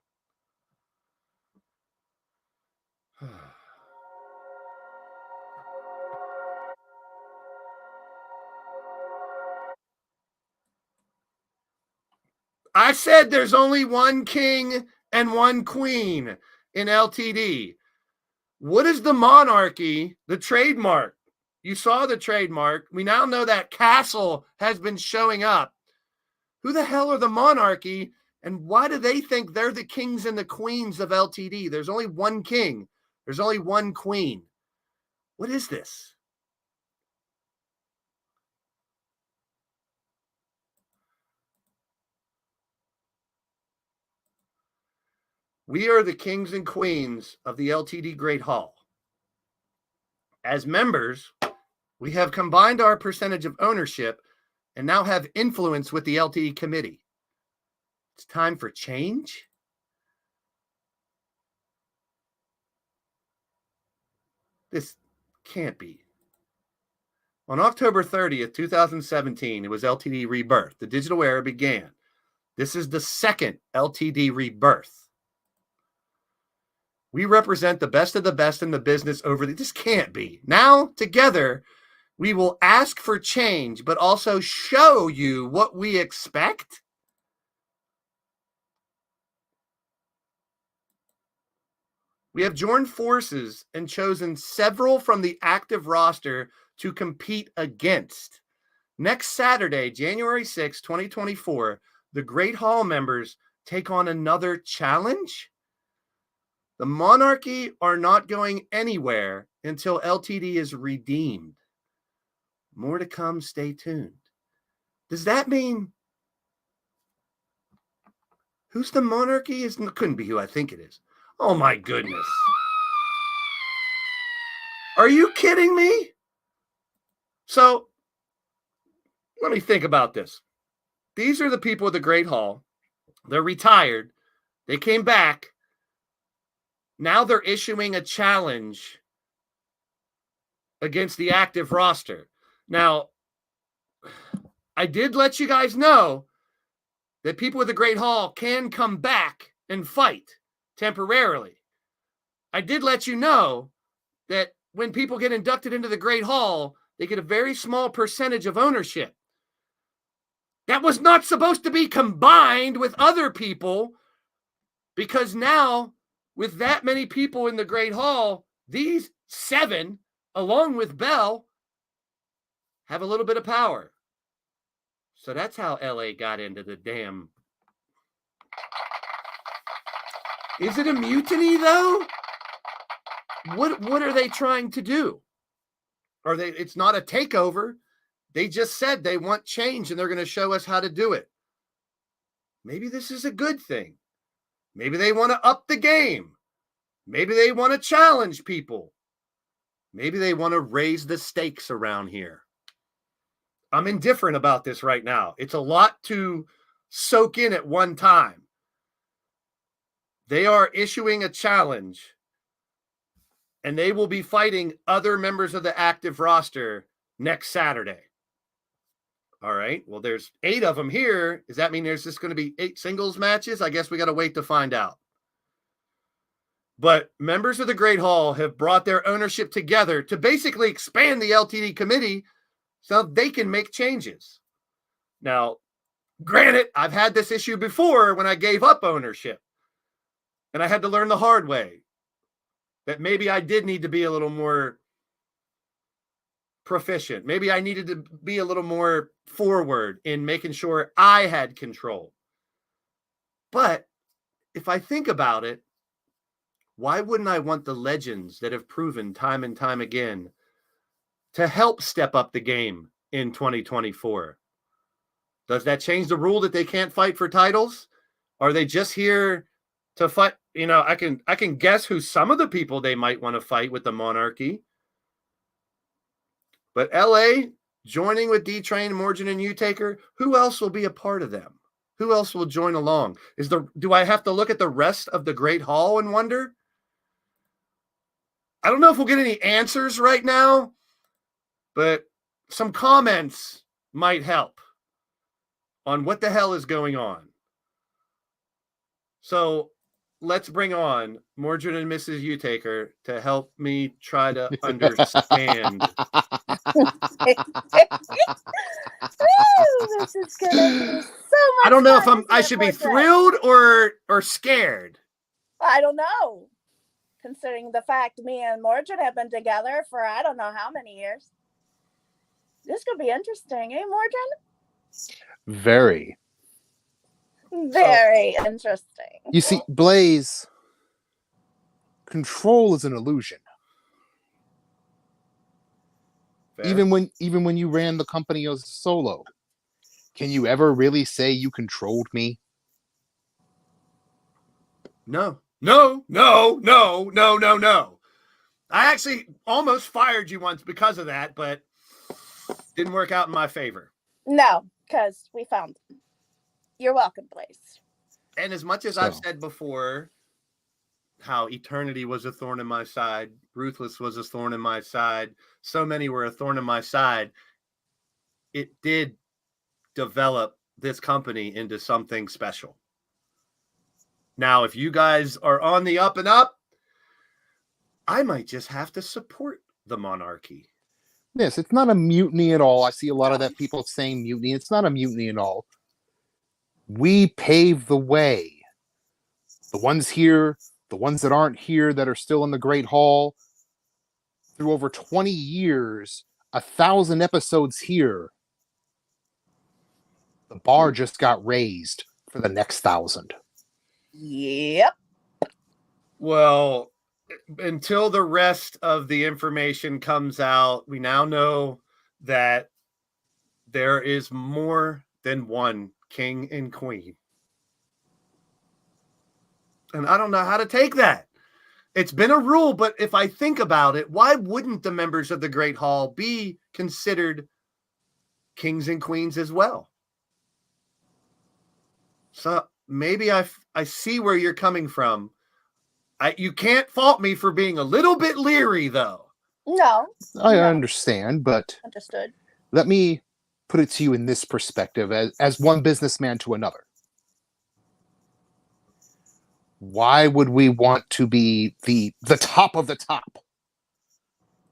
Speaker 3: I said there's only one king and one queen in LTD. What is the monarchy, the trademark? You saw the trademark. We now know that castle has been showing up. Who the hell are the monarchy, and why do they think they're the kings and the queens of LTD? There's only one king. There's only one queen. What is this? We are the kings and queens of the LTD Great Hall. As members, we have combined our percentage of ownership and now have influence with the LTD committee. It's time for change? This can't be. On October 30th, 2017, it was LTD Rebirth. The digital era began. This is the second LTD Rebirth. We represent the best of the best in the business over the... This can't be. Now, together, we will ask for change, but also show you what we expect. We have joined forces and chosen several from the active roster to compete against. Next Saturday, January 6, 2024, the Great Hall members take on another challenge. The monarchy are not going anywhere until LTD is redeemed. More to come. Stay tuned. Does that mean who's the monarchy? It couldn't be who I think it is. Oh my goodness. Are you kidding me? So let me think about this. These are the people of the Great Hall. They're retired. They came back. Now they're issuing a challenge against the active roster. Now, I did let you guys know that people with the Great Hall can come back and fight temporarily. I did let you know that when people get inducted into the Great Hall, they get a very small percentage of ownership. That was not supposed to be combined with other people, because now, with that many people in the Great Hall, these 7, along with Bell, have a little bit of power. So that's how LA got into the damn... Is it a mutiny, though? What are they trying to do? It's not a takeover. They just said they want change, and they're going to show us how to do it. Maybe this is a good thing. Maybe they want to up the game. Maybe they want to challenge people. Maybe they want to raise the stakes around here. I'm indifferent about this right now. It's a lot to soak in at one time. They are issuing a challenge, and they will be fighting other members of the active roster next Saturday. All right. Well, there's 8 of them here. Does that mean there's just going to be 8 singles matches? I guess we got to wait to find out. But members of the Great Hall have brought their ownership together to basically expand the LTD committee so they can make changes. Now, granted, I've had this issue before when I gave up ownership, and I had to learn the hard way that maybe I did need to be a little more proficient. Maybe I needed to be a little more forward in making sure I had control. But if I think about it, why wouldn't I want the legends that have proven time and time again to help step up the game in 2024? Does that change the rule that they can't fight for titles? Are they just here to fight? You know, I can guess who some of the people they might want to fight with the monarchy. But LA joining with D-Train, Mordrin, and Utaker, who else will be a part of them? Who else will join along? Do I have to look at the rest of the Great Hall and wonder? I don't know if we'll get any answers right now, but some comments might help on what the hell is going on. So let's bring on Mordrin and Mrs. Utaker to help me try to understand.
Speaker 21: Ooh, this is gonna be so much.
Speaker 3: I don't know if
Speaker 21: fun
Speaker 3: I
Speaker 21: to
Speaker 3: should be
Speaker 21: Mordrin.
Speaker 3: thrilled or scared.
Speaker 21: I don't know. Considering the fact me and Mordrin have been together for I don't know how many years. This could be interesting, eh, Mordrin?
Speaker 13: Very.
Speaker 21: Very interesting.
Speaker 13: You see, Blaze, control is an illusion.
Speaker 3: Fair.
Speaker 13: Even when you ran the company as solo, can you ever really say you controlled me?
Speaker 3: No. I actually almost fired you once because of that, but didn't work out in my favor.
Speaker 21: No, because we found them. You're welcome, Blaze.
Speaker 3: And as much as I've said before, how eternity was a thorn in my side, ruthless was a thorn in my side, so many were a thorn in my side, it did develop this company into something special. Now, if you guys are on the up and up, I might just have to support the monarchy.
Speaker 13: Yes, it's not a mutiny at all. I see a lot of that people saying mutiny. It's not a mutiny at all. We pave the way. The ones here, the ones that aren't here, that are still in the Great Hall, through over 20 years, 1,000 episodes here. The bar just got raised for the next 1,000.
Speaker 21: Yep.
Speaker 3: Well, until the rest of the information comes out, we now know that there is more than one king and queen. And I don't know how to take that. It's been a rule, but if I think about it, why wouldn't the members of the Great Hall be considered kings and queens as well? So maybe I see where you're coming from. You can't fault me for being a little bit leery, though.
Speaker 21: No.
Speaker 13: I understand, but
Speaker 21: Understood.
Speaker 13: let me put it to you in this perspective, as one businessman to another. Why would we want to be the top of the top?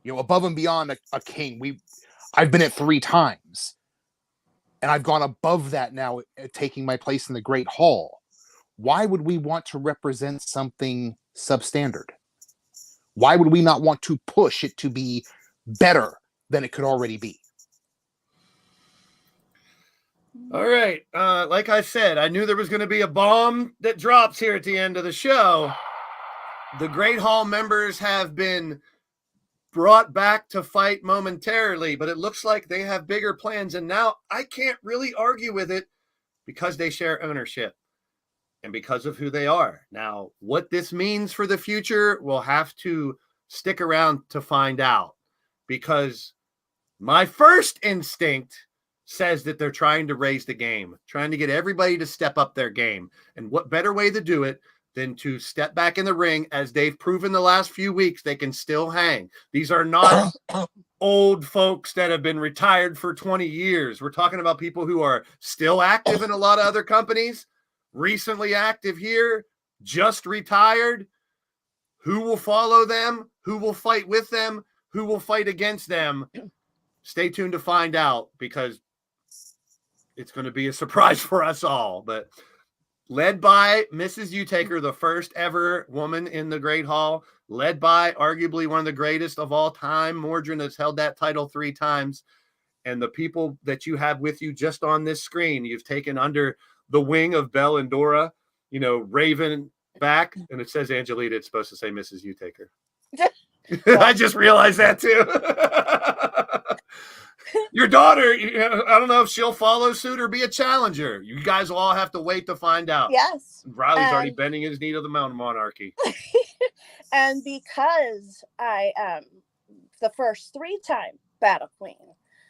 Speaker 13: You know, above and beyond a king. I've been it 3 times. And I've gone above that now, taking my place in the Great Hall. Why would we want to represent something substandard? Why would we not want to push it to be better than it could already be?
Speaker 3: All right. Like I said, I knew there was going to be a bomb that drops here at the end of the show. The Great Hall members have been brought back to fight momentarily, but it looks like they have bigger plans. And now I can't really argue with it because they share ownership and because of who they are. Now, what this means for the future, we'll have to stick around to find out, because my first instinct says that they're trying to raise the game, trying to get everybody to step up their game. And what better way to do it than to step back in the ring, as they've proven the last few weeks they can still hang. These are not old folks that have been retired for 20 years. We're talking about people who are still active in a lot of other companies, recently active here, just retired. Who will follow them? Who will fight with them? Who will fight against them? Stay tuned to find out, because it's going to be a surprise for us all. But led by Mrs. Utaker, the first ever woman in the Great Hall, led by arguably one of the greatest of all time, Mordrin, has held that title 3 times. And the people that you have with you just on this screen, you've taken under the wing of Belle and Dora, you know, Raven back. And it says Angelita, it's supposed to say Mrs. Utaker. I just realized that too. Your daughter, I don't know if she'll follow suit or be a challenger. You guys will all have to wait to find out.
Speaker 21: Yes.
Speaker 3: Riley's already bending his knee to the mountain monarchy.
Speaker 21: And because I am the first 3-time Battle Queen,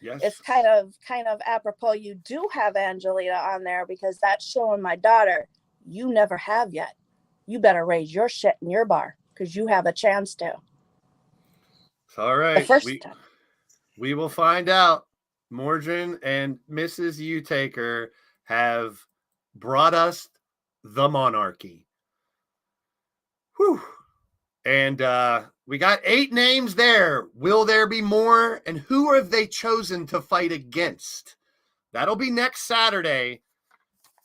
Speaker 3: yes,
Speaker 21: it's kind of apropos you do have Angelita on there, because that's showing my daughter you never have yet. You better raise your shit in your bar, because you have a chance to.
Speaker 3: All right.
Speaker 21: first
Speaker 3: We will find out. Mordrin and Mrs. Utaker have brought us the monarchy. Whew. And we got 8 names there. Will there be more? And who have they chosen to fight against? That'll be next Saturday.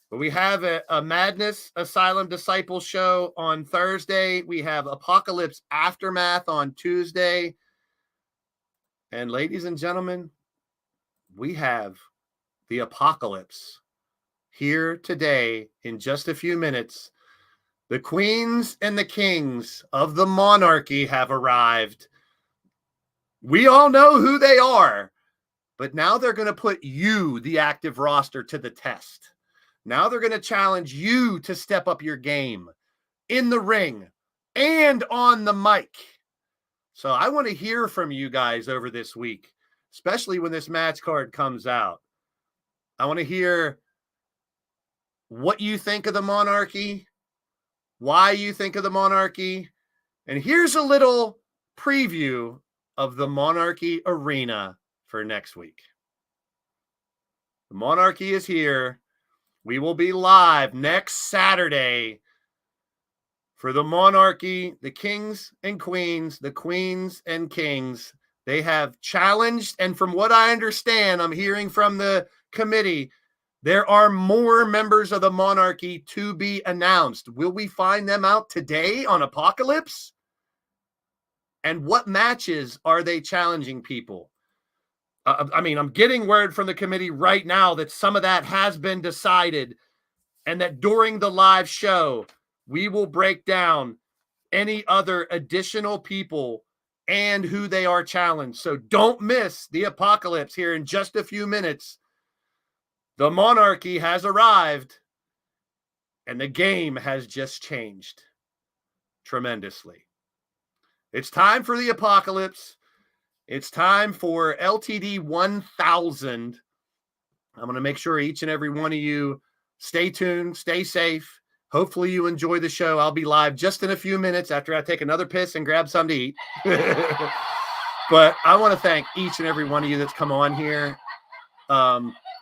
Speaker 3: But we have a Madness Asylum Disciple show on Thursday. We have Apocalypse Aftermath on Tuesday. And ladies and gentlemen, we have the Apocalypse here today in just a few minutes. The queens and the kings of the monarchy have arrived. We all know who they are, but now they're going to put you, the active roster, to the test. Now they're going to challenge you to step up your game in the ring and on the mic. So I want to hear from you guys over this week, especially when this match card comes out. I want to hear what you think of the monarchy, why you think of the monarchy, and here's a little preview of the Monarchy Arena for next week. The monarchy is here. We will be live next Saturday for the monarchy, the kings and queens, the queens and kings. They have challenged, and from what I understand, I'm hearing from the committee, there are more members of the monarchy to be announced. Will we find them out today on Apocalypse? And what matches are they challenging people? I'm getting word from the committee right now that some of that has been decided, and that during the live show, we will break down any other additional people and who they are challenged. So don't miss the Apocalypse here in just a few minutes. The monarchy has arrived, and the game has just changed tremendously. It's time for the Apocalypse. It's time for LTD1000. I'm going to make sure each and every one of you stay tuned, stay safe. Hopefully you enjoy the show. I'll be live just in a few minutes after I take another piss and grab something to eat. But I want to thank each and every one of you that's come on here.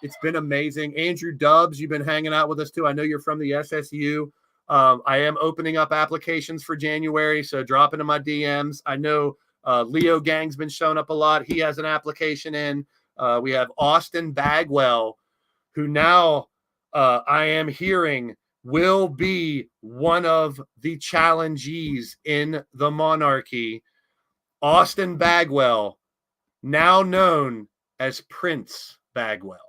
Speaker 3: It's been amazing. Andrew Dubs, you've been hanging out with us too. I know you're from the SSU. I am opening up applications for January, so drop into my DMs. I know Leo Gang's been showing up a lot. He has an application in. We have Austin Bagwell, who now I am hearing will be one of the challengees in the monarchy. Austin Bagwell, now known as Prince Bagwell.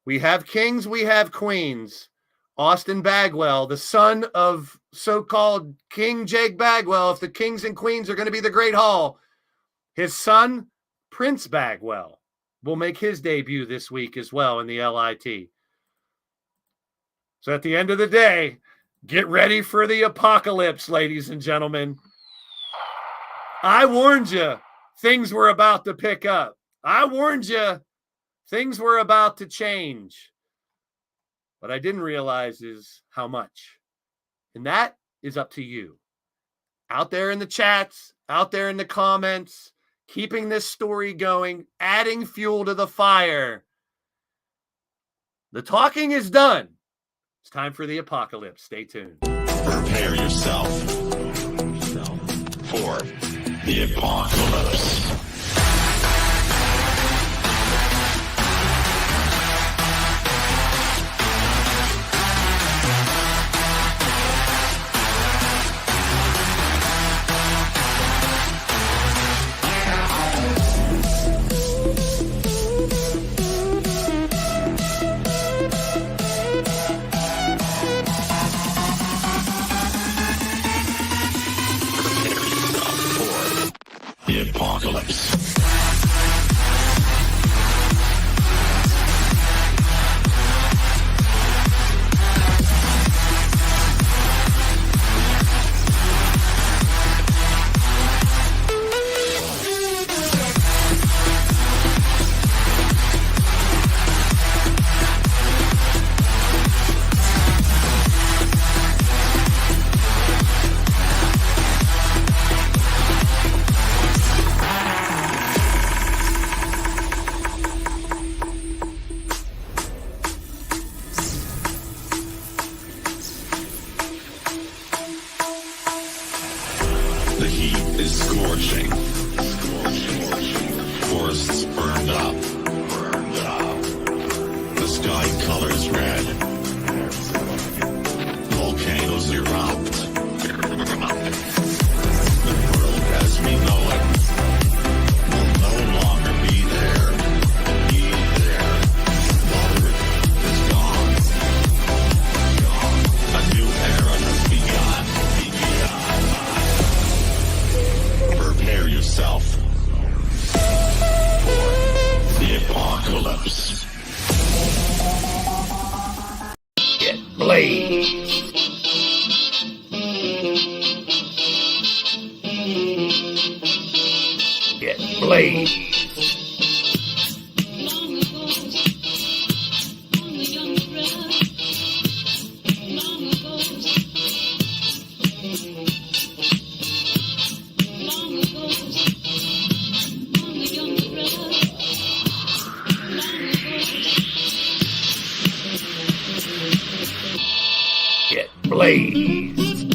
Speaker 3: We have kings, we have queens. Austin Bagwell, the son of so-called King Jake Bagwell, if the kings and queens are going to be the Great Hall, his son, Prince Bagwell, will make his debut this week as well in the LIT. So at the end of the day, get ready for the Apocalypse, ladies and gentlemen. I warned you things were about to pick up. I warned you things were about to change. What I didn't realize is how much. And that is up to you. Out there in the chats, out there in the comments, keeping this story going, adding fuel to the fire. The talking is done. It's time for the Apocalypse. Stay tuned.
Speaker 2: Prepare yourself for the Apocalypse. The Apocalypse. Blaised. Get Blaised. Get Blaised.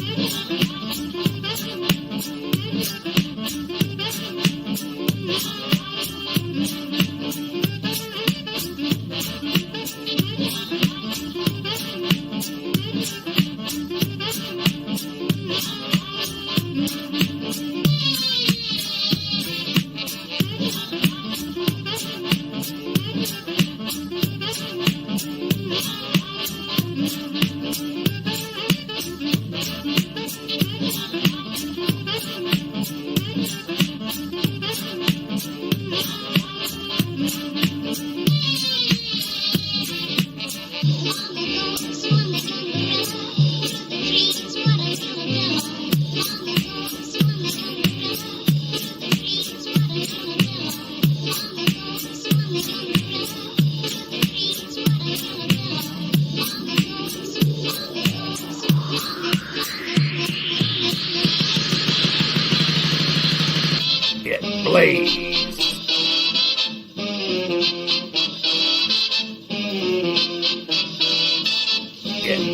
Speaker 2: Get Blaised.